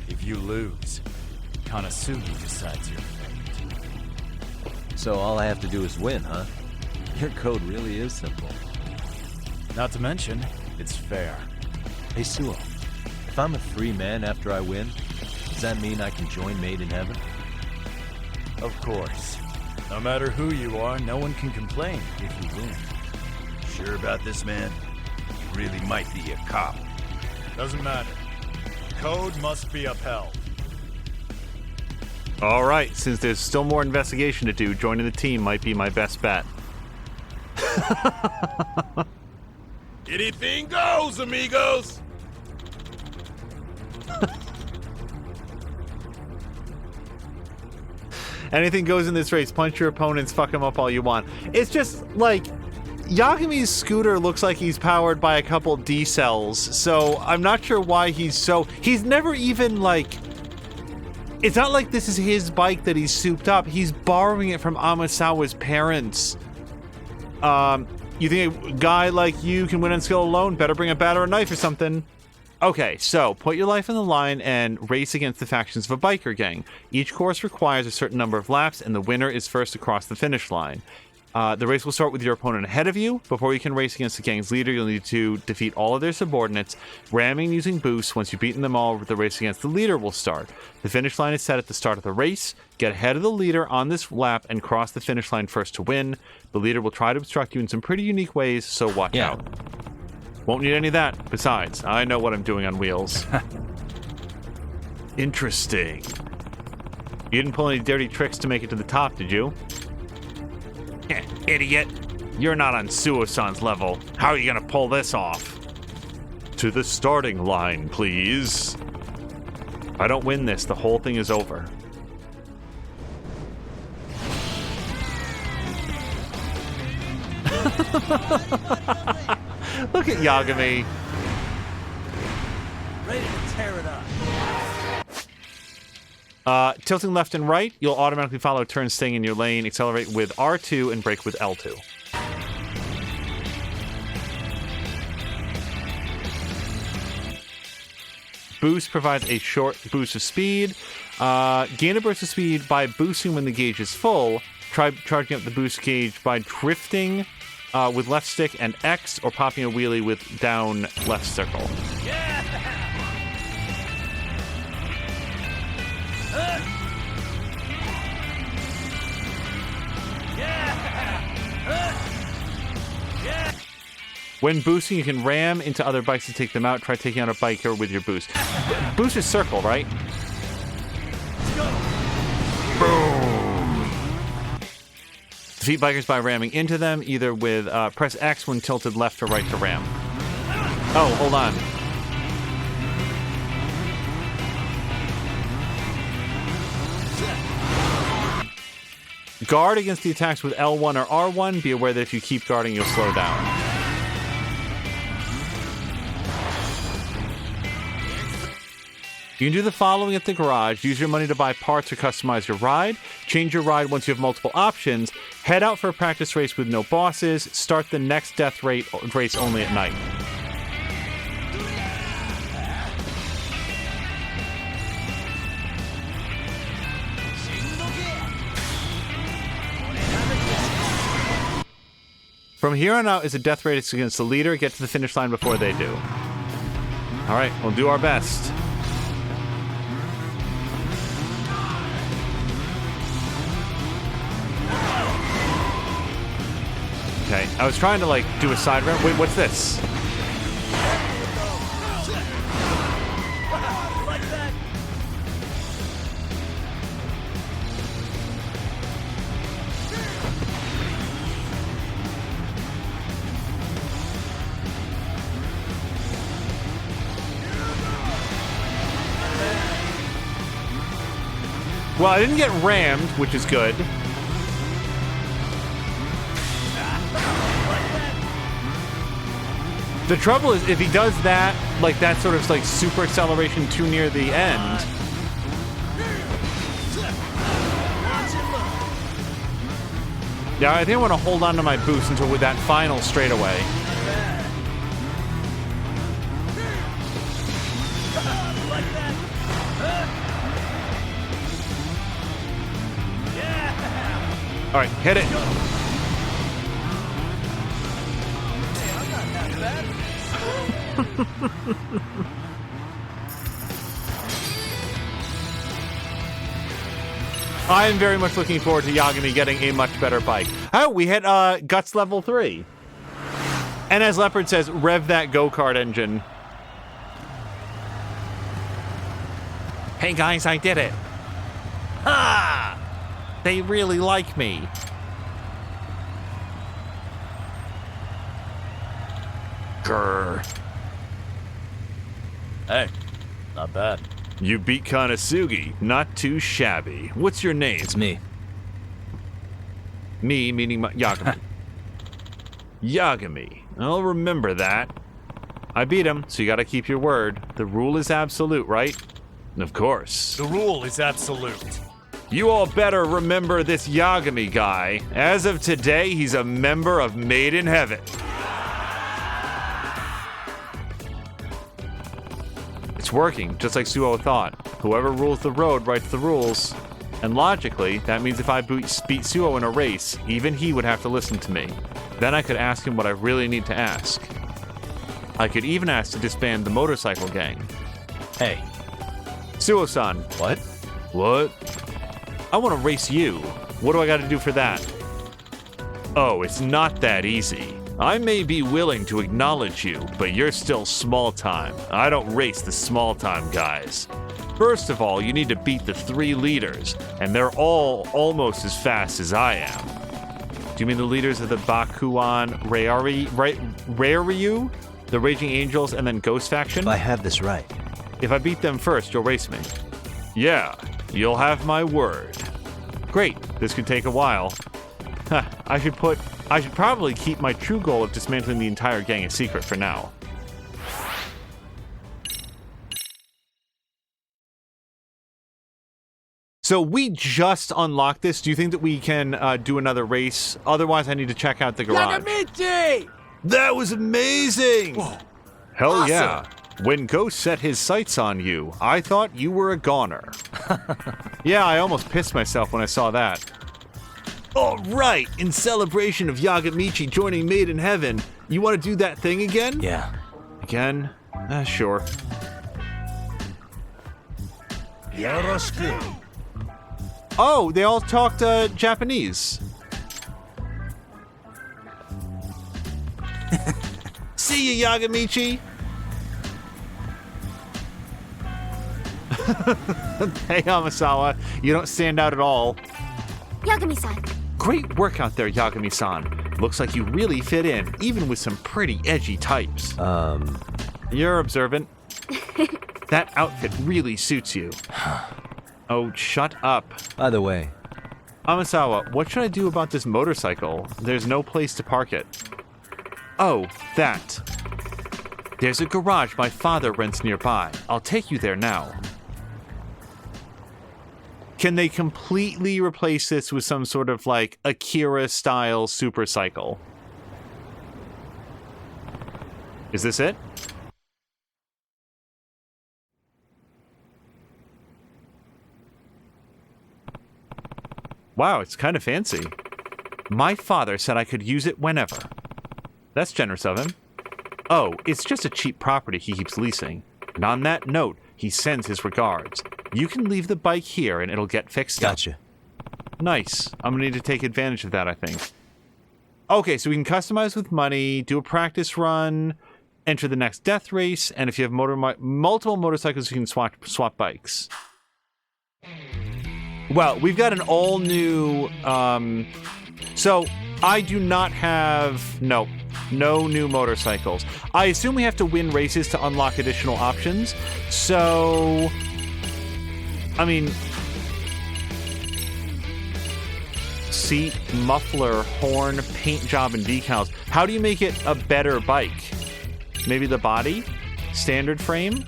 Speaker 10: If you lose, Konosugi decides your fate.
Speaker 6: So all I have to do is win, huh? Your code really is simple.
Speaker 10: Not to mention, it's fair.
Speaker 6: Hey, Suo, if I'm a free man after I win, does that mean I can join Made in Heaven?
Speaker 10: Of course. No matter who you are, no one can complain if you win.
Speaker 2: Sure about this, man? You really might be a cop.
Speaker 10: Doesn't matter. Code must be upheld.
Speaker 1: All right, since there's still more investigation to do, joining the team might be my best bet.
Speaker 2: Anything goes, amigos!
Speaker 1: Anything goes in this race. Punch your opponents, fuck them up all you want. It's just, like, Yagami's scooter looks like he's powered by a couple D-cells, so I'm not sure why he's never even, like... It's not like this is his bike that he's souped up. He's borrowing it from Amasawa's parents. You think a guy like you can win on skill alone? Better bring a bat or a knife or something. Okay, so put your life on the line and race against the factions of a biker gang. Each course requires a certain number of laps, and the winner is first across the finish line. The race will start with your opponent ahead of you. Before you can race against the gang's leader, you'll need to defeat all of their subordinates, ramming using boosts. Once you've beaten them all, the race against the leader will start. The finish line is set at the start of the race. Get ahead of the leader on this lap and cross the finish line first to win. The leader will try to obstruct you in some pretty unique ways, so watch out. Won't need any of that. Besides, I know what I'm doing on wheels. Interesting. You didn't pull any dirty tricks to make it to the top, did you? Idiot. You're not on Suo-san's level. How are you gonna pull this off? To the starting line, please. If I don't win this, the whole thing is over. Look at Yagami.
Speaker 8: Ready to tear it up.
Speaker 1: Tilting left and right, you'll automatically follow turns staying in your lane, accelerate with R2, and brake with L2. Boost provides a short boost of speed. Gain a burst of speed by boosting when the gauge is full. Try charging up the boost gauge by drifting with left stick and X, or popping a wheelie with down left circle. When boosting, you can ram into other bikes to take them out. Try taking out a biker with your boost. Boost is circle, right? Boom! Defeat bikers by ramming into them, either with press X when tilted left or right to ram. Oh, hold on. Guard against the attacks with L1 or R1. Be aware that if you keep guarding, you'll slow down. You can do the following at the garage. Use your money to buy parts or customize your ride. Change your ride once you have multiple options. Head out for a practice race with no bosses. Start the next death race only at night. From here on out is a death race against the leader. Get to the finish line before they do. All right, we'll do our best. Okay, I was trying to, like, do a side ramp. Wait, what's this? Well, I didn't get rammed, which is good. The trouble is, if he does that, like that sort of like super acceleration too near the end. Yeah, I think I want to hold on to my boost until with that final straightaway. All right, hit it. I am very much looking forward to Yagami getting a much better bike. Oh, we hit Guts level 3. And as Leopard says, rev that go-kart engine. Hey guys, I did it. Ha! They really like me. Grr.
Speaker 10: Hey, not bad.
Speaker 3: You beat Kanasugi. Not too shabby. What's your name?
Speaker 6: It's me.
Speaker 1: Me, meaning Yagami.
Speaker 3: Yagami. I'll remember that.
Speaker 1: I beat him, so you gotta keep your word. The rule is absolute, right?
Speaker 3: Of course.
Speaker 10: The rule is absolute.
Speaker 3: You all better remember this Yagami guy. As of today, he's a member of Made in Heaven.
Speaker 1: It's working, just like Suo thought. Whoever rules the road writes the rules. And logically, that means if I beat Suo in a race, even he would have to listen to me. Then I could ask him what I really need to ask. I could even ask to disband the motorcycle gang.
Speaker 6: Hey.
Speaker 1: Suo-san.
Speaker 6: What?
Speaker 3: What?
Speaker 1: I want to race you. What do I got to do for that?
Speaker 3: Oh, it's not that easy. I may be willing to acknowledge you, but you're still small time. I don't race the small time guys. First of all, you need to beat the 3 leaders, and they're all almost as fast as I am.
Speaker 1: Do you mean the leaders of the Bakuan Ryu, the Raging Angels, and then Ghost Faction?
Speaker 6: If I have this right.
Speaker 1: If I beat them first, you'll race me.
Speaker 3: Yeah, you'll have my word.
Speaker 1: Great. This could take a while. Huh, I should probably keep my true goal of dismantling the entire gang a secret for now. So we just unlocked this. Do you think that we can do another race? Otherwise, I need to check out the garage.
Speaker 2: Yagami!
Speaker 3: That was amazing!
Speaker 2: Whoa.
Speaker 3: Hell
Speaker 2: Awesome.
Speaker 3: yeah. When Ghost set his sights on you, I thought you were a goner.
Speaker 1: Yeah, I almost pissed myself when I saw that.
Speaker 3: All right, in celebration of Yagamichi joining Made in Heaven, you want to do that thing again?
Speaker 6: Yeah.
Speaker 1: Again? Sure.
Speaker 10: Yoroshiku.
Speaker 1: Oh, they all talked Japanese.
Speaker 3: See ya, Yagamichi!
Speaker 1: Hey, Hamasawa, you don't stand out at all.
Speaker 7: Yagami-san.
Speaker 1: Great work out there, Yagami-san. Looks like you really fit in, even with some pretty edgy types. You're observant. That outfit really suits you. Oh, shut up.
Speaker 6: By the way,
Speaker 1: Amasawa, what should I do about this motorcycle? There's no place to park it. Oh, that. There's a garage my father rents nearby. I'll take you there now. Can they completely replace this with some sort of, like, Akira-style supercycle? Is this it? Wow, it's kind of fancy. My father said I could use it whenever. That's generous of him. Oh, it's just a cheap property he keeps leasing. And on that note, he sends his regards. You can leave the bike here and it'll get fixed up.
Speaker 6: gotcha.
Speaker 1: Nice. I'm gonna need to take advantage of that, I think. Okay, so we can customize with money, do a practice run, enter the next death race, and if you have multiple motorcycles, you can swap bikes. Well, we've got an all-new... so, I do not have... No new motorcycles. I assume we have to win races to unlock additional options. So... I mean... Seat, muffler, horn, paint job, and decals. How do you make it a better bike? Maybe the body? Standard frame?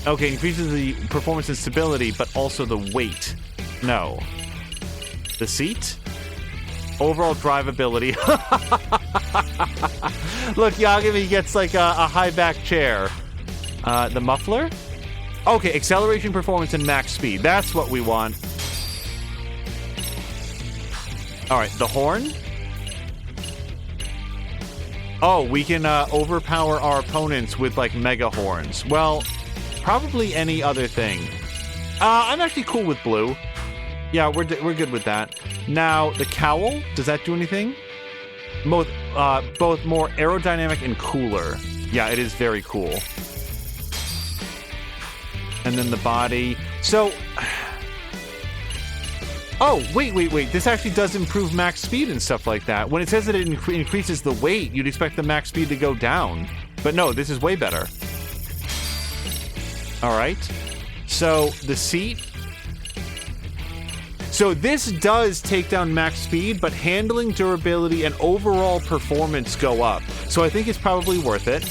Speaker 1: Okay, increases the performance and stability, but also the weight. No. The seat? Overall drivability. Look, Yagami gets like a high back chair. The muffler? Okay, acceleration, performance, and max speed. That's what we want. Alright, the horn? Oh, we can overpower our opponents with like mega horns. Well, probably any other thing. I'm actually cool with blue. Yeah, we're good with that. Now, the cowl, does that do anything? Both more aerodynamic and cooler. Yeah, it is very cool. And then the body. So... Oh, wait. This actually does improve max speed and stuff like that. When it says that it increases the weight, you'd expect the max speed to go down. But no, this is way better. All right. So, the seat. So, this does take down max speed, but handling, durability, and overall performance go up. So, I think it's probably worth it.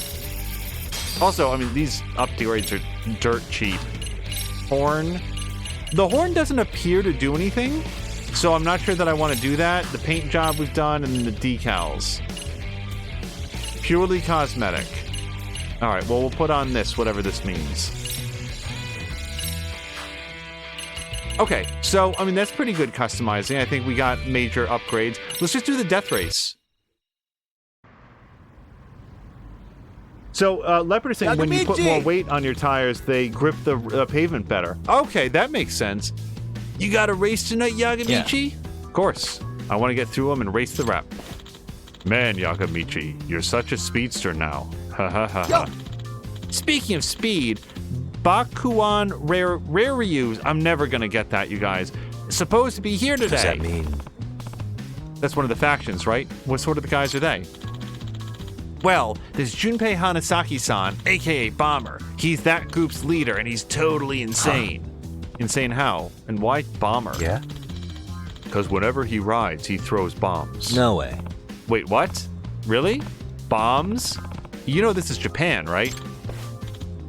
Speaker 1: Also, I mean, these upgrades are dirt cheap. Horn. The horn doesn't appear to do anything, so I'm not sure that I want to do that. The paint job we've done, and the decals. Purely cosmetic. Alright, well, we'll put on this, whatever this means. Okay, so, I mean, that's pretty good customizing. I think we got major upgrades. Let's just do the death race. So, Leopard is saying when you put more weight on your tires, they grip the pavement better. Okay, that makes sense. You got a race tonight, Yagamichi? Yeah. Of course. I want to get through them and race the rep. Man, Yagamichi, you're such a speedster now. Ha ha ha ha. Speaking of speed, Bakuan Raryus, I'm never going to get that, you guys. Supposed to be here today.
Speaker 6: What does that mean?
Speaker 1: That's one of the factions, right? What sort of the guys are they? Well, there's Junpei Hanasaki-san, aka Bomber. He's that group's leader, and he's totally insane. Huh. Insane how? And why Bomber?
Speaker 6: Yeah?
Speaker 1: Because whenever he rides, he throws bombs.
Speaker 6: No way.
Speaker 1: Wait, what? Really? Bombs? You know this is Japan, right?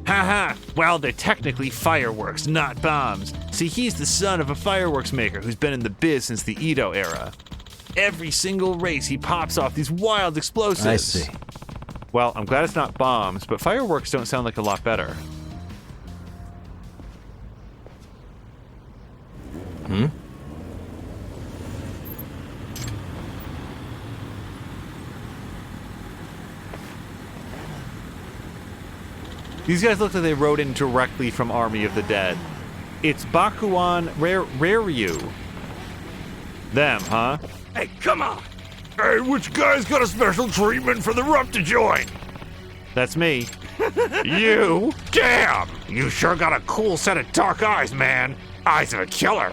Speaker 1: Haha, well, they're technically fireworks, not bombs. See, he's the son of a fireworks maker who's been in the biz since the Edo era. Every single race, he pops off these wild explosives.
Speaker 6: I see.
Speaker 1: Well, I'm glad it's not bombs, but fireworks don't sound like a lot better.
Speaker 6: Hmm?
Speaker 1: These guys look like they rode in directly from Army of the Dead. It's Bakuan Raryu. Them, huh?
Speaker 4: Hey, come on!
Speaker 3: Hey, which guy's got a special treatment for the rep to join?
Speaker 1: That's me.
Speaker 3: You? Damn! You sure got a cool set of dark eyes, man. Eyes of a killer.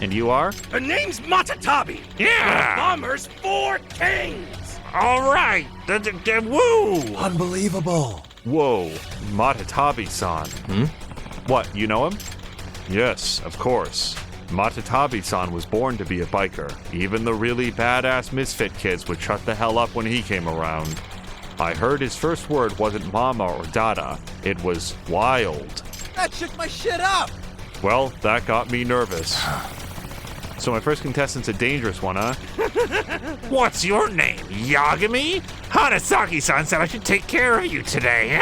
Speaker 1: And you are?
Speaker 4: The name's Matatabi.
Speaker 3: Yeah!
Speaker 4: The Bomber's 4 kings!
Speaker 3: All right. Woo!
Speaker 6: Unbelievable.
Speaker 1: Whoa, Matatabi-san.
Speaker 6: Hmm?
Speaker 1: What, you know him? Yes, of course. Matatabi-san was born to be a biker. Even the really badass misfit kids would shut the hell up when he came around. I heard his first word wasn't mama or dada. It was wild.
Speaker 10: That shook my shit up!
Speaker 1: Well, that got me nervous. So my first contestant's a dangerous one, huh?
Speaker 3: What's your name, Yagami? Hanasaki-san said I should take care of you today.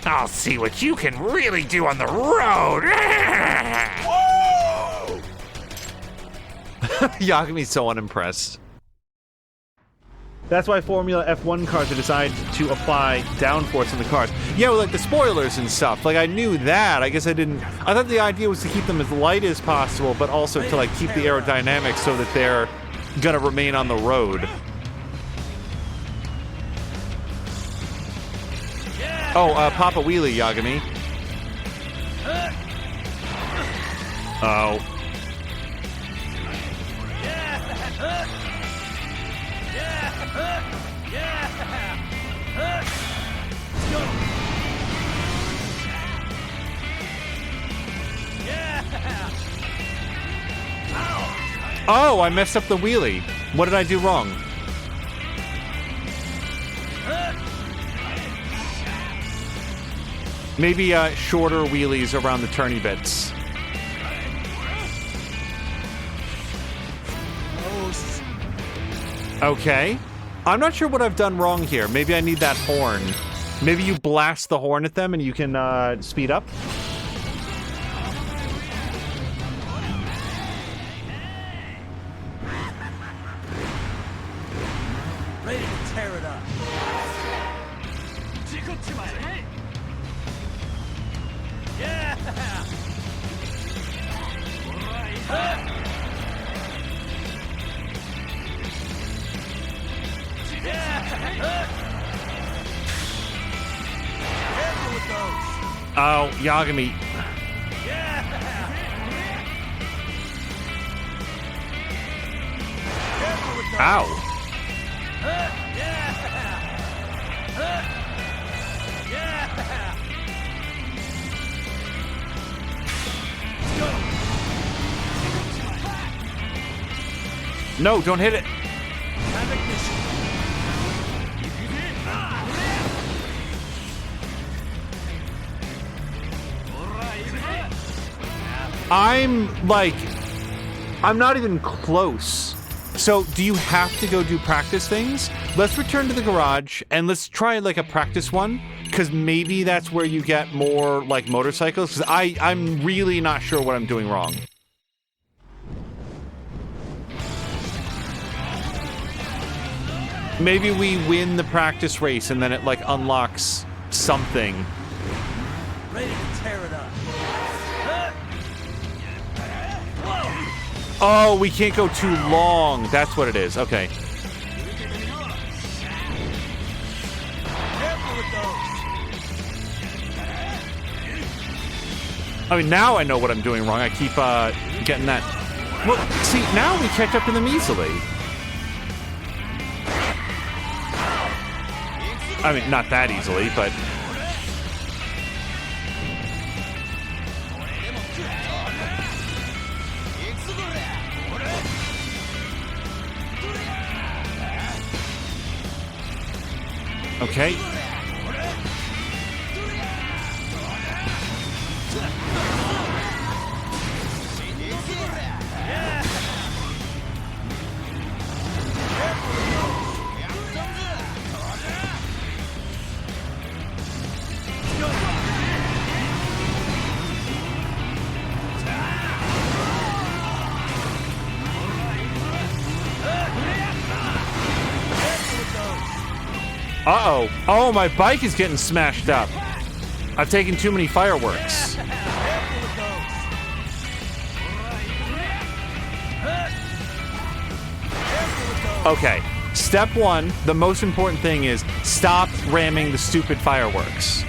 Speaker 3: I'll see what you can really do on the road.
Speaker 1: Yagami's so unimpressed. That's why Formula F1 cars are designed to apply downforce on the cars. Yeah, well, like the spoilers and stuff. Like, I knew that. I guess I didn't... I thought the idea was to keep them as light as possible, but also to, like, keep the aerodynamics so that they're gonna remain on the road. Oh, Papa Wheelie, Yagami. Oh. Oh, I messed up the wheelie. What did I do wrong? Maybe shorter wheelies around the turny bits. Okay. I'm not sure what I've done wrong here. Maybe I need that horn. Maybe you blast the horn at them and you can speed up?
Speaker 2: Ready to tear it up. Yeah! Careful with those.
Speaker 1: Oh, Yagami.
Speaker 2: Careful with those.
Speaker 1: Ow. No, don't hit it. I'm not even close. So, do you have to go do practice things? Let's return to the garage and let's try like a practice one, because maybe that's where you get more like motorcycles, because I'm really not sure what I'm doing wrong. Maybe we win the practice race and then it like unlocks something.
Speaker 2: Ready to tear it up.
Speaker 1: Oh, we can't go too long. That's what it is. Okay.
Speaker 2: Careful with those.
Speaker 1: I mean, now I know what I'm doing wrong. I keep getting that. Well, see, now we catch up to them easily. I mean, not that easily, but... Okay. Uh-oh. Oh, my bike is getting smashed up. I've taken too many fireworks. Okay. Step one, the most important thing is stop ramming the stupid fireworks.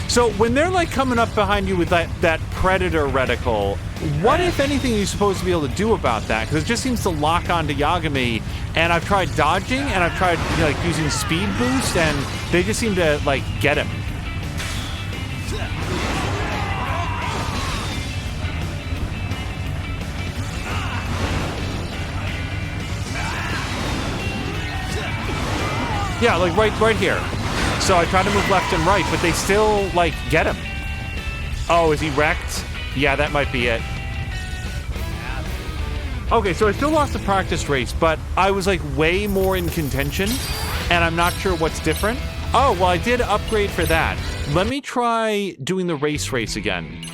Speaker 1: So when they're like coming up behind you with that predator reticle, what if anything are you supposed to be able to do about that? Because it just seems to lock onto Yagami, and I've tried dodging and I've tried like using speed boost, and they just seem to like get him. Yeah, like right here. So I try to move left and right, but they still, like, get him. Oh, is he wrecked? Yeah, that might be it. Okay, so I still lost the practice race, but I was like way more in contention, and I'm not sure what's different. Oh, well, I did upgrade for that. Let me try doing the race again.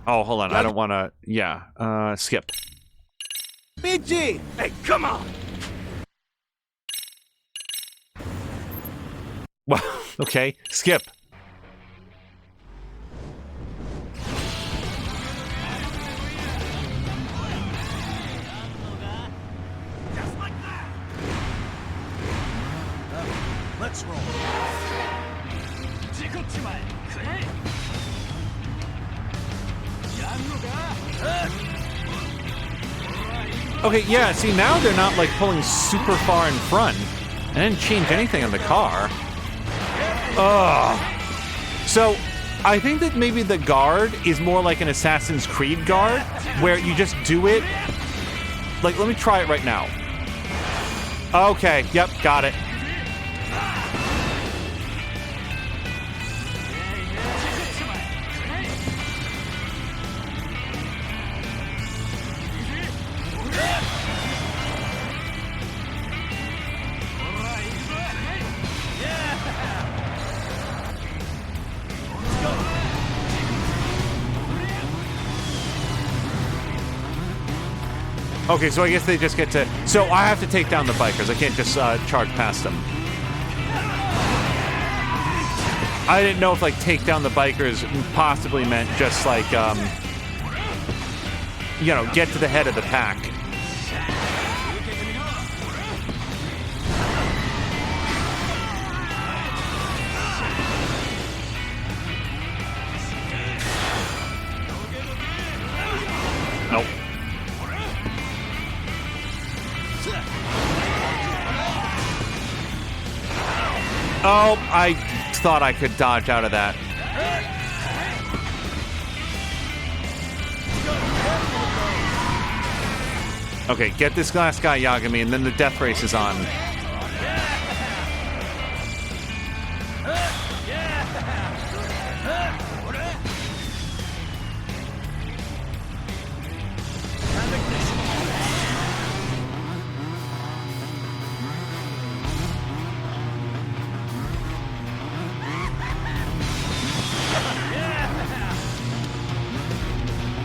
Speaker 1: Oh, hold on. I don't want to... Yeah, skip.
Speaker 2: BG! Hey, come on!
Speaker 1: Well, okay, skip.
Speaker 10: Let's roll.
Speaker 1: Okay, yeah, see, now they're not, like, pulling super far in front. I didn't change anything on the car. Ugh. So, I think that maybe the guard is more like an Assassin's Creed guard, where you just do it. Like, let me try it right now. Okay, yep, got it. Okay, so I guess they just get to... So I have to take down the bikers. I can't just charge past them. I didn't know if, like, take down the bikers possibly meant just, like, you know, get to the head of the pack. Nope. Oh, I thought I could dodge out of that. Okay, get this last guy, Yagami, and then the death race is on.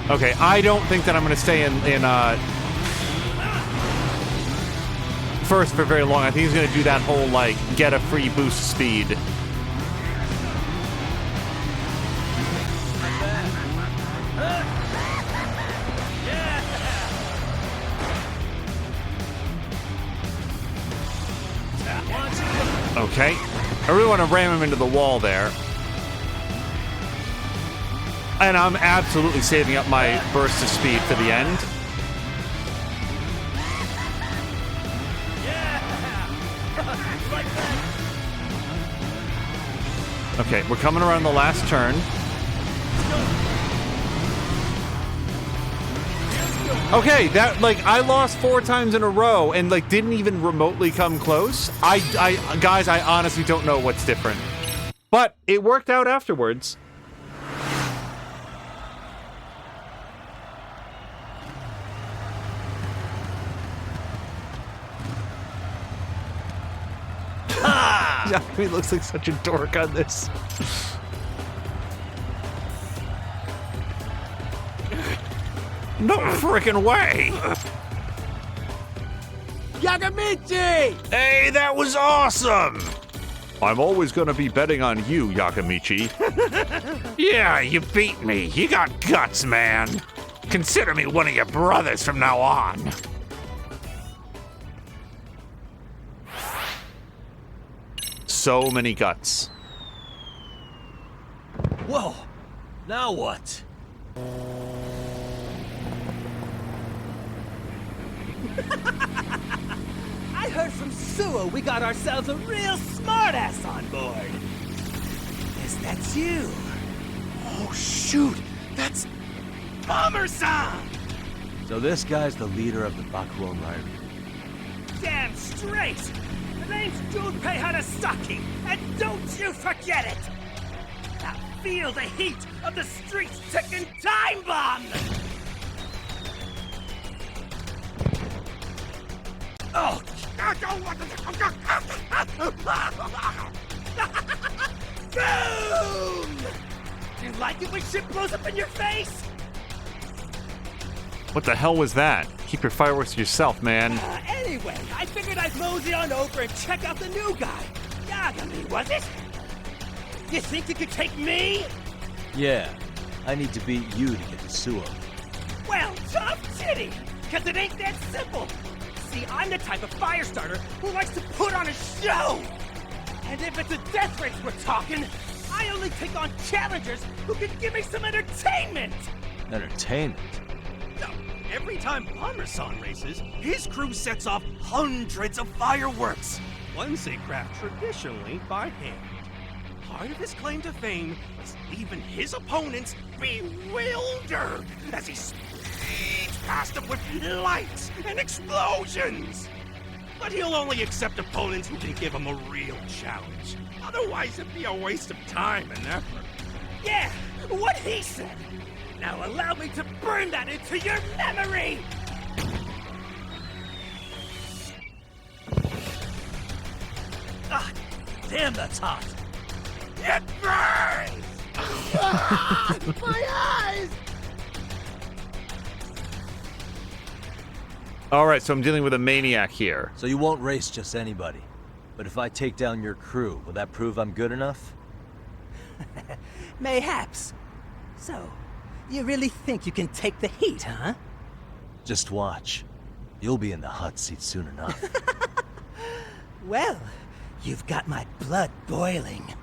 Speaker 1: Okay, I don't think that I'm going to stay in first for very long. I think he's going to do that whole, like, get a free boost speed. Okay. I really want to ram him into the wall there. And I'm absolutely saving up my burst of speed for the end. Okay, we're coming around the last turn. Okay, that, like, I lost 4 times in a row and, like, didn't even remotely come close. Guys, I honestly don't know what's different. But it worked out afterwards. Yagami looks like such a dork on this. No freaking way!
Speaker 2: Yagamichi!
Speaker 3: Hey, that was awesome! I'm always gonna be betting on you, Yagamichi.
Speaker 4: Yeah, you beat me. You got guts, man. Consider me one of your brothers from now on.
Speaker 1: So many guts.
Speaker 10: Whoa! Now what?
Speaker 11: I heard from Suo we got ourselves a real smartass on board. Guess that's you.
Speaker 2: Oh, shoot! That's Bomber-san!
Speaker 6: So this guy's the leader of the Bakuo Riot.
Speaker 11: Damn straight! The name's Junpei Hanasaki, and don't you forget it! Now, feel the heat of the street's ticking time bomb! Oh! Boom! Do you like it when shit blows up in your face?
Speaker 1: What the hell was that? Keep your fireworks to yourself, man.
Speaker 11: Anyway, I figured I'd mosey on over and check out the new guy. Yagami, was it? You think you could take me?
Speaker 6: Yeah, I need to beat you to get to Suo.
Speaker 11: Well, tough titty, because it ain't that simple. See, I'm the type of fire starter who likes to put on a show. And if it's a death race we're talking, I only take on challengers who can give me some entertainment.
Speaker 6: Entertainment?
Speaker 11: No, every time Bomber-san races, his crew sets off hundreds of fireworks. Ones they craft traditionally by hand. Part of his claim to fame is leaving his opponents bewildered as he speeds past them with lights and explosions. But he'll only accept opponents who can give him a real challenge. Otherwise, it'd be a waste of time and effort. Yeah, what he said. Now allow me to burn that into your memory! Ah, damn, that's hot. It burns! Ah, my eyes!
Speaker 1: All right, so I'm dealing with a maniac here.
Speaker 6: So you won't race just anybody. But if I take down your crew, will that prove I'm good enough?
Speaker 11: Mayhaps. So, you really think you can take the heat, huh?
Speaker 6: Just watch. You'll be in the hot seat soon enough.
Speaker 11: Well, you've got my blood boiling.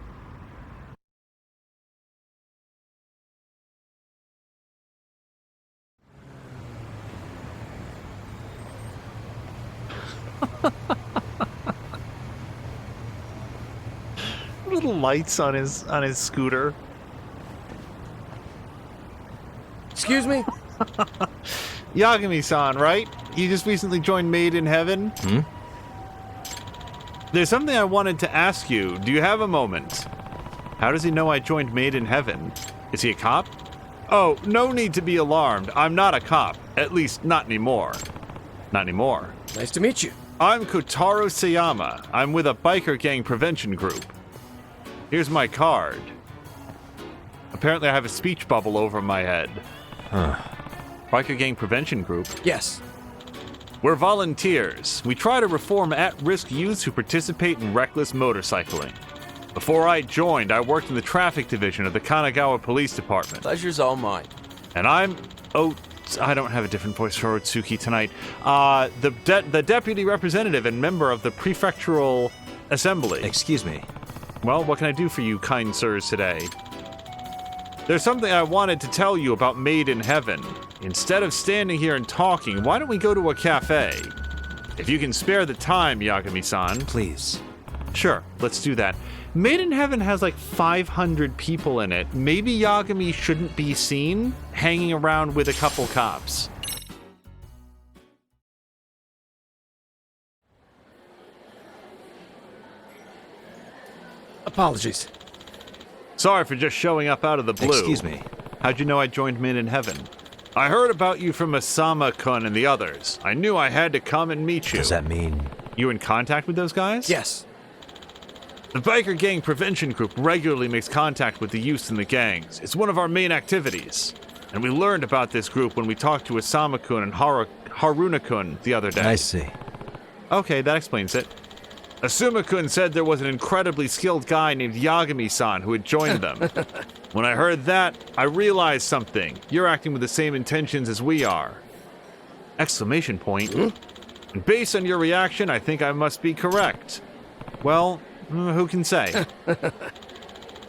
Speaker 1: Little lights on his scooter.
Speaker 8: Excuse me?
Speaker 1: Yagami-san, right? You just recently joined Made in Heaven?
Speaker 6: Hmm?
Speaker 1: There's something I wanted to ask you. Do you have a moment? How does he know I joined Made in Heaven? Is he a cop? Oh, no need to be alarmed. I'm not a cop. At least, not anymore. Not anymore.
Speaker 8: Nice to meet you.
Speaker 1: I'm Kotaro Sayama. I'm with a biker gang prevention group. Here's my card. Apparently I have a speech bubble over my head.
Speaker 6: Huh.
Speaker 1: Biker gang prevention group?
Speaker 8: Yes.
Speaker 1: We're volunteers. We try to reform at-risk youths who participate in reckless motorcycling. Before I joined, I worked in the traffic division of the Kanagawa Police Department.
Speaker 8: Pleasure's all mine.
Speaker 1: And I'm... Oh, I don't have a different voice for Otsuki tonight. The deputy representative and member of the prefectural assembly.
Speaker 6: Excuse me.
Speaker 1: Well, what can I do for you, kind sirs, today? There's something I wanted to tell you about Made in Heaven. Instead of standing here and talking, why don't we go to a cafe? If you can spare the time, Yagami-san.
Speaker 6: Please.
Speaker 1: Sure, let's do that. Made in Heaven has like 500 people in it. Maybe Yagami shouldn't be seen hanging around with a couple cops.
Speaker 8: Apologies.
Speaker 1: Sorry for just showing up out of the blue.
Speaker 6: Excuse me.
Speaker 1: How'd you know I joined Made in Heaven? I heard about you from Asama-kun and the others. I knew I had to come and meet you.
Speaker 6: Does that mean...
Speaker 1: You in contact with those guys?
Speaker 8: Yes.
Speaker 1: The Biker Gang Prevention Group regularly makes contact with the youths in the gangs. It's one of our main activities. And we learned about this group when we talked to Asama-kun and Haruna-kun the other day.
Speaker 6: I see.
Speaker 1: Okay, that explains it. Asuma-kun said there was an incredibly skilled guy named Yagami-san who had joined them. When I heard that, I realized something. You're acting with the same intentions as we are. Exclamation point. And based on your reaction, I think I must be correct. Well, who can say?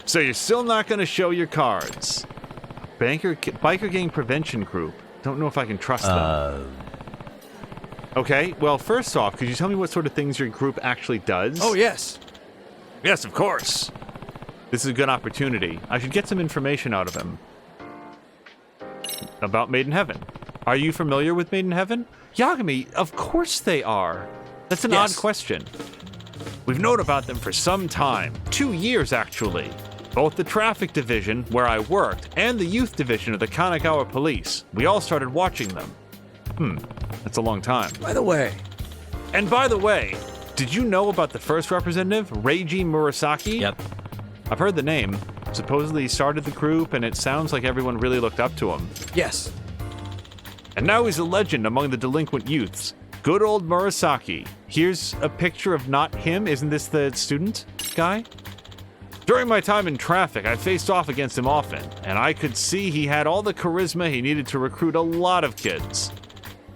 Speaker 1: So you're still not going to show your cards. Biker Gang Prevention Group. Don't know if I can trust them. Okay, well, first off, could you tell me what sort of things your group actually does?
Speaker 8: Oh, yes.
Speaker 1: Yes, of course. This is a good opportunity. I should get some information out of him. About Made in Heaven. Are you familiar with Made in Heaven? Yagami, of course they are. That's an odd question. We've known about them for some time. 2 years, actually. Both the traffic division, where I worked, and the youth division of the Kanagawa police. We all started watching them. That's a long time.
Speaker 8: By the way,
Speaker 1: did you know about the first representative, Reiji Murasaki?
Speaker 6: Yep.
Speaker 1: I've heard the name. Supposedly he started the group, and it sounds like everyone really looked up to him.
Speaker 8: yes.
Speaker 1: And now he's a legend among the delinquent youths. Good old Murasaki. Here's a picture of not him. Isn't this the student guy? During my time in traffic, I faced off against him often, and I could see he had all the charisma he needed to recruit a lot of kids.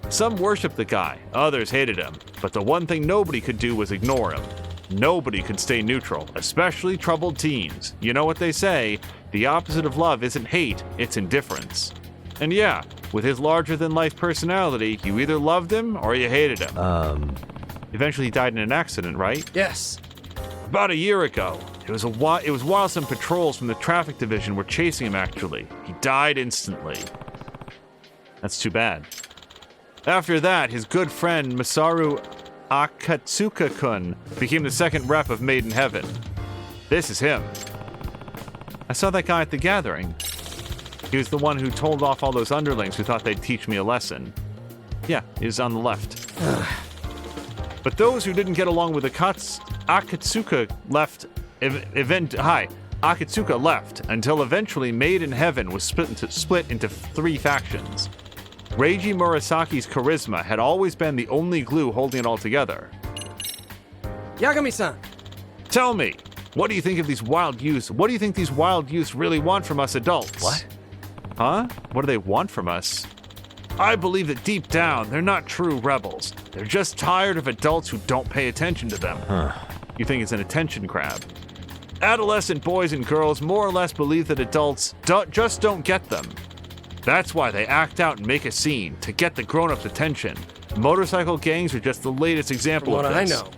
Speaker 1: Some worshipped the guy, others hated him, but the one thing nobody could do was ignore him. Nobody could stay neutral, especially troubled teens. You know what they say, the opposite of love isn't hate, it's indifference. And yeah, with his larger-than-life personality, you either loved him or you hated him. Eventually he died in an accident, right?
Speaker 8: Yes.
Speaker 1: About a year ago. It was while some patrols from the traffic division were chasing him, actually. He died instantly. That's too bad. After that, his good friend Masaru Akatsuka-kun became the second rep of Made in Heaven. This is him. I saw that guy at the gathering. He was the one who told off all those underlings who thought they'd teach me a lesson. Yeah, he was on the left. But those who didn't get along with Akatsuka left until eventually Made in Heaven was split into 3 factions. Reiji Murasaki's charisma had always been the only glue holding it all together.
Speaker 8: Yagami-san.
Speaker 1: Tell me, what do you think of these wild youths? What do you think these wild youths really want from us adults?
Speaker 6: What?
Speaker 1: Huh? What do they want from us? I believe that deep down, they're not true rebels. They're just tired of adults who don't pay attention to them. You think it's an attention grab? Adolescent boys and girls more or less believe that adults just don't get them. That's why they act out and make a scene, to get the grown-ups' attention. Motorcycle gangs are just the latest example
Speaker 8: From
Speaker 1: of
Speaker 8: what
Speaker 1: this.
Speaker 8: I know.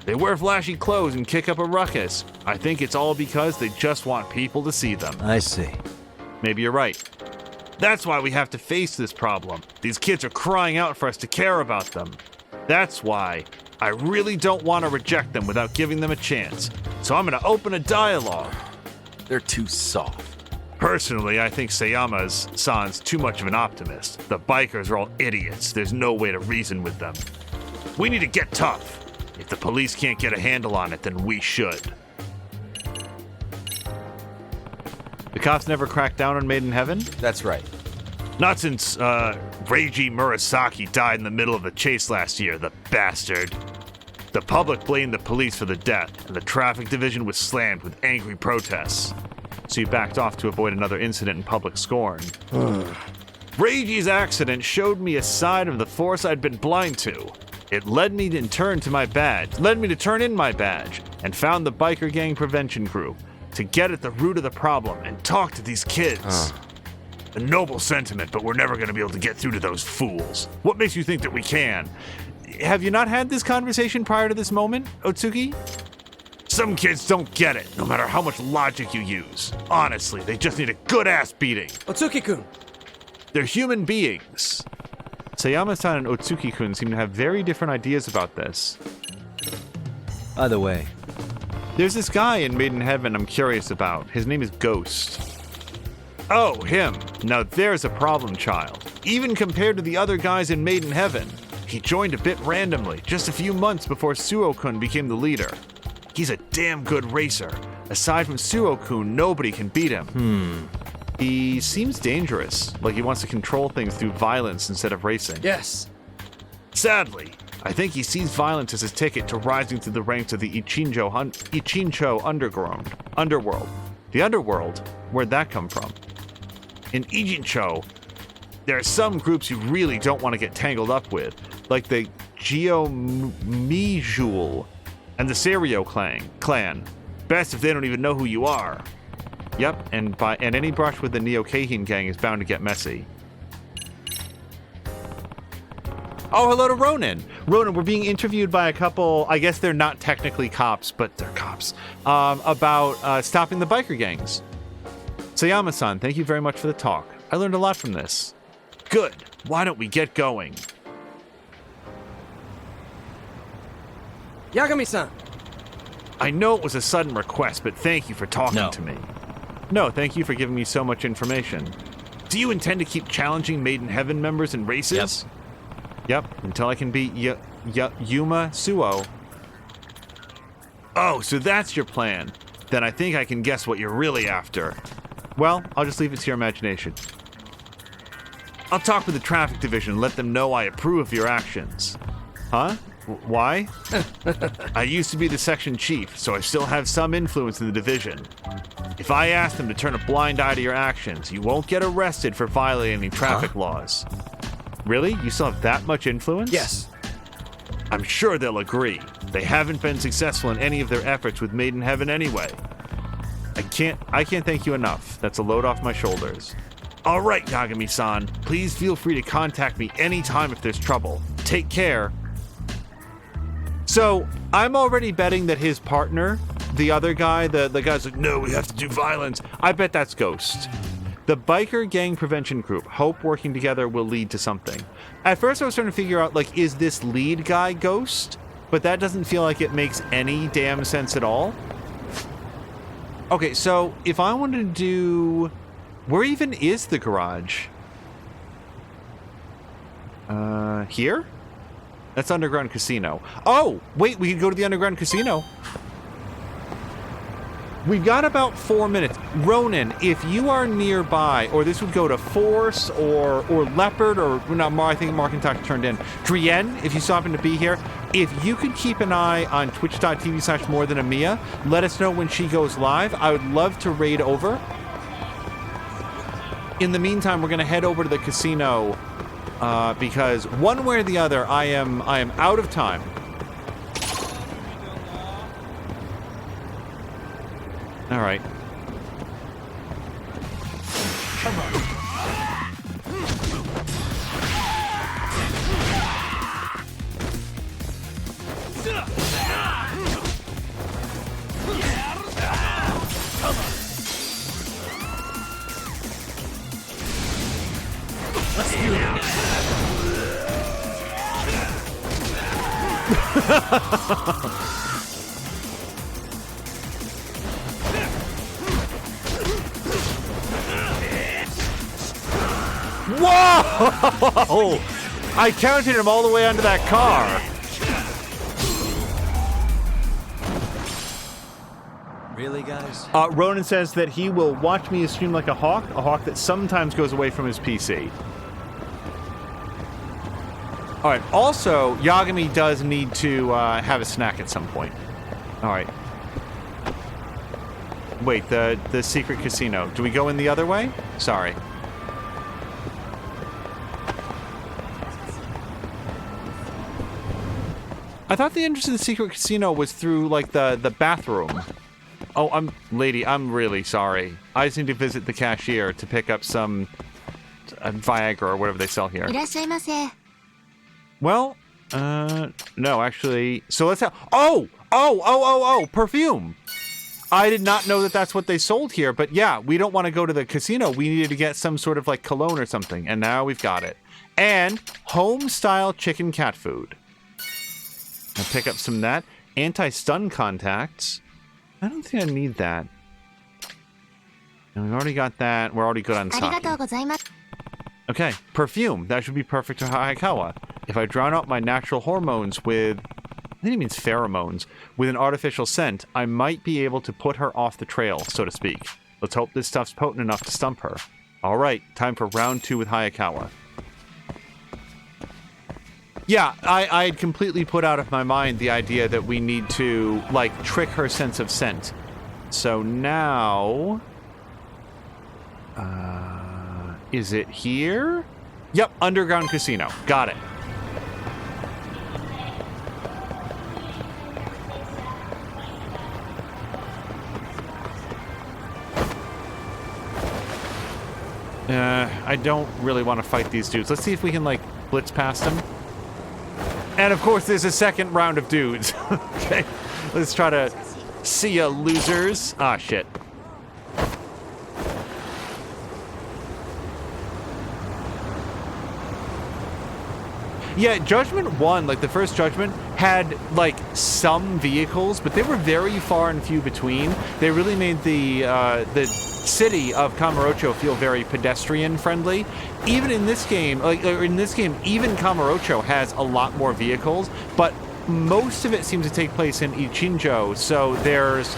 Speaker 1: They wear flashy clothes and kick up a ruckus. I think it's all because they just want people to see them.
Speaker 6: I see.
Speaker 1: Maybe you're right. That's why we have to face this problem. These kids are crying out for us to care about them. That's why I really don't want to reject them without giving them a chance. So I'm going to open a dialogue.
Speaker 8: They're too soft.
Speaker 1: Personally, I think Sayama's too much of an optimist. The bikers are all idiots. There's no way to reason with them. We need to get tough. If the police can't get a handle on it, then we should. The cops never cracked down on Made in Heaven?
Speaker 8: That's right.
Speaker 1: Not since, Reiji Murasaki died in the middle of the chase last year, the bastard. The public blamed the police for the death, and the traffic division was slammed with angry protests. So you backed off to avoid another incident in public scorn. Reiji's accident showed me a side of the force I'd been blind to. It led me to turn in my badge, and found the biker gang prevention group to get at the root of the problem and talk to these kids. A noble sentiment, but we're never going to be able to get through to those fools. What makes you think that we can? Have you not had this conversation prior to this moment, Otsuki? Some kids don't get it, no matter how much logic you use. Honestly, they just need a good ass beating.
Speaker 8: Otsuki-kun.
Speaker 1: They're human beings. Sayama-san and Otsuki-kun seem to have very different ideas about this.
Speaker 6: By the way,
Speaker 1: There's this guy in Made in Heaven I'm curious about. His name is Ghost. Oh, him. Now there's a problem child. Even compared to the other guys in Made in Heaven. He joined a bit randomly, just a few months before Suo-kun became the leader. He's a damn good racer. Aside from Suo-kun, nobody can beat him. He seems dangerous, like he wants to control things through violence instead of racing.
Speaker 8: Yes.
Speaker 1: Sadly, I think he sees violence as his ticket to rising through the ranks of the Ichincho underworld. The underworld? Where'd that come from? In Ichincho, there are some groups you really don't want to get tangled up with, like the Geomijul and the Serio clan. Best if they don't even know who you are. Yep, and any brush with the Neo-Keihin gang is bound to get messy. Oh, hello to Ronan. Ronan, we're being interviewed by a couple, I guess they're not technically cops, but they're cops, about stopping the biker gangs. Sayama-san, thank you very much for the talk. I learned a lot from this. Good. Why don't we get going?
Speaker 8: Yagami-san.
Speaker 1: I know it was a sudden request, but thank you for talking to me. No, thank you for giving me so much information. Do you intend to keep challenging Made in Heaven members in races? Yep, until I can beat Yuma Suo. Oh, so that's your plan. Then I think I can guess what you're really after. Well, I'll just leave it to your imagination. I'll talk with the traffic division and let them know I approve of your actions. Huh? Why? I used to be the section chief, so I still have some influence in the division. If I ask them to turn a blind eye to your actions, you won't get arrested for violating traffic laws. Really? You still have that much influence?
Speaker 11: Yes.
Speaker 1: I'm sure they'll agree. They haven't been successful in any of their efforts with Made in Heaven anyway. I can't thank you enough. That's a load off my shoulders. All right, Yagami-san. Please feel free to contact me anytime if there's trouble. Take care. So, I'm already betting that his partner, the other guy, the guy's like, no, we have to do violence. I bet that's Ghost. The biker gang prevention group, hope working together will lead to something. At first I was trying to figure out, like, is this lead guy Ghost? But that doesn't feel like it makes any damn sense at all. Okay, so if I wanted to do... Where even is the garage? Here? That's Underground Casino. Oh, wait, we could go to the Underground Casino. We got about 4 minutes. Ronan, if you are nearby, or this would go to Force or Leopard, or no, I think Mark and Tuck turned in. Drienne, if you so happen to be here, if you could keep an eye on twitch.tv/morethanamia, let us know when she goes live. I would love to raid over. In the meantime, we're going to head over to the casino because one way or the other, I am out of time. All right. Come on.
Speaker 11: Let's do it.
Speaker 1: Whoa! I counted him all the way onto that car.
Speaker 6: Really, guys?
Speaker 1: Ronan says that he will watch me stream like a hawk that sometimes goes away from his PC. All right. Also, Yagami does need to have a snack at some point. All right. Wait, the secret casino. Do we go in the other way? Sorry. I thought the entrance to the secret casino was through, like, the bathroom. Oh, I'm really sorry. I just need to visit the cashier to pick up some Viagra or whatever they sell here. Well, no, actually. So let's have... Oh! Perfume! I did not know that that's what they sold here, but yeah, we don't want to go to the casino. We needed to get some sort of, like, cologne or something, and now we've got it. And home-style chicken cat food. I'll pick up some of that. Anti-stun contacts. I don't think I need that. And we've already got that. We're already good on sake. Okay, perfume. That should be perfect for Hayakawa. If I drown out my natural hormones with... I think it means pheromones. With an artificial scent, I might be able to put her off the trail, so to speak. Let's hope this stuff's potent enough to stump her. Alright, time for round 2 with Hayakawa. Yeah, I had completely put out of my mind the idea that we need to, like, trick her sense of scent. So now... is it here? Yep, Underground Casino. Got it. I don't really want to fight these dudes. Let's see if we can, like, blitz past them. And of course, there's a second round of dudes. Okay, let's try to see ya, losers. Ah, shit. Yeah, Judgment 1, like the first Judgment, had like some vehicles, but they were very far and few between. They really made the city of Kamurocho feel very pedestrian friendly. Even in this game, even Kamurocho has a lot more vehicles, but most of it seems to take place in Ichinjo, so there's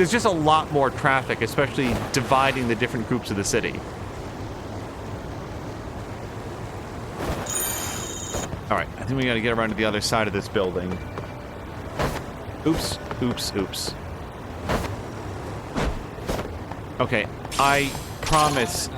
Speaker 1: just a lot more traffic, especially dividing the different groups of the city. Alright, I think we gotta get around to the other side of this building. Oops, oops, oops. Okay, I promise.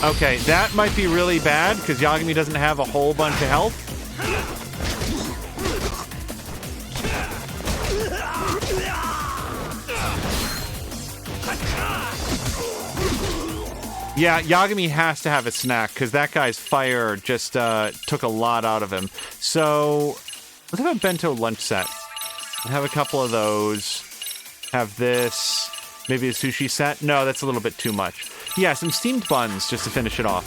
Speaker 1: Okay, that might be really bad, because Yagami doesn't have a whole bunch of health. Yeah, Yagami has to have a snack, because that guy's fire just took a lot out of him. So, let's have a bento lunch set. Have a couple of those. Have this. Maybe a sushi set? No, that's a little bit too much. Yeah, some steamed buns, just to finish it off.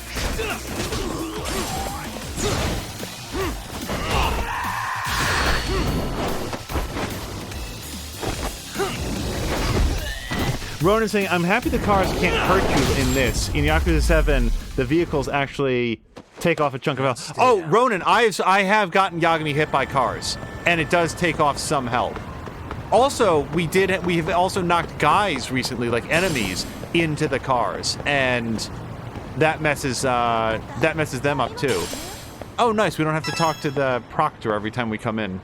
Speaker 1: Ronan saying, I'm happy the cars can't hurt you in this. In Yakuza 7, the vehicles actually take off a chunk of health. Oh, Ronan, I have gotten Yagami hit by cars, and it does take off some health. Also, we have also knocked guys recently, like enemies, into the cars, and that messes them up too. Oh, nice. We don't have to talk to the proctor every time we come in.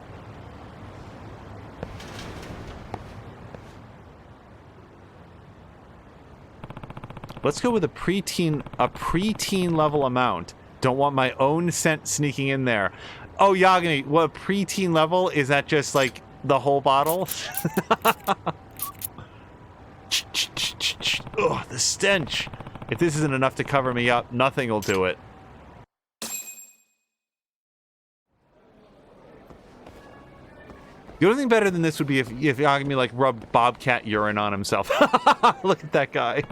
Speaker 1: Let's go with a preteen level amount. Don't want my own scent sneaking in there. Oh, Yagami, what preteen level? Is that just like the whole bottle? Ugh, the stench. If this isn't enough to cover me up, nothing will do it. The only thing better than this would be if Yagami like rubbed bobcat urine on himself. Look at that guy.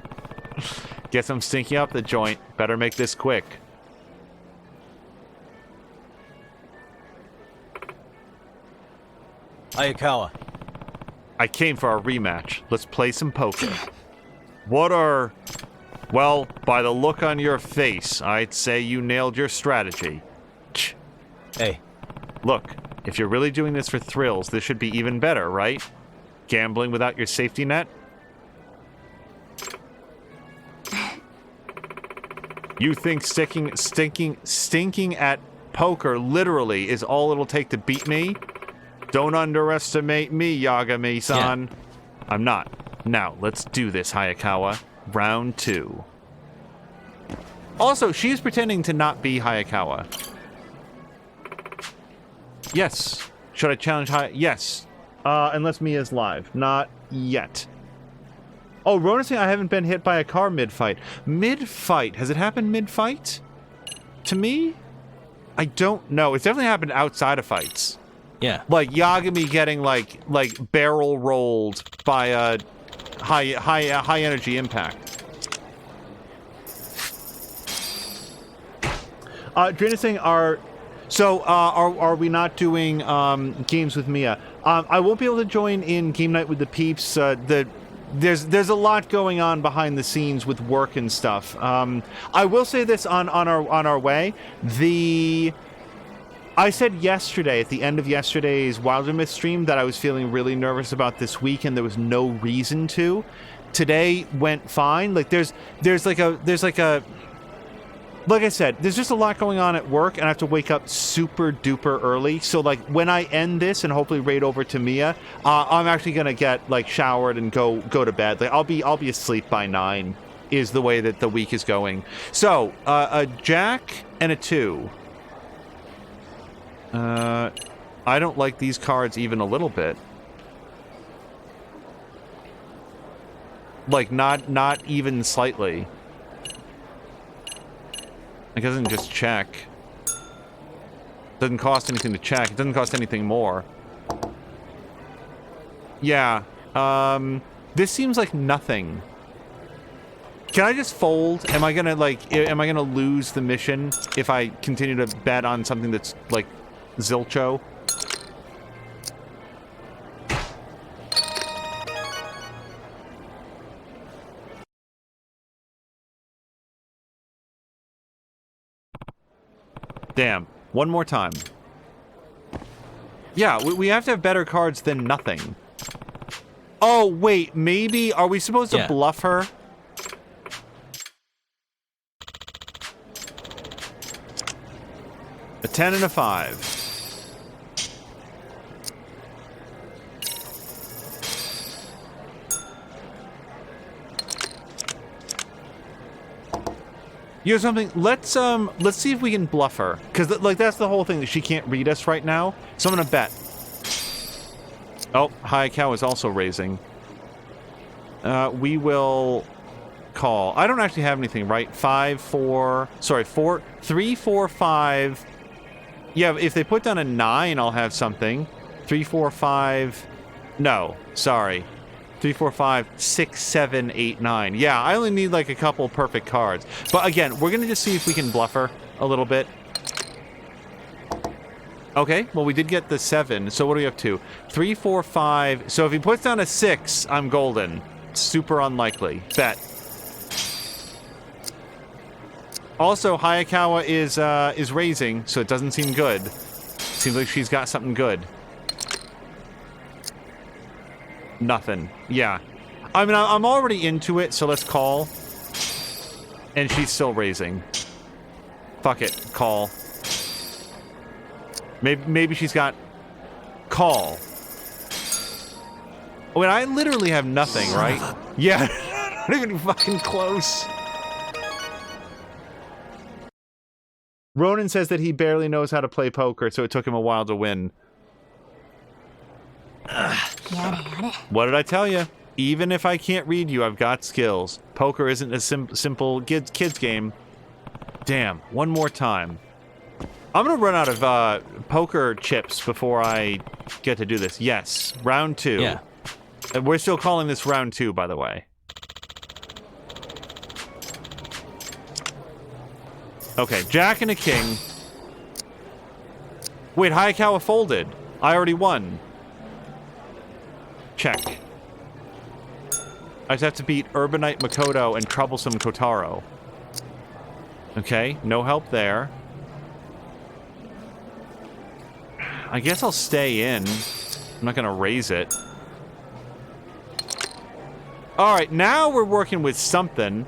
Speaker 1: Guess I'm stinking up the joint. Better make this quick.
Speaker 6: Hayakawa.
Speaker 1: I came for a rematch. Let's play some poker. Well, by the look on your face, I'd say you nailed your strategy.
Speaker 6: Hey.
Speaker 1: Look, if you're really doing this for thrills, this should be even better, right? Gambling without your safety net? You think stinking at poker literally is all it'll take to beat me? Don't underestimate me, Yagami-san. Yeah. I'm not. Now, let's do this, Hayakawa. Round 2. Also, she's pretending to not be Hayakawa. Yes. Should I challenge Yes. Unless Mia's live. Not yet. Oh, Rona's saying I haven't been hit by a car mid-fight. Mid-fight? Has it happened mid-fight? To me? I don't know. It's definitely happened outside of fights.
Speaker 6: Yeah.
Speaker 1: Like Yagami getting like barrel rolled by a high energy impact. Drina saying are we not doing games with Mia? I won't be able to join in game night with the peeps. There's a lot going on behind the scenes with work and stuff. I will say this on our way. I said yesterday, at the end of yesterday's Wilder Myth stream, that I was feeling really nervous about this week, and there was no reason to. Today went fine. Like there's like I said, there's just a lot going on at work, and I have to wake up super duper early. So like when I end this and hopefully raid over to Mia, I'm actually gonna get like showered and go to bed. Like I'll be asleep by 9 is the way that the week is going. So a jack and a 2. I don't like these cards even a little bit. Like not even slightly. It doesn't just check. Doesn't cost anything to check. It doesn't cost anything more. Yeah. This seems like nothing. Can I just fold? Am I gonna lose the mission if I continue to bet on something that's like zilcho? Damn. One more time. Yeah, we have to have better cards than nothing. Oh, wait, maybe... Are we supposed to bluff her? A 10 and a 5. You know something? Let's see if we can bluff her. Because, like, that's the whole thing, that she can't read us right now. So I'm gonna bet. Oh, Hayakawa is also raising. We will call. I don't actually have anything, right? 3, 4, 5. Yeah, if they put down a 9, I'll have something. 3, 4, 5. No, sorry. 3, 4, 5, 6, 7, 8, 9. Yeah, I only need like a couple perfect cards. But again, we're gonna just see if we can bluff her a little bit. Okay, well, we did get the 7, so what are we up to? 3, 4, 5. So if he puts down a 6, I'm golden. Super unlikely. Bet. Also, Hayakawa is raising, so it doesn't seem good. Seems like she's got something good. Nothing. Yeah. I mean, I'm already into it, so let's call. And she's still raising. Fuck it. Call. Maybe she's got... Call. Oh, wait, I literally have nothing, right? Yeah. Not even fucking close. Ronan says that he barely knows how to play poker, so it took him a while to win. What did I tell you? Even if I can't read you, I've got skills. Poker isn't a simple kids game. Damn, one more time. I'm gonna run out of poker chips before I get to do this. Yes, round 2.
Speaker 8: Yeah.
Speaker 1: We're still calling this round 2, by the way. Okay, Jack and a king. Wait, Hayakawa folded. I already won. Check. I just have to beat Urbanite Makoto and Troublesome Kotaro. Okay, no help there. I guess I'll stay in. I'm not gonna raise it. Alright, now we're working with something.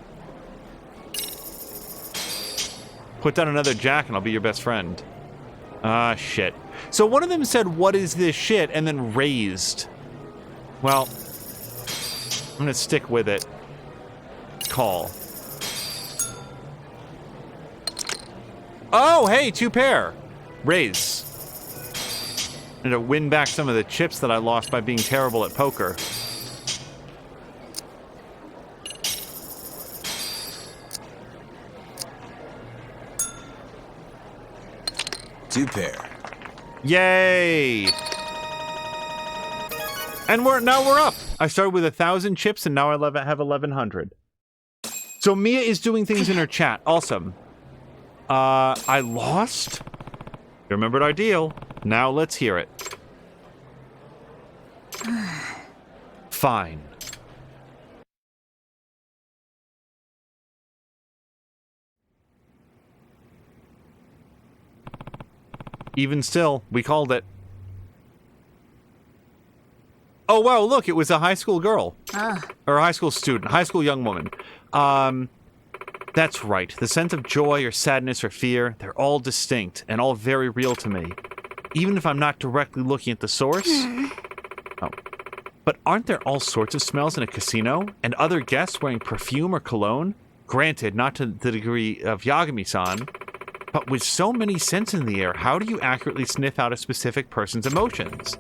Speaker 1: Put down another jack and I'll be your best friend. Ah, shit. So one of them said, what is this shit? And then raised. Well, I'm gonna stick with it. Call. Oh, hey, 2 pair. Raise. And to win back some of the chips that I lost by being terrible at poker.
Speaker 8: Two pair.
Speaker 1: Yay! And now we're up. I started with 1,000 chips and now I have 1,100. So Mia is doing things in her chat. Awesome. I lost? You remembered our deal. Now let's hear it. Fine. Even still, we called it. Oh, wow, look, it was a high school girl. Or a high school student, high school young woman. That's right. The sense of joy or sadness or fear, they're all distinct and all very real to me. Even if I'm not directly looking at the source. Oh. But aren't there all sorts of smells in a casino? And other guests wearing perfume or cologne? Granted, not to the degree of Yagami-san. But with so many scents in the air, how do you accurately sniff out a specific person's emotions?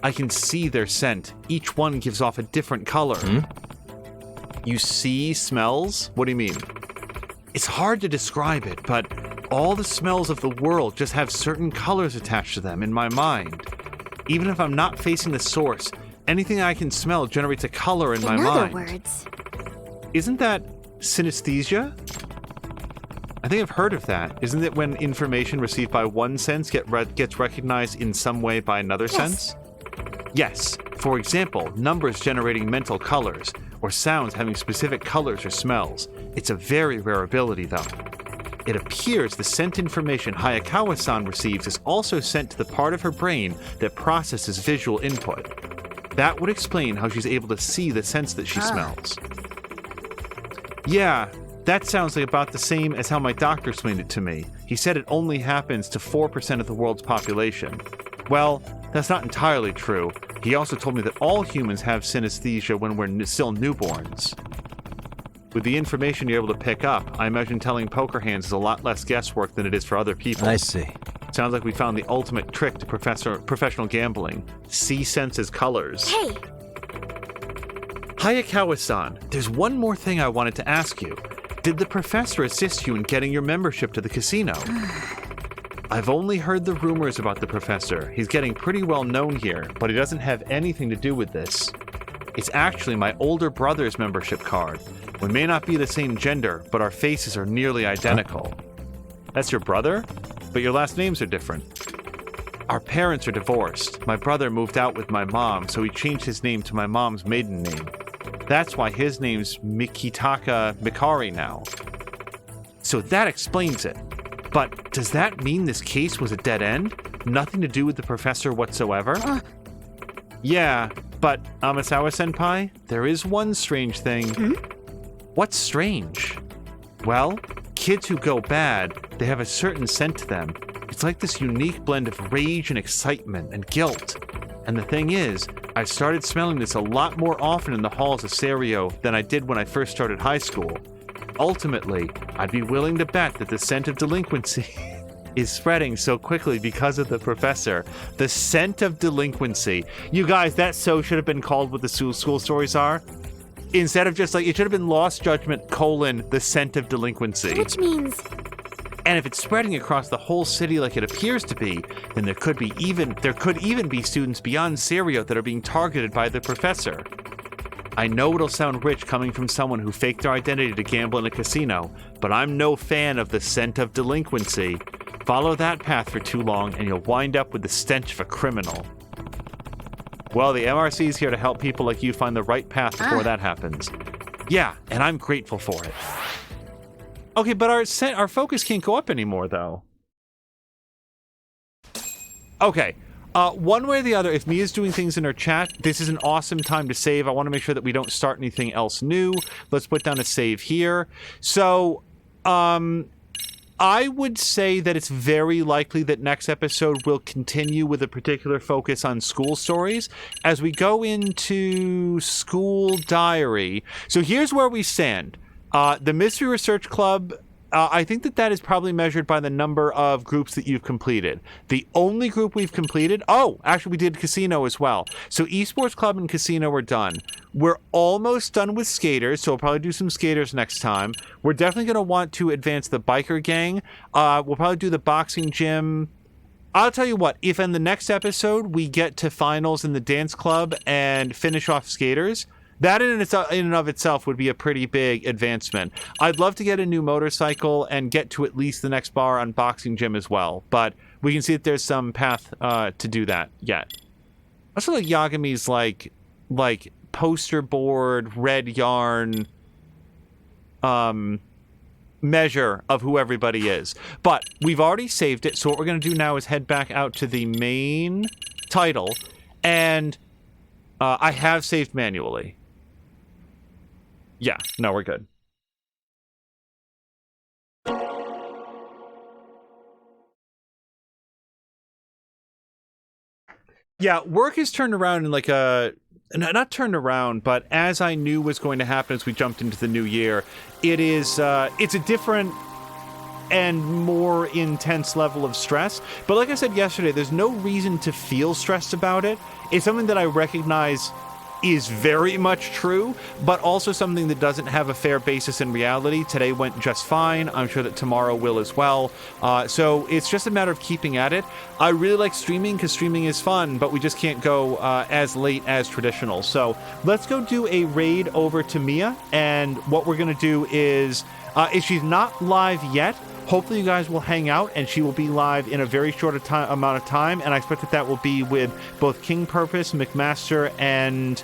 Speaker 1: I can see their scent. Each one gives off a different color. You see smells? What do you mean? It's hard to describe it, but all the smells of the world just have certain colors attached to them in my mind. Even if I'm not facing the source, Anything I can smell generates a color in my mind.
Speaker 7: In other words...
Speaker 1: Isn't that synesthesia? I think I've heard of that. Isn't it when information received by one sense gets recognized in some way by another sense? Yes. For example, numbers generating mental colors, or sounds having specific colors or smells. It's a very rare ability, though. It appears the scent information Hayakawa-san receives is also sent to the part of her brain that processes visual input. That would explain how she's able to see the scents that she smells. Yeah, that sounds like about the same as how my doctor explained it to me. He said it only happens to 4% of the world's population. Well, that's not entirely true. He also told me that all humans have synesthesia when we're still newborns. With the information you're able to pick up, I imagine telling poker hands is a lot less guesswork than it is for other people.
Speaker 6: I see.
Speaker 1: Sounds like we found the ultimate trick to professional gambling. See sense as colors.
Speaker 7: Hey!
Speaker 1: Hayakawa-san, there's one more thing I wanted to ask you. Did the professor assist you in getting your membership to the casino? I've only heard the rumors about the professor. He's getting pretty well known here, but he doesn't have anything to do with this. It's actually my older brother's membership card. We may not be the same gender, but our faces are nearly identical. That's your brother? But your last names are different. Our parents are divorced. My brother moved out with my mom, so he changed his name to my mom's maiden name. That's why his name's Mikitaka Mikari now. So that explains it. But does that mean this case was a dead end? Nothing to do with the professor whatsoever? Yeah, but Amasawa-senpai, there is one strange thing. What's strange? Well, kids who go bad, they have a certain scent to them. It's like this unique blend of rage and excitement and guilt. And the thing is, I've started smelling this a lot more often in the halls of Serio than I did when I first started high school. Ultimately, I'd be willing to bet that the scent of delinquency is spreading so quickly because of the professor. The scent of delinquency. You guys, that should have been called what the school stories are. Instead of just like, it should have been Lost Judgment, the scent of delinquency.
Speaker 7: Which means...
Speaker 1: And if it's spreading across the whole city like it appears to be, then there could even be students beyond Serio that are being targeted by the professor. I know it'll sound rich coming from someone who faked their identity to gamble in a casino, but I'm no fan of the scent of delinquency. Follow that path for too long and you'll wind up with the stench of a criminal. Well, the MRC is here to help people like you find the right path before that happens. Yeah, and I'm grateful for it. Okay, but our focus can't go up anymore, though. Okay, one way or the other, if Mia's doing things in her chat, this is an awesome time to save. I want to make sure that we don't start anything else new. Let's put down a save here. So, I would say that it's very likely that next episode will continue with a particular focus on school stories as we go into School Diary. So here's where we stand. The Mystery Research Club, I think that is probably measured by the number of groups that you've completed. The only group we've completed... Oh, actually, we did Casino as well. So Esports Club and Casino are done. We're almost done with Skaters, so we'll probably do some Skaters next time. We're definitely going to want to advance the Biker Gang. We'll probably do the Boxing Gym. I'll tell you what, if in the next episode we get to Finals in the Dance Club and finish off Skaters... That in and of itself would be a pretty big advancement. I'd love to get a new motorcycle and get to at least the next bar on Boxing Gym as well, but we can see that there's some path to do that yet. I also like Yagami's like poster board, red yarn measure of who everybody is. But we've already saved it, so what we're going to do now is head back out to the main title, and I have saved manually. Yeah, no, we're good. Yeah, work is turned around in like a... Not turned around, but as I knew was going to happen as we jumped into the new year, it is, it's a different and more intense level of stress. But like I said yesterday, there's no reason to feel stressed about it. It's something that I recognize is very much true, but also something that doesn't have a fair basis in reality. Today went just fine. I'm sure that tomorrow will as well. So it's just a matter of keeping at it. I really like streaming because streaming is fun, but we just can't go as late as traditional. So let's go do a raid over to Mia, and what we're going to do is, if she's not live yet, hopefully you guys will hang out, and she will be live in a very short amount of time, and I expect that will be with both King Purpose, McMaster, and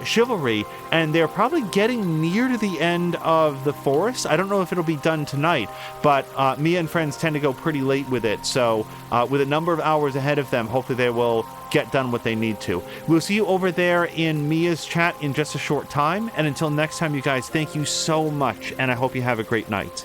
Speaker 1: Chivalry, and they're probably getting near to the end of the forest. I don't know if it'll be done tonight, but Mia and friends tend to go pretty late with it, so with a number of hours ahead of them, hopefully they will get done what they need to. We'll see you over there in Mia's chat in just a short time, and until next time, you guys, thank you so much, and I hope you have a great night.